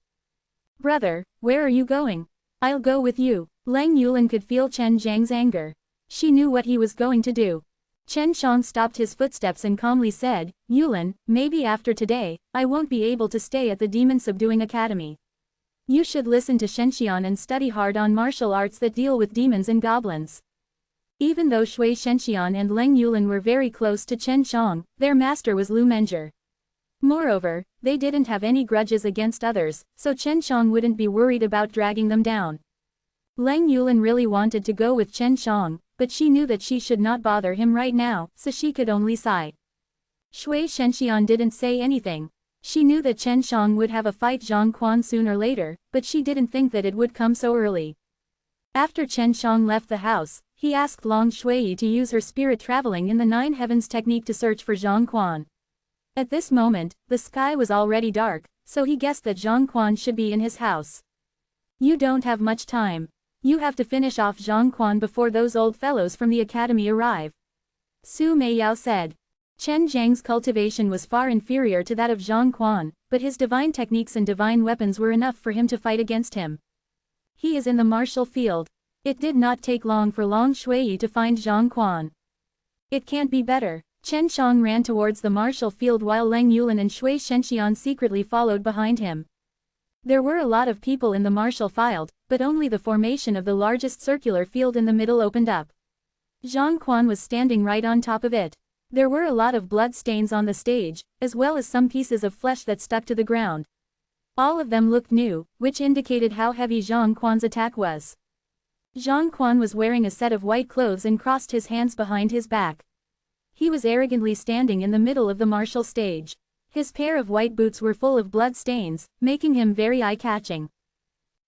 Brother, where are you going? I'll go with you. Lang Yulin could feel Chen Zhang's anger. She knew what he was going to do. Chen Shang stopped his footsteps and calmly said, Yulin, maybe after today, I won't be able to stay at the Demon Subduing Academy. You should listen to Shenxian and study hard on martial arts that deal with demons and goblins. Even though Shui Shenxian and Lang Yulin were very close to Chen Shang, their master was Lu Menger. Moreover, they didn't have any grudges against others, so Chen Shang wouldn't be worried about dragging them down. Lang Yulin really wanted to go with Chen Shang, but she knew that she should not bother him right now, so she could only sigh. Shui Shenxian didn't say anything. She knew that Chen Shang would have a fight Zhang Quan soon or later, but she didn't think that it would come so early. After Chen Shang left the house, he asked Long Shui to use her spirit traveling in the Nine Heavens technique to search for Zhang Quan. At this moment, the sky was already dark, so he guessed that Zhang Quan should be in his house. You don't have much time. You have to finish off Zhang Quan before those old fellows from the academy arrive. Su Meiyao said. Chen Zhang's cultivation was far inferior to that of Zhang Quan, but his divine techniques and divine weapons were enough for him to fight against him. He is in the martial field. It did not take long for Long Shui to find Zhang Quan. It can't be better. Chen Shang ran towards the martial field while Lang Yulin and Shui Shenxian secretly followed behind him. There were a lot of people in the martial field, but only the formation of the largest circular field in the middle opened up. Zhang Quan was standing right on top of it. There were a lot of blood stains on the stage, as well as some pieces of flesh that stuck to the ground. All of them looked new, which indicated how heavy Zhang Quan's attack was. Zhang Quan was wearing a set of white clothes and crossed his hands behind his back. He was arrogantly standing in the middle of the martial stage. His pair of white boots were full of blood stains, making him very eye-catching.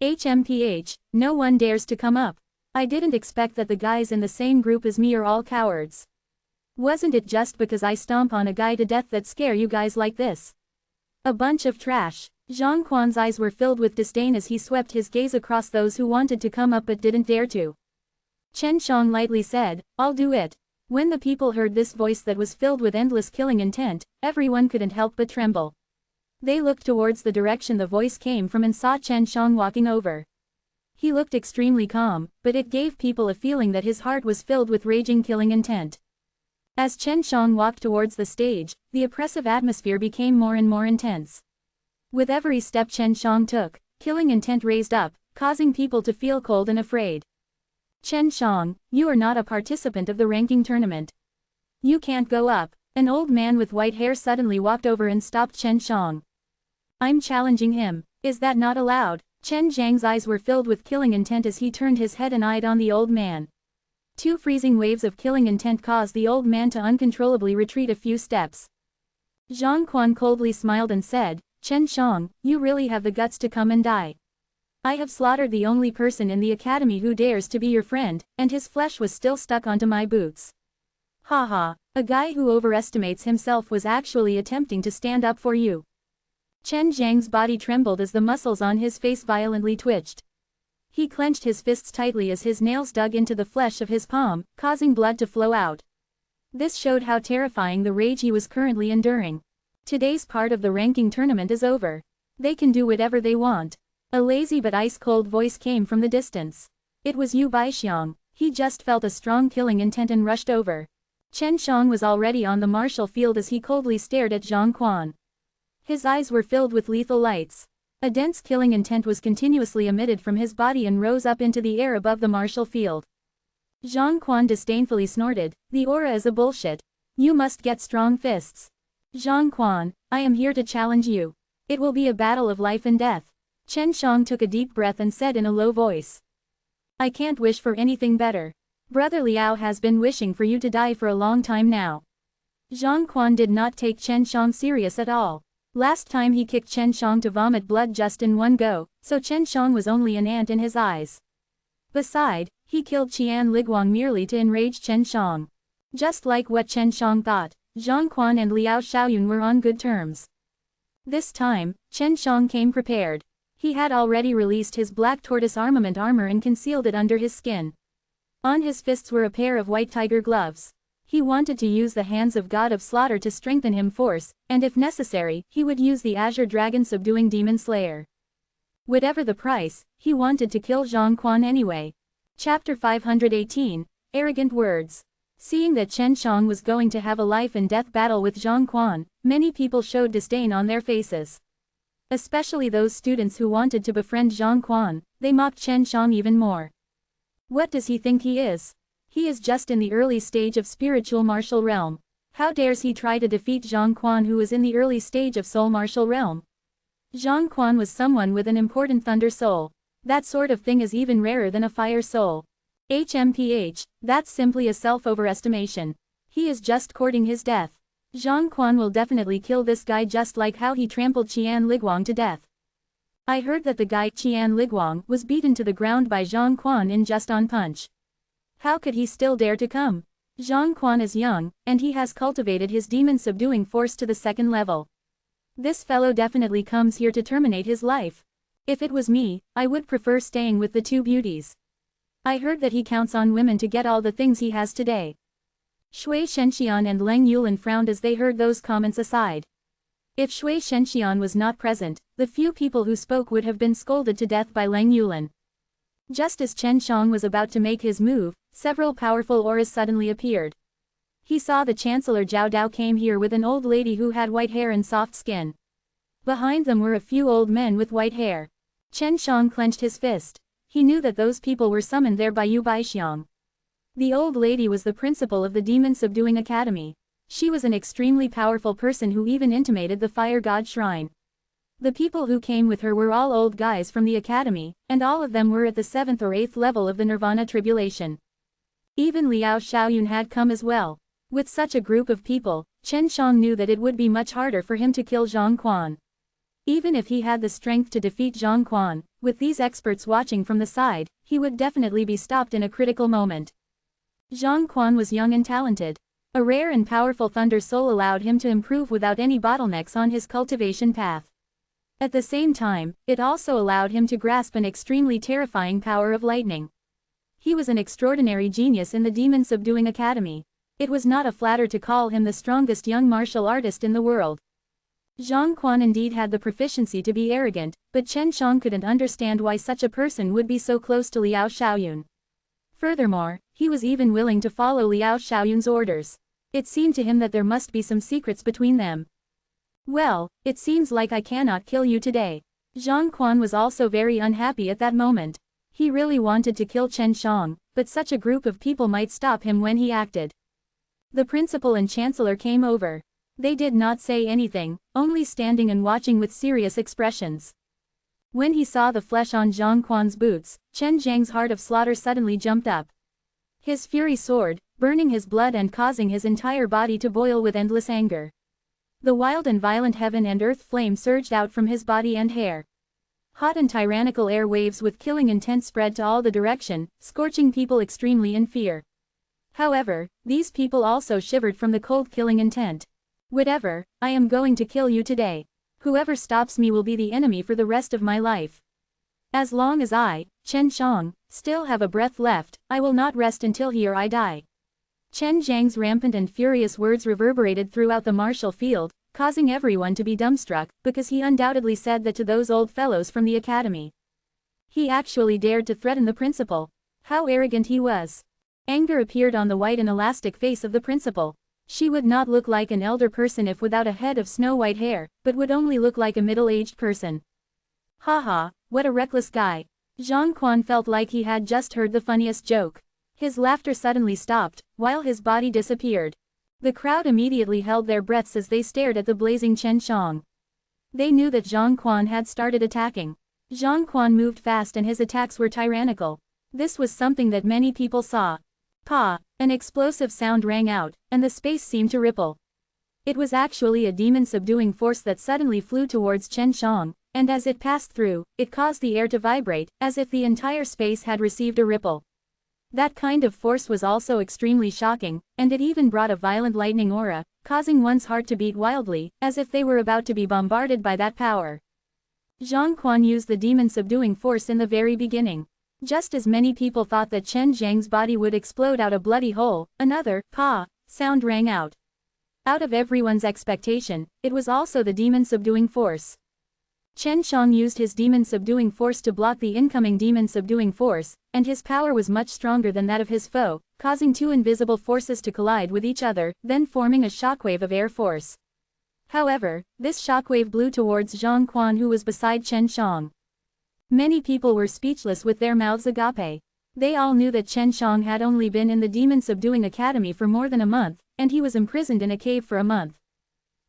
HMPH, no one dares to come up. I didn't expect that the guys in the same group as me are all cowards. Wasn't it just because I stomp on a guy to death that scare you guys like this? A bunch of trash. Zhang Quan's eyes were filled with disdain as he swept his gaze across those who wanted to come up but didn't dare to. Chen Shang lightly said, I'll do it. When the people heard this voice that was filled with endless killing intent, everyone couldn't help but tremble. They looked towards the direction the voice came from and saw Chen Shang walking over. He looked extremely calm, but it gave people a feeling that his heart was filled with raging killing intent. As Chen Shang walked towards the stage, the oppressive atmosphere became more and more intense. With every step Chen Shang took, killing intent raised up, causing people to feel cold and afraid. Chen Shang, you are not a participant of the ranking tournament. You can't go up. An old man with white hair suddenly walked over and stopped Chen Shang. I'm challenging him. Is that not allowed? Chen Zhang's eyes were filled with killing intent as he turned his head and eyed on the old man. Two freezing waves of killing intent caused the old man to uncontrollably retreat a few steps. Zhang Quan coldly smiled and said, Chen Shang, you really have the guts to come and die. I have slaughtered the only person in the academy who dares to be your friend, and his flesh was still stuck onto my boots. Haha, a guy who overestimates himself was actually attempting to stand up for you. Chen Zhang's body trembled as the muscles on his face violently twitched. He clenched his fists tightly as his nails dug into the flesh of his palm, causing blood to flow out. This showed how terrifying the rage he was currently enduring. Today's part of the ranking tournament is over. They can do whatever they want. A lazy but ice-cold voice came from the distance. It was Yu Baixiang. He just felt a strong killing intent and rushed over. Chen Shang was already on the martial field as he coldly stared at Zhang Quan. His eyes were filled with lethal lights. A dense killing intent was continuously emitted from his body and rose up into the air above the martial field. Zhang Quan disdainfully snorted, the aura is a bullshit. You must get strong fists. Zhang Quan, I am here to challenge you. It will be a battle of life and death. Chen Shang took a deep breath and said in a low voice. I can't wish for anything better. Brother Liao has been wishing for you to die for a long time now. Zhang Quan did not take Chen Shang serious at all. Last time he kicked Chen Shang to vomit blood just in one go, so Chen Shang was only an ant in his eyes. Beside, he killed Qian Liguang merely to enrage Chen Shang. Just like what Chen Shang thought, Zhang Quan and Liao Xiaoyun were on good terms. This time, Chen Shang came prepared. He had already released his black tortoise armament armor and concealed it under his skin. On his fists were a pair of white tiger gloves. He wanted to use the hands of God of Slaughter to strengthen him force, and if necessary, he would use the Azure Dragon subduing Demon Slayer. Whatever the price, he wanted to kill Zhang Quan anyway. Chapter 518, Arrogant Words. Seeing that Chen Shang was going to have a life-and-death battle with Zhang Quan, many people showed disdain on their faces. Especially those students who wanted to befriend Zhang Quan, they mocked Chen Shang even more. What does he think he is? He is just in the early stage of spiritual martial realm. How dares he try to defeat Zhang Quan, who is in the early stage of soul martial realm? Zhang Quan was someone with an important thunder soul. That sort of thing is even rarer than a fire soul. HMPH, that's simply a self-overestimation. He is just courting his death. Zhang Quan will definitely kill this guy just like how he trampled Qian Liguang to death. I heard that the guy Qian Liguang was beaten to the ground by Zhang Quan in just on punch. How could he still dare to come? Zhang Quan is young, and he has cultivated his demon-subduing force to the second level. This fellow definitely comes here to terminate his life. If it was me, I would prefer staying with the two beauties. I heard that he counts on women to get all the things he has today. Shui Shenxian and Leng Yulan frowned as they heard those comments aside. If Shui Shenxian was not present, the few people who spoke would have been scolded to death by Leng Yulan. Just as Chen Shang was about to make his move, several powerful auras suddenly appeared. He saw the Chancellor Zhao Dao came here with an old lady who had white hair and soft skin. Behind them were a few old men with white hair. Chen Shang clenched his fist. He knew that those people were summoned there by Yu Baixiang. The old lady was the principal of the Demon Subduing Academy. She was an extremely powerful person who even intimated the Fire God Shrine. The people who came with her were all old guys from the academy, and all of them were at the 7th or 8th level of the Nirvana Tribulation. Even Liao Xiaoyun had come as well. With such a group of people, Chen Shang knew that it would be much harder for him to kill Zhang Quan. Even if he had the strength to defeat Zhang Quan, with these experts watching from the side, he would definitely be stopped in a critical moment. Zhang Quan was young and talented. A rare and powerful thunder soul allowed him to improve without any bottlenecks on his cultivation path. At the same time, it also allowed him to grasp an extremely terrifying power of lightning. He was an extraordinary genius in the Demon Subduing Academy. It was not a flatter to call him the strongest young martial artist in the world. Zhang Quan indeed had the proficiency to be arrogant, but Chen Shang couldn't understand why such a person would be so close to Liao Xiaoyun. Furthermore, he was even willing to follow Liao Xiaoyun's orders. It seemed to him that there must be some secrets between them. Well, it seems like I cannot kill you today. Zhang Quan was also very unhappy at that moment. He really wanted to kill Chen Shang, but such a group of people might stop him when he acted. The principal and chancellor came over. They did not say anything, only standing and watching with serious expressions. When he saw the flesh on Zhang Quan's boots, Chen Zhang's heart of slaughter suddenly jumped up. His fury soared, burning his blood and causing his entire body to boil with endless anger. The wild and violent heaven and earth flame surged out from his body and hair. Hot and tyrannical air waves with killing intent spread to all the direction, scorching people extremely in fear. However, these people also shivered from the cold killing intent. Whatever, I am going to kill you today. Whoever stops me will be the enemy for the rest of my life. As long as I, Chen Shang, still have a breath left, I will not rest until he or I die. Chen Zhang's rampant and furious words reverberated throughout the martial field, causing everyone to be dumbstruck, because he undoubtedly said that to those old fellows from the academy. He actually dared to threaten the principal. How arrogant he was. Anger appeared on the white and elastic face of the principal. She would not look like an elder person if without a head of snow-white hair, but would only look like a middle-aged person. Haha, what a reckless guy. Zhang Quan felt like he had just heard the funniest joke. His laughter suddenly stopped, while his body disappeared. The crowd immediately held their breaths as they stared at the blazing Chen Shang. They knew that Zhang Quan had started attacking. Zhang Quan moved fast and his attacks were tyrannical. This was something that many people saw. Pa! An explosive sound rang out, and the space seemed to ripple. It was actually a demon-subduing force that suddenly flew towards Chen Shang, and as it passed through, it caused the air to vibrate, as if the entire space had received a ripple. That kind of force was also extremely shocking, and it even brought a violent lightning aura, causing one's heart to beat wildly, as if they were about to be bombarded by that power. Zhang Quan used the demon-subduing force in the very beginning. Just as many people thought that Chen Zhang's body would explode out a bloody hole, another, pa, sound rang out. Out of everyone's expectation, it was also the demon-subduing force. Chen Shang used his demon-subduing force to block the incoming demon-subduing force, and his power was much stronger than that of his foe, causing two invisible forces to collide with each other, then forming a shockwave of air force. However, this shockwave blew towards Zhang Quan, who was beside Chen Shang. Many people were speechless with their mouths agape. They all knew that Chen Shang had only been in the demon-subduing academy for more than a month, and he was imprisoned in a cave for a month.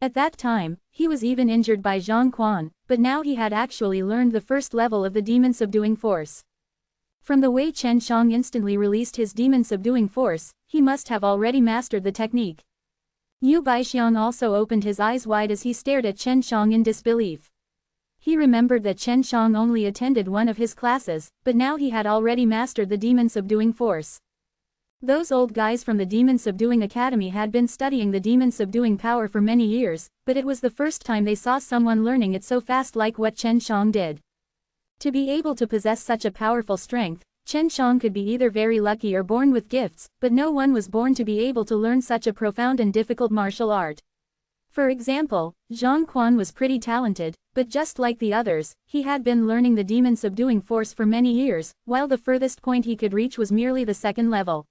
At that time, he was even injured by Zhang Quan, but now he had actually learned the first level of the demon-subduing force. From the way Chen Shang instantly released his demon-subduing force, he must have already mastered the technique. Yu Baixiang also opened his eyes wide as he stared at Chen Shang in disbelief. He remembered that Chen Shang only attended one of his classes, but now he had already mastered the demon-subduing force. Those old guys from the demon-subduing academy had been studying the demon-subduing power for many years, but it was the first time they saw someone learning it so fast like what Chen Shang did. To be able to possess such a powerful strength, Chen Shang could be either very lucky or born with gifts, but no one was born to be able to learn such a profound and difficult martial art. For example, Zhang Quan was pretty talented, but just like the others, he had been learning the demon-subduing force for many years, while the furthest point he could reach was merely the second level.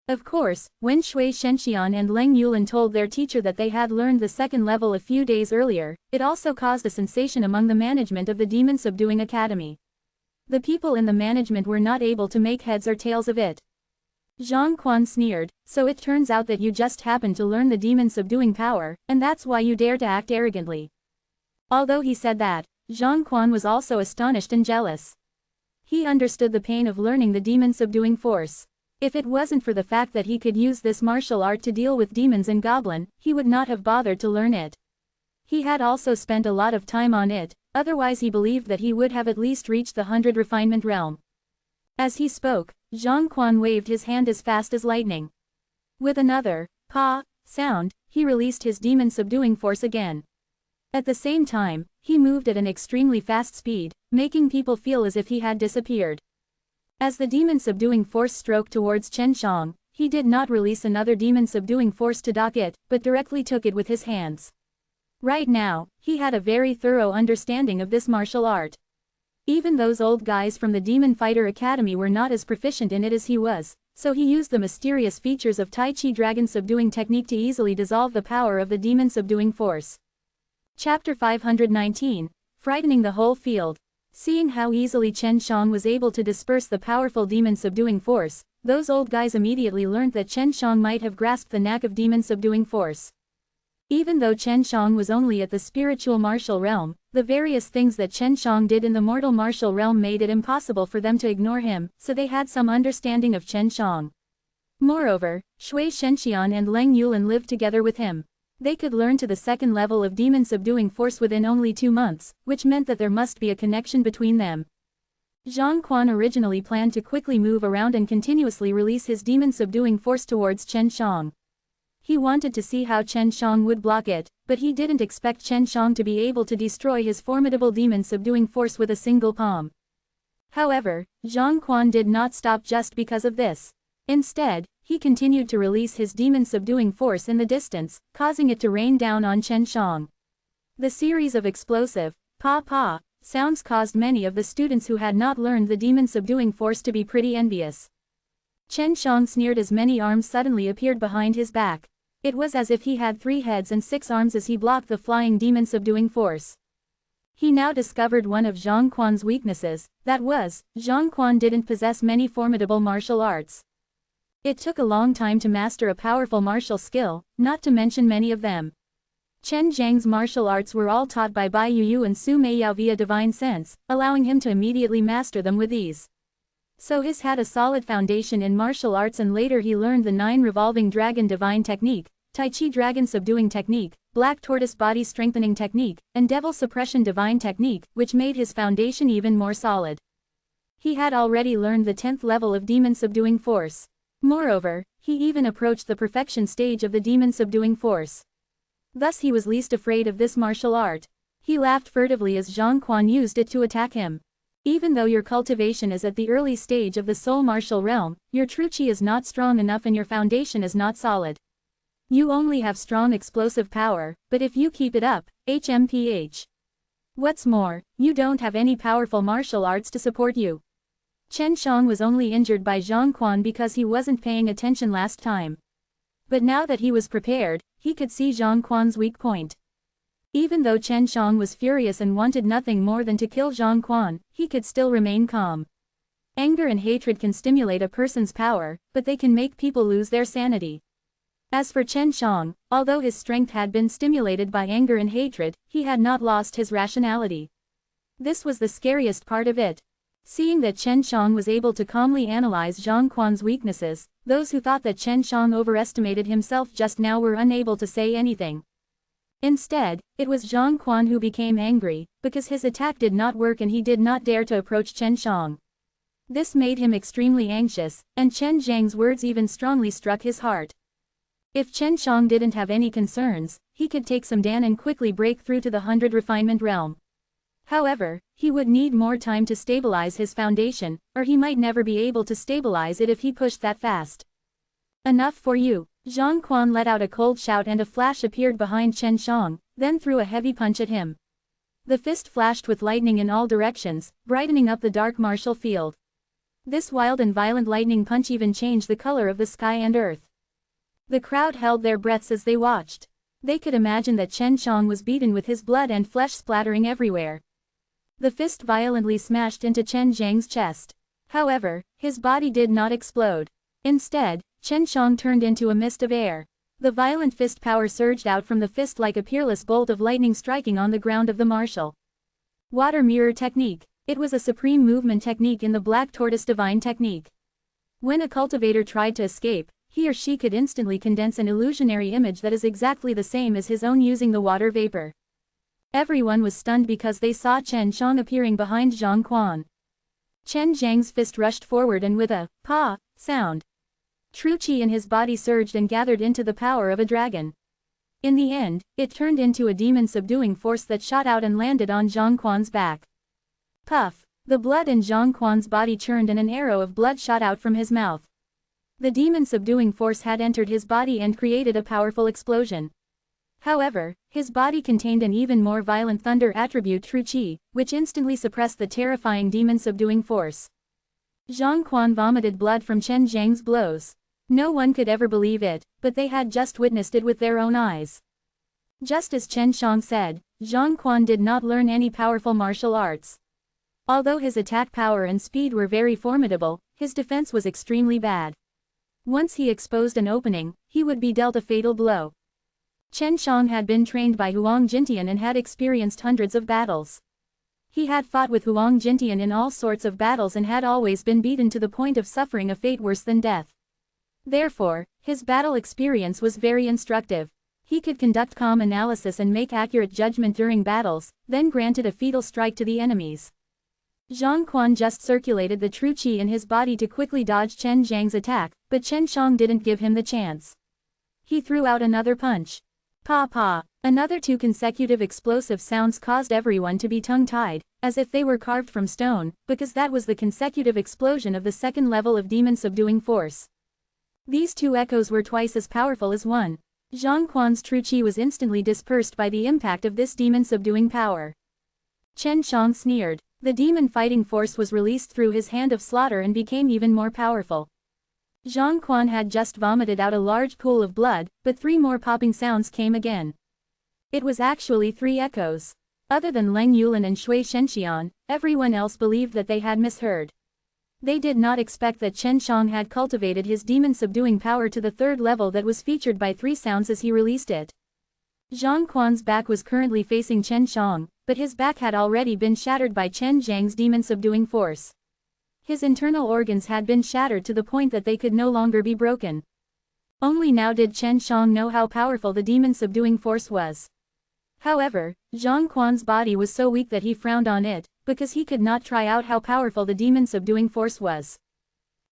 Of course, when Shui Shenxian and Leng Yulin told their teacher that they had learned the second level a few days earlier, it also caused a sensation among the management of the demon-subduing academy. The people in the management were not able to make heads or tails of it. Zhang Quan sneered, "So it turns out that you just happened to learn the demon-subduing power, and that's why you dare to act arrogantly." Although he said that, Zhang Quan was also astonished and jealous. He understood the pain of learning the demon-subduing force. If it wasn't for the fact that he could use this martial art to deal with demons and goblin, he would not have bothered to learn it. He had also spent a lot of time on it, otherwise he believed that he would have at least reached the 100 refinement realm. As he spoke, Zhang Quan waved his hand as fast as lightning. With another, pa, sound, he released his demon-subduing force again. At the same time, he moved at an extremely fast speed, making people feel as if he had disappeared. As the demon-subduing force stroked towards Chen Shang, he did not release another demon-subduing force to dock it, but directly took it with his hands. Right now, he had a very thorough understanding of this martial art. Even those old guys from the Demon Fighter Academy were not as proficient in it as he was, so he used the mysterious features of Tai Chi Dragon subduing technique to easily dissolve the power of the demon-subduing force. Chapter 519, Frightening the Whole Field. Seeing how easily Chen Shang was able to disperse the powerful demon-subduing force, those old guys immediately learned that Chen Shang might have grasped the knack of demon-subduing force. Even though Chen Shang was only at the spiritual martial realm, the various things that Chen Shang did in the mortal martial realm made it impossible for them to ignore him, so they had some understanding of Chen Shang. Moreover, Shui Shenxian and Leng Yulin lived together with him. They could learn to the second level of demon-subduing force within only 2 months, which meant that there must be a connection between them. Zhang Quan originally planned to quickly move around and continuously release his demon-subduing force towards Chen Shang. He wanted to see how Chen Shang would block it, but he didn't expect Chen Shang to be able to destroy his formidable demon-subduing force with a single palm. However, Zhang Quan did not stop just because of this. Instead, he continued to release his demon-subduing force in the distance, causing it to rain down on Chen Shang. The series of explosive, pa-pa, sounds caused many of the students who had not learned the demon-subduing force to be pretty envious. Chen Shang sneered as many arms suddenly appeared behind his back. It was as if he had 3 heads and 6 arms as he blocked the flying demon-subduing force. He now discovered one of Zhang Quan's weaknesses, that was, Zhang Quan didn't possess many formidable martial arts. It took a long time to master a powerful martial skill, not to mention many of them. Chen Zhang's martial arts were all taught by Bai Yuyu and Su Meiyao via divine sense, allowing him to immediately master them with ease. So his had a solid foundation in martial arts, and later he learned the 9 revolving dragon divine technique, Tai Chi dragon subduing technique, black tortoise body strengthening technique, and devil suppression divine technique, which made his foundation even more solid. He had already learned the 10th level of demon subduing force. Moreover, he even approached the perfection stage of the demon subduing force. Thus he was least afraid of this martial art. He laughed furtively as Zhang Quan used it to attack him. Even though your cultivation is at the early stage of the soul martial realm, your true chi is not strong enough and your foundation is not solid. You only have strong explosive power, but if you keep it up, HMPH. What's more, you don't have any powerful martial arts to support you. Chen Shang was only injured by Zhang Quan because he wasn't paying attention last time. But now that he was prepared, he could see Zhang Quan's weak point. Even though Chen Shang was furious and wanted nothing more than to kill Zhang Quan, he could still remain calm. Anger and hatred can stimulate a person's power, but they can make people lose their sanity. As for Chen Shang, although his strength had been stimulated by anger and hatred, he had not lost his rationality. This was the scariest part of it. Seeing that Chen Shang was able to calmly analyze Zhang Quan's weaknesses, those who thought that Chen Shang overestimated himself just now were unable to say anything. Instead, it was Zhang Quan who became angry, because his attack did not work and he did not dare to approach Chen Shang. This made him extremely anxious, and Chen Zhang's words even strongly struck his heart. If Chen Shang didn't have any concerns, he could take some Dan and quickly break through to the 100 refinement realm. However, he would need more time to stabilize his foundation, or he might never be able to stabilize it if he pushed that fast. Enough for you. Zhang Quan let out a cold shout and a flash appeared behind Chen Shang, then threw a heavy punch at him. The fist flashed with lightning in all directions, brightening up the dark martial field. This wild and violent lightning punch even changed the color of the sky and earth. The crowd held their breaths as they watched. They could imagine that Chen Shang was beaten with his blood and flesh splattering everywhere. The fist violently smashed into Chen Zhang's chest. However, his body did not explode. Instead, Chen Shang turned into a mist of air. The violent fist power surged out from the fist like a peerless bolt of lightning striking on the ground of the martial. Water mirror technique. It was a supreme movement technique in the black tortoise divine technique. When a cultivator tried to escape, he or she could instantly condense an illusionary image that is exactly the same as his own using the water vapor. Everyone was stunned because they saw Chen Shang appearing behind Zhang Quan. Chen Zhang's fist rushed forward and with a "pa" sound, true chi in his body surged and gathered into the power of a dragon. In the end, it turned into a demon subduing force that shot out and landed on Zhang Quan's back. Puff! The blood in Zhang Quan's body churned and an arrow of blood shot out from his mouth. The demon subduing force had entered his body and created a powerful explosion. However, his body contained an even more violent thunder attribute true chi, which instantly suppressed the terrifying demon subduing force. Zhang Quan vomited blood from Chen Zhang's blows. No one could ever believe it, but they had just witnessed it with their own eyes. Just as Chen Shang said, Zhang Quan did not learn any powerful martial arts. Although his attack power and speed were very formidable, his defense was extremely bad. Once he exposed an opening, he would be dealt a fatal blow. Chen Shang had been trained by Huang Jintian and had experienced hundreds of battles. He had fought with Huang Jintian in all sorts of battles and had always been beaten to the point of suffering a fate worse than death. Therefore, his battle experience was very instructive. He could conduct calm analysis and make accurate judgment during battles, then granted a fatal strike to the enemies. Zhang Quan just circulated the true chi in his body to quickly dodge Chen Zhang's attack, but Chen Shang didn't give him the chance. He threw out another punch. Pa pa! Another 2 consecutive explosive sounds caused everyone to be tongue-tied, as if they were carved from stone, because that was the consecutive explosion of the 2nd level of demon subduing force. These 2 echoes were twice as powerful as one. Zhang Quan's true chi was instantly dispersed by the impact of this demon subduing power. Chen Shang sneered. The demon fighting force was released through his hand of slaughter and became even more powerful. Zhang Quan had just vomited out a large pool of blood, but 3 more popping sounds came again. It was actually 3 echoes. Other than Leng Yulin and Shui Shenxian, everyone else believed that they had misheard. They did not expect that Chen Shang had cultivated his demon subduing power to the 3rd level that was featured by 3 sounds as he released it. Zhang Quan's back was currently facing Chen Shang, but his back had already been shattered by Chen Zhang's demon subduing force. His internal organs had been shattered to the point that they could no longer be broken. Only now did Chen Shang know how powerful the demon-subduing force was. However, Zhang Quan's body was so weak that he frowned on it, because he could not try out how powerful the demon-subduing force was.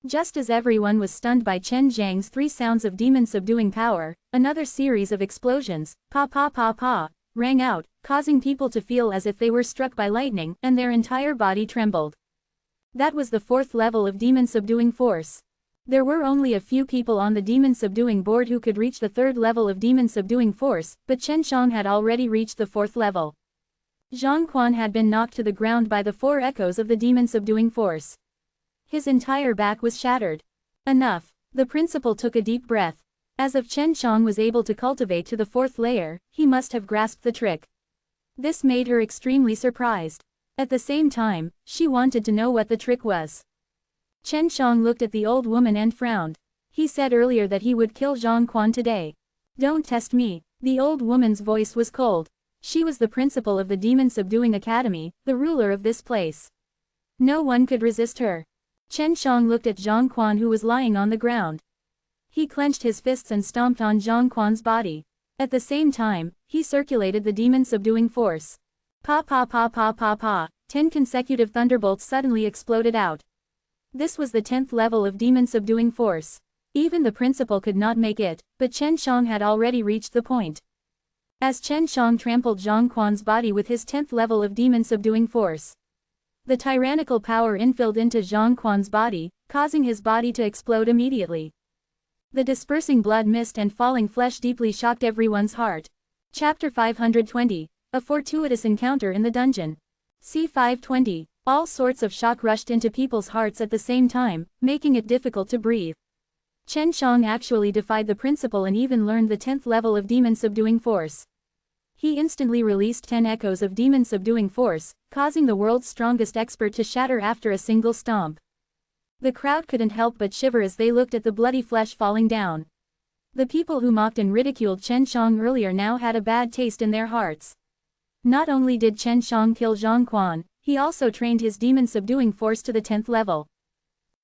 Just as everyone was stunned by Chen Zhang's 3 sounds of demon-subduing power, another series of explosions, pa pa pa pa, rang out, causing people to feel as if they were struck by lightning, and their entire body trembled. That was the 4th level of demon-subduing force. There were only a few people on the demon-subduing board who could reach the 3rd level of demon-subduing force, but Chen Shang had already reached the 4th level. Zhang Quan had been knocked to the ground by the 4 echoes of the demon-subduing force. His entire back was shattered. Enough. The principal took a deep breath. As if Chen Shang was able to cultivate to the 4th layer, he must have grasped the trick. This made her extremely surprised. At the same time, she wanted to know what the trick was. Chen Shang looked at the old woman and frowned. He said earlier that he would kill Zhang Quan today. Don't test me. The old woman's voice was cold. She was the principal of the demon-subduing academy, the ruler of this place. No one could resist her. Chen Shang looked at Zhang Quan, who was lying on the ground. He clenched his fists and stomped on Zhang Quan's body. At the same time, he circulated the demon-subduing force. Pa pa pa pa pa pa, 10 consecutive thunderbolts suddenly exploded out. This was the 10th level of demon-subduing force. Even the principal could not make it, but Chen Shang had already reached the point. As Chen Shang trampled Zhang Quan's body with his 10th level of demon-subduing force, the tyrannical power infilled into Zhang Quan's body, causing his body to explode immediately. The dispersing blood mist and falling flesh deeply shocked everyone's heart. Chapter 520. A fortuitous encounter in the dungeon. C520. All sorts of shock rushed into people's hearts at the same time, making it difficult to breathe. Chen Shang actually defied the principal and even learned the 10th level of demon-subduing force. He instantly released 10 echoes of demon-subduing force, causing the world's strongest expert to shatter after a single stomp. The crowd couldn't help but shiver as they looked at the bloody flesh falling down. The people who mocked and ridiculed Chen Shang earlier now had a bad taste in their hearts. Not only did Chen Shang kill Zhang Quan, he also trained his demon-subduing force to the 10th level.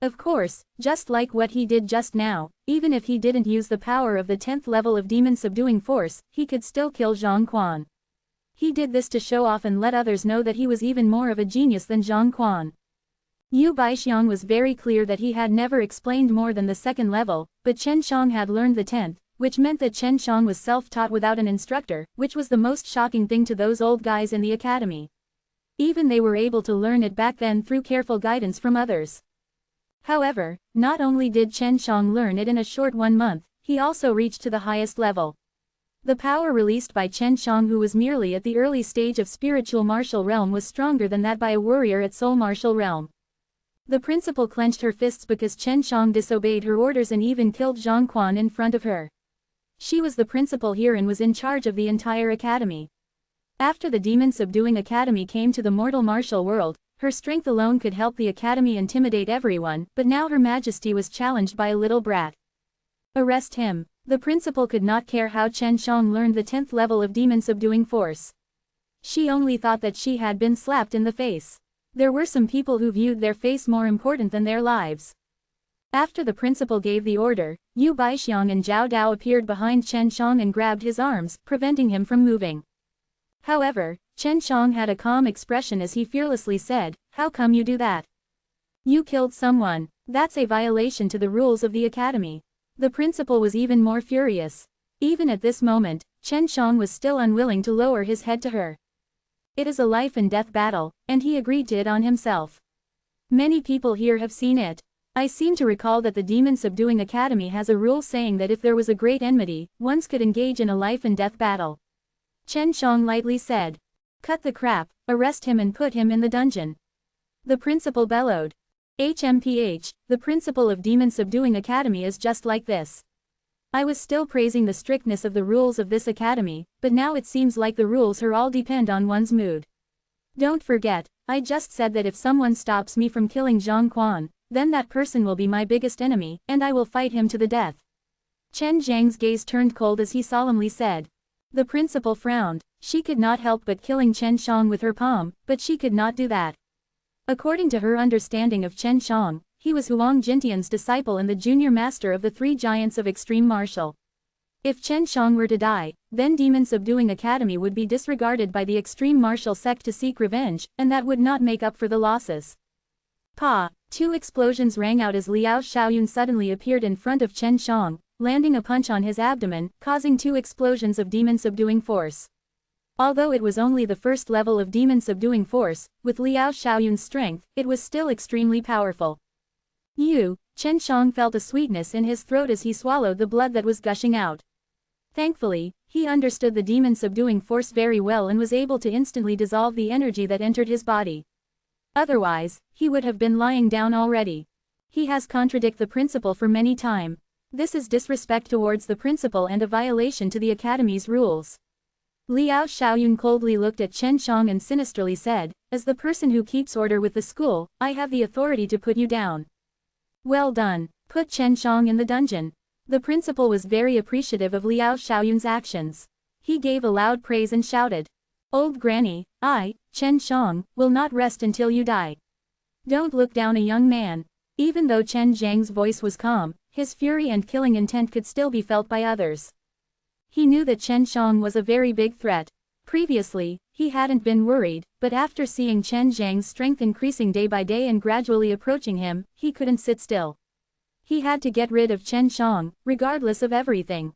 Of course, just like what he did just now, even if he didn't use the power of the 10th level of demon-subduing force, he could still kill Zhang Quan. He did this to show off and let others know that he was even more of a genius than Zhang Quan. Yu Baixiang was very clear that he had never explained more than the 2nd level, but Chen Shang had learned the 10th, which meant that Chen Shang was self-taught without an instructor, which was the most shocking thing to those old guys in the academy. Even they were able to learn it back then through careful guidance from others. However, not only did Chen Shang learn it in a short 1 month, he also reached to the highest level. The power released by Chen Shang, who was merely at the early stage of spiritual martial realm, was stronger than that by a warrior at soul martial realm. The principal clenched her fists because Chen Shang disobeyed her orders and even killed Zhang Quan in front of her. She was the principal here and was in charge of the entire academy. After the demon-subduing academy came to the mortal martial world, her strength alone could help the academy intimidate everyone, but now Her Majesty was challenged by a little brat. Arrest him. The principal could not care how Chen Shang learned the 10th level of demon-subduing force. She only thought that she had been slapped in the face. There were some people who viewed their face more important than their lives. After the principal gave the order, Yu Baixiang and Zhao Dao appeared behind Chen Shang and grabbed his arms, preventing him from moving. However, Chen Shang had a calm expression as he fearlessly said, "How come you do that? You killed someone. That's a violation to the rules of the academy." The principal was even more furious. Even at this moment, Chen Shang was still unwilling to lower his head to her. It is a life and death battle, and he agreed to it on himself. Many people here have seen it. I seem to recall that the demon-subduing academy has a rule saying that if there was a great enmity, one could engage in a life and death battle. Chen Shang lightly said. "Cut the crap, arrest him and put him in the dungeon." The principal bellowed. HMPH, the principal of demon-subduing academy is just like this. I was still praising the strictness of the rules of this academy, but now it seems like the rules here all depend on one's mood. Don't forget, I just said that if someone stops me from killing Zhang Quan, then that person will be my biggest enemy, and I will fight him to the death. Chen Zhang's gaze turned cold as he solemnly said. The principal frowned. She could not help but killing Chen Shang with her palm, but she could not do that. According to her understanding of Chen Shang, he was Huang Jintian's disciple and the junior master of the three giants of extreme martial. If Chen Shang were to die, then Demon Subduing Academy would be disregarded by the extreme martial sect to seek revenge, and that would not make up for the losses. Pa! Two explosions rang out as Liao Xiaoyun suddenly appeared in front of Chen Shang, landing a punch on his abdomen, causing two explosions of demon subduing force. Although it was only the first level of demon subduing force, with Liao Xiaoyun's strength, it was still extremely powerful. Chen Shang felt a sweetness in his throat as he swallowed the blood that was gushing out. Thankfully, he understood the demon subduing force very well and was able to instantly dissolve the energy that entered his body. Otherwise, he would have been lying down already. He has contradicted the principle for many times. This is disrespect towards the principle and a violation to the Academy's rules. Liao Xiaoyun coldly looked at Chen Shang and sinisterly said, as the person who keeps order with the school, I have the authority to put you down. Well done, put Chen Shang in the dungeon. The principal was very appreciative of Liao Xiaoyun's actions. He gave a loud praise and shouted. Old granny, I, Chen Shang, will not rest until you die. Don't look down a young man. Even though Chen Zhang's voice was calm, his fury and killing intent could still be felt by others. He knew that Chen Shang was a very big threat. Previously, he hadn't been worried, but after seeing Chen Zhang's strength increasing day by day and gradually approaching him, he couldn't sit still. He had to get rid of Chen Shang, regardless of everything.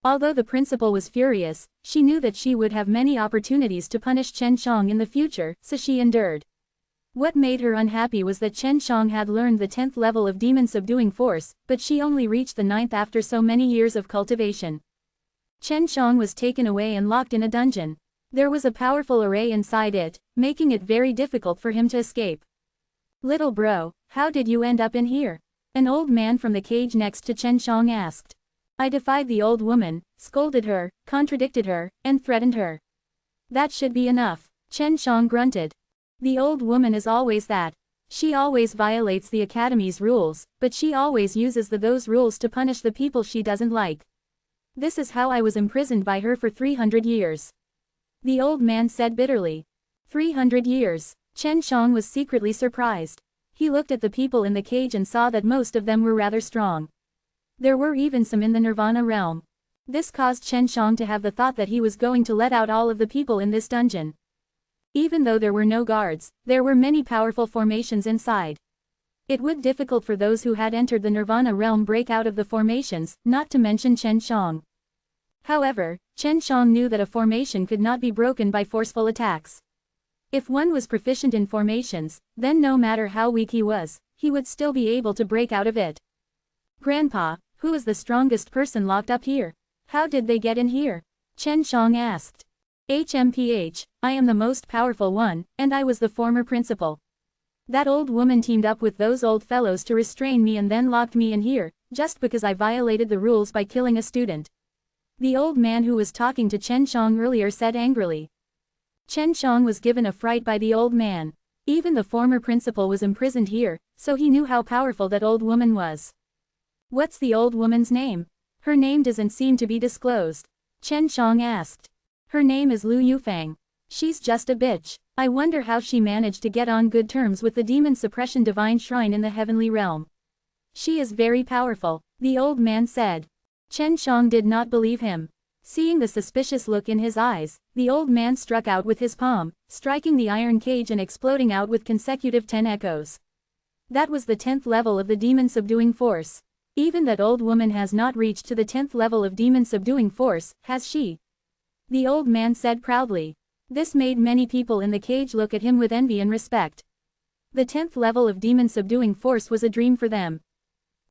Although the principal was furious, she knew that she would have many opportunities to punish Chen Shang in the future, so she endured. What made her unhappy was that Chen Shang had learned the 10th level of demon subduing force, but she only reached the 9th after so many years of cultivation. Chen Shang was taken away and locked in a dungeon. There was a powerful array inside it, making it very difficult for him to escape. Little bro, how did you end up in here? An old man from the cage next to Chen Shang asked. I defied the old woman, scolded her, contradicted her, and threatened her. That should be enough, Chen Shang grunted. The old woman is always that. She always violates the Academy's rules, but she always uses those rules to punish the people she doesn't like. This is how I was imprisoned by her for 300 years. The old man said bitterly. 300 years. Chen Shang was secretly surprised. He looked at the people in the cage and saw that most of them were rather strong. There were even some in the Nirvana realm. This caused Chen Shang to have the thought that he was going to let out all of the people in this dungeon. Even though there were no guards, there were many powerful formations inside. It would be difficult for those who had entered the Nirvana realm break out of the formations, not to mention Chen Shang. However, Chen Shang knew that a formation could not be broken by forceful attacks. If one was proficient in formations, then no matter how weak he would still be able to break out of it. Grandpa, who is the strongest person locked up here? How did they get in here? Chen Shang asked. HMPH, I am the most powerful one, and I was the former principal. That old woman teamed up with those old fellows to restrain me and then locked me in here, just because I violated the rules by killing a student. The old man who was talking to Chen Shang earlier said angrily. Chen Shang was given a fright by the old man. Even the former principal was imprisoned here, so he knew how powerful that old woman was. What's the old woman's name? Her name doesn't seem to be disclosed. Chen Shang asked. Her name is Lu Yufang. She's just a bitch. I wonder how she managed to get on good terms with the demon suppression divine shrine in the heavenly realm. She is very powerful, the old man said. Chen Shang did not believe him. Seeing the suspicious look in his eyes, the old man struck out with his palm, striking the iron cage and exploding out with consecutive 10 echoes. That was the 10th level of the demon subduing force. Even that old woman has not reached to the 10th level of demon subduing force, has she? The old man said proudly. This made many people in the cage look at him with envy and respect. The 10th level of demon subduing force was a dream for them.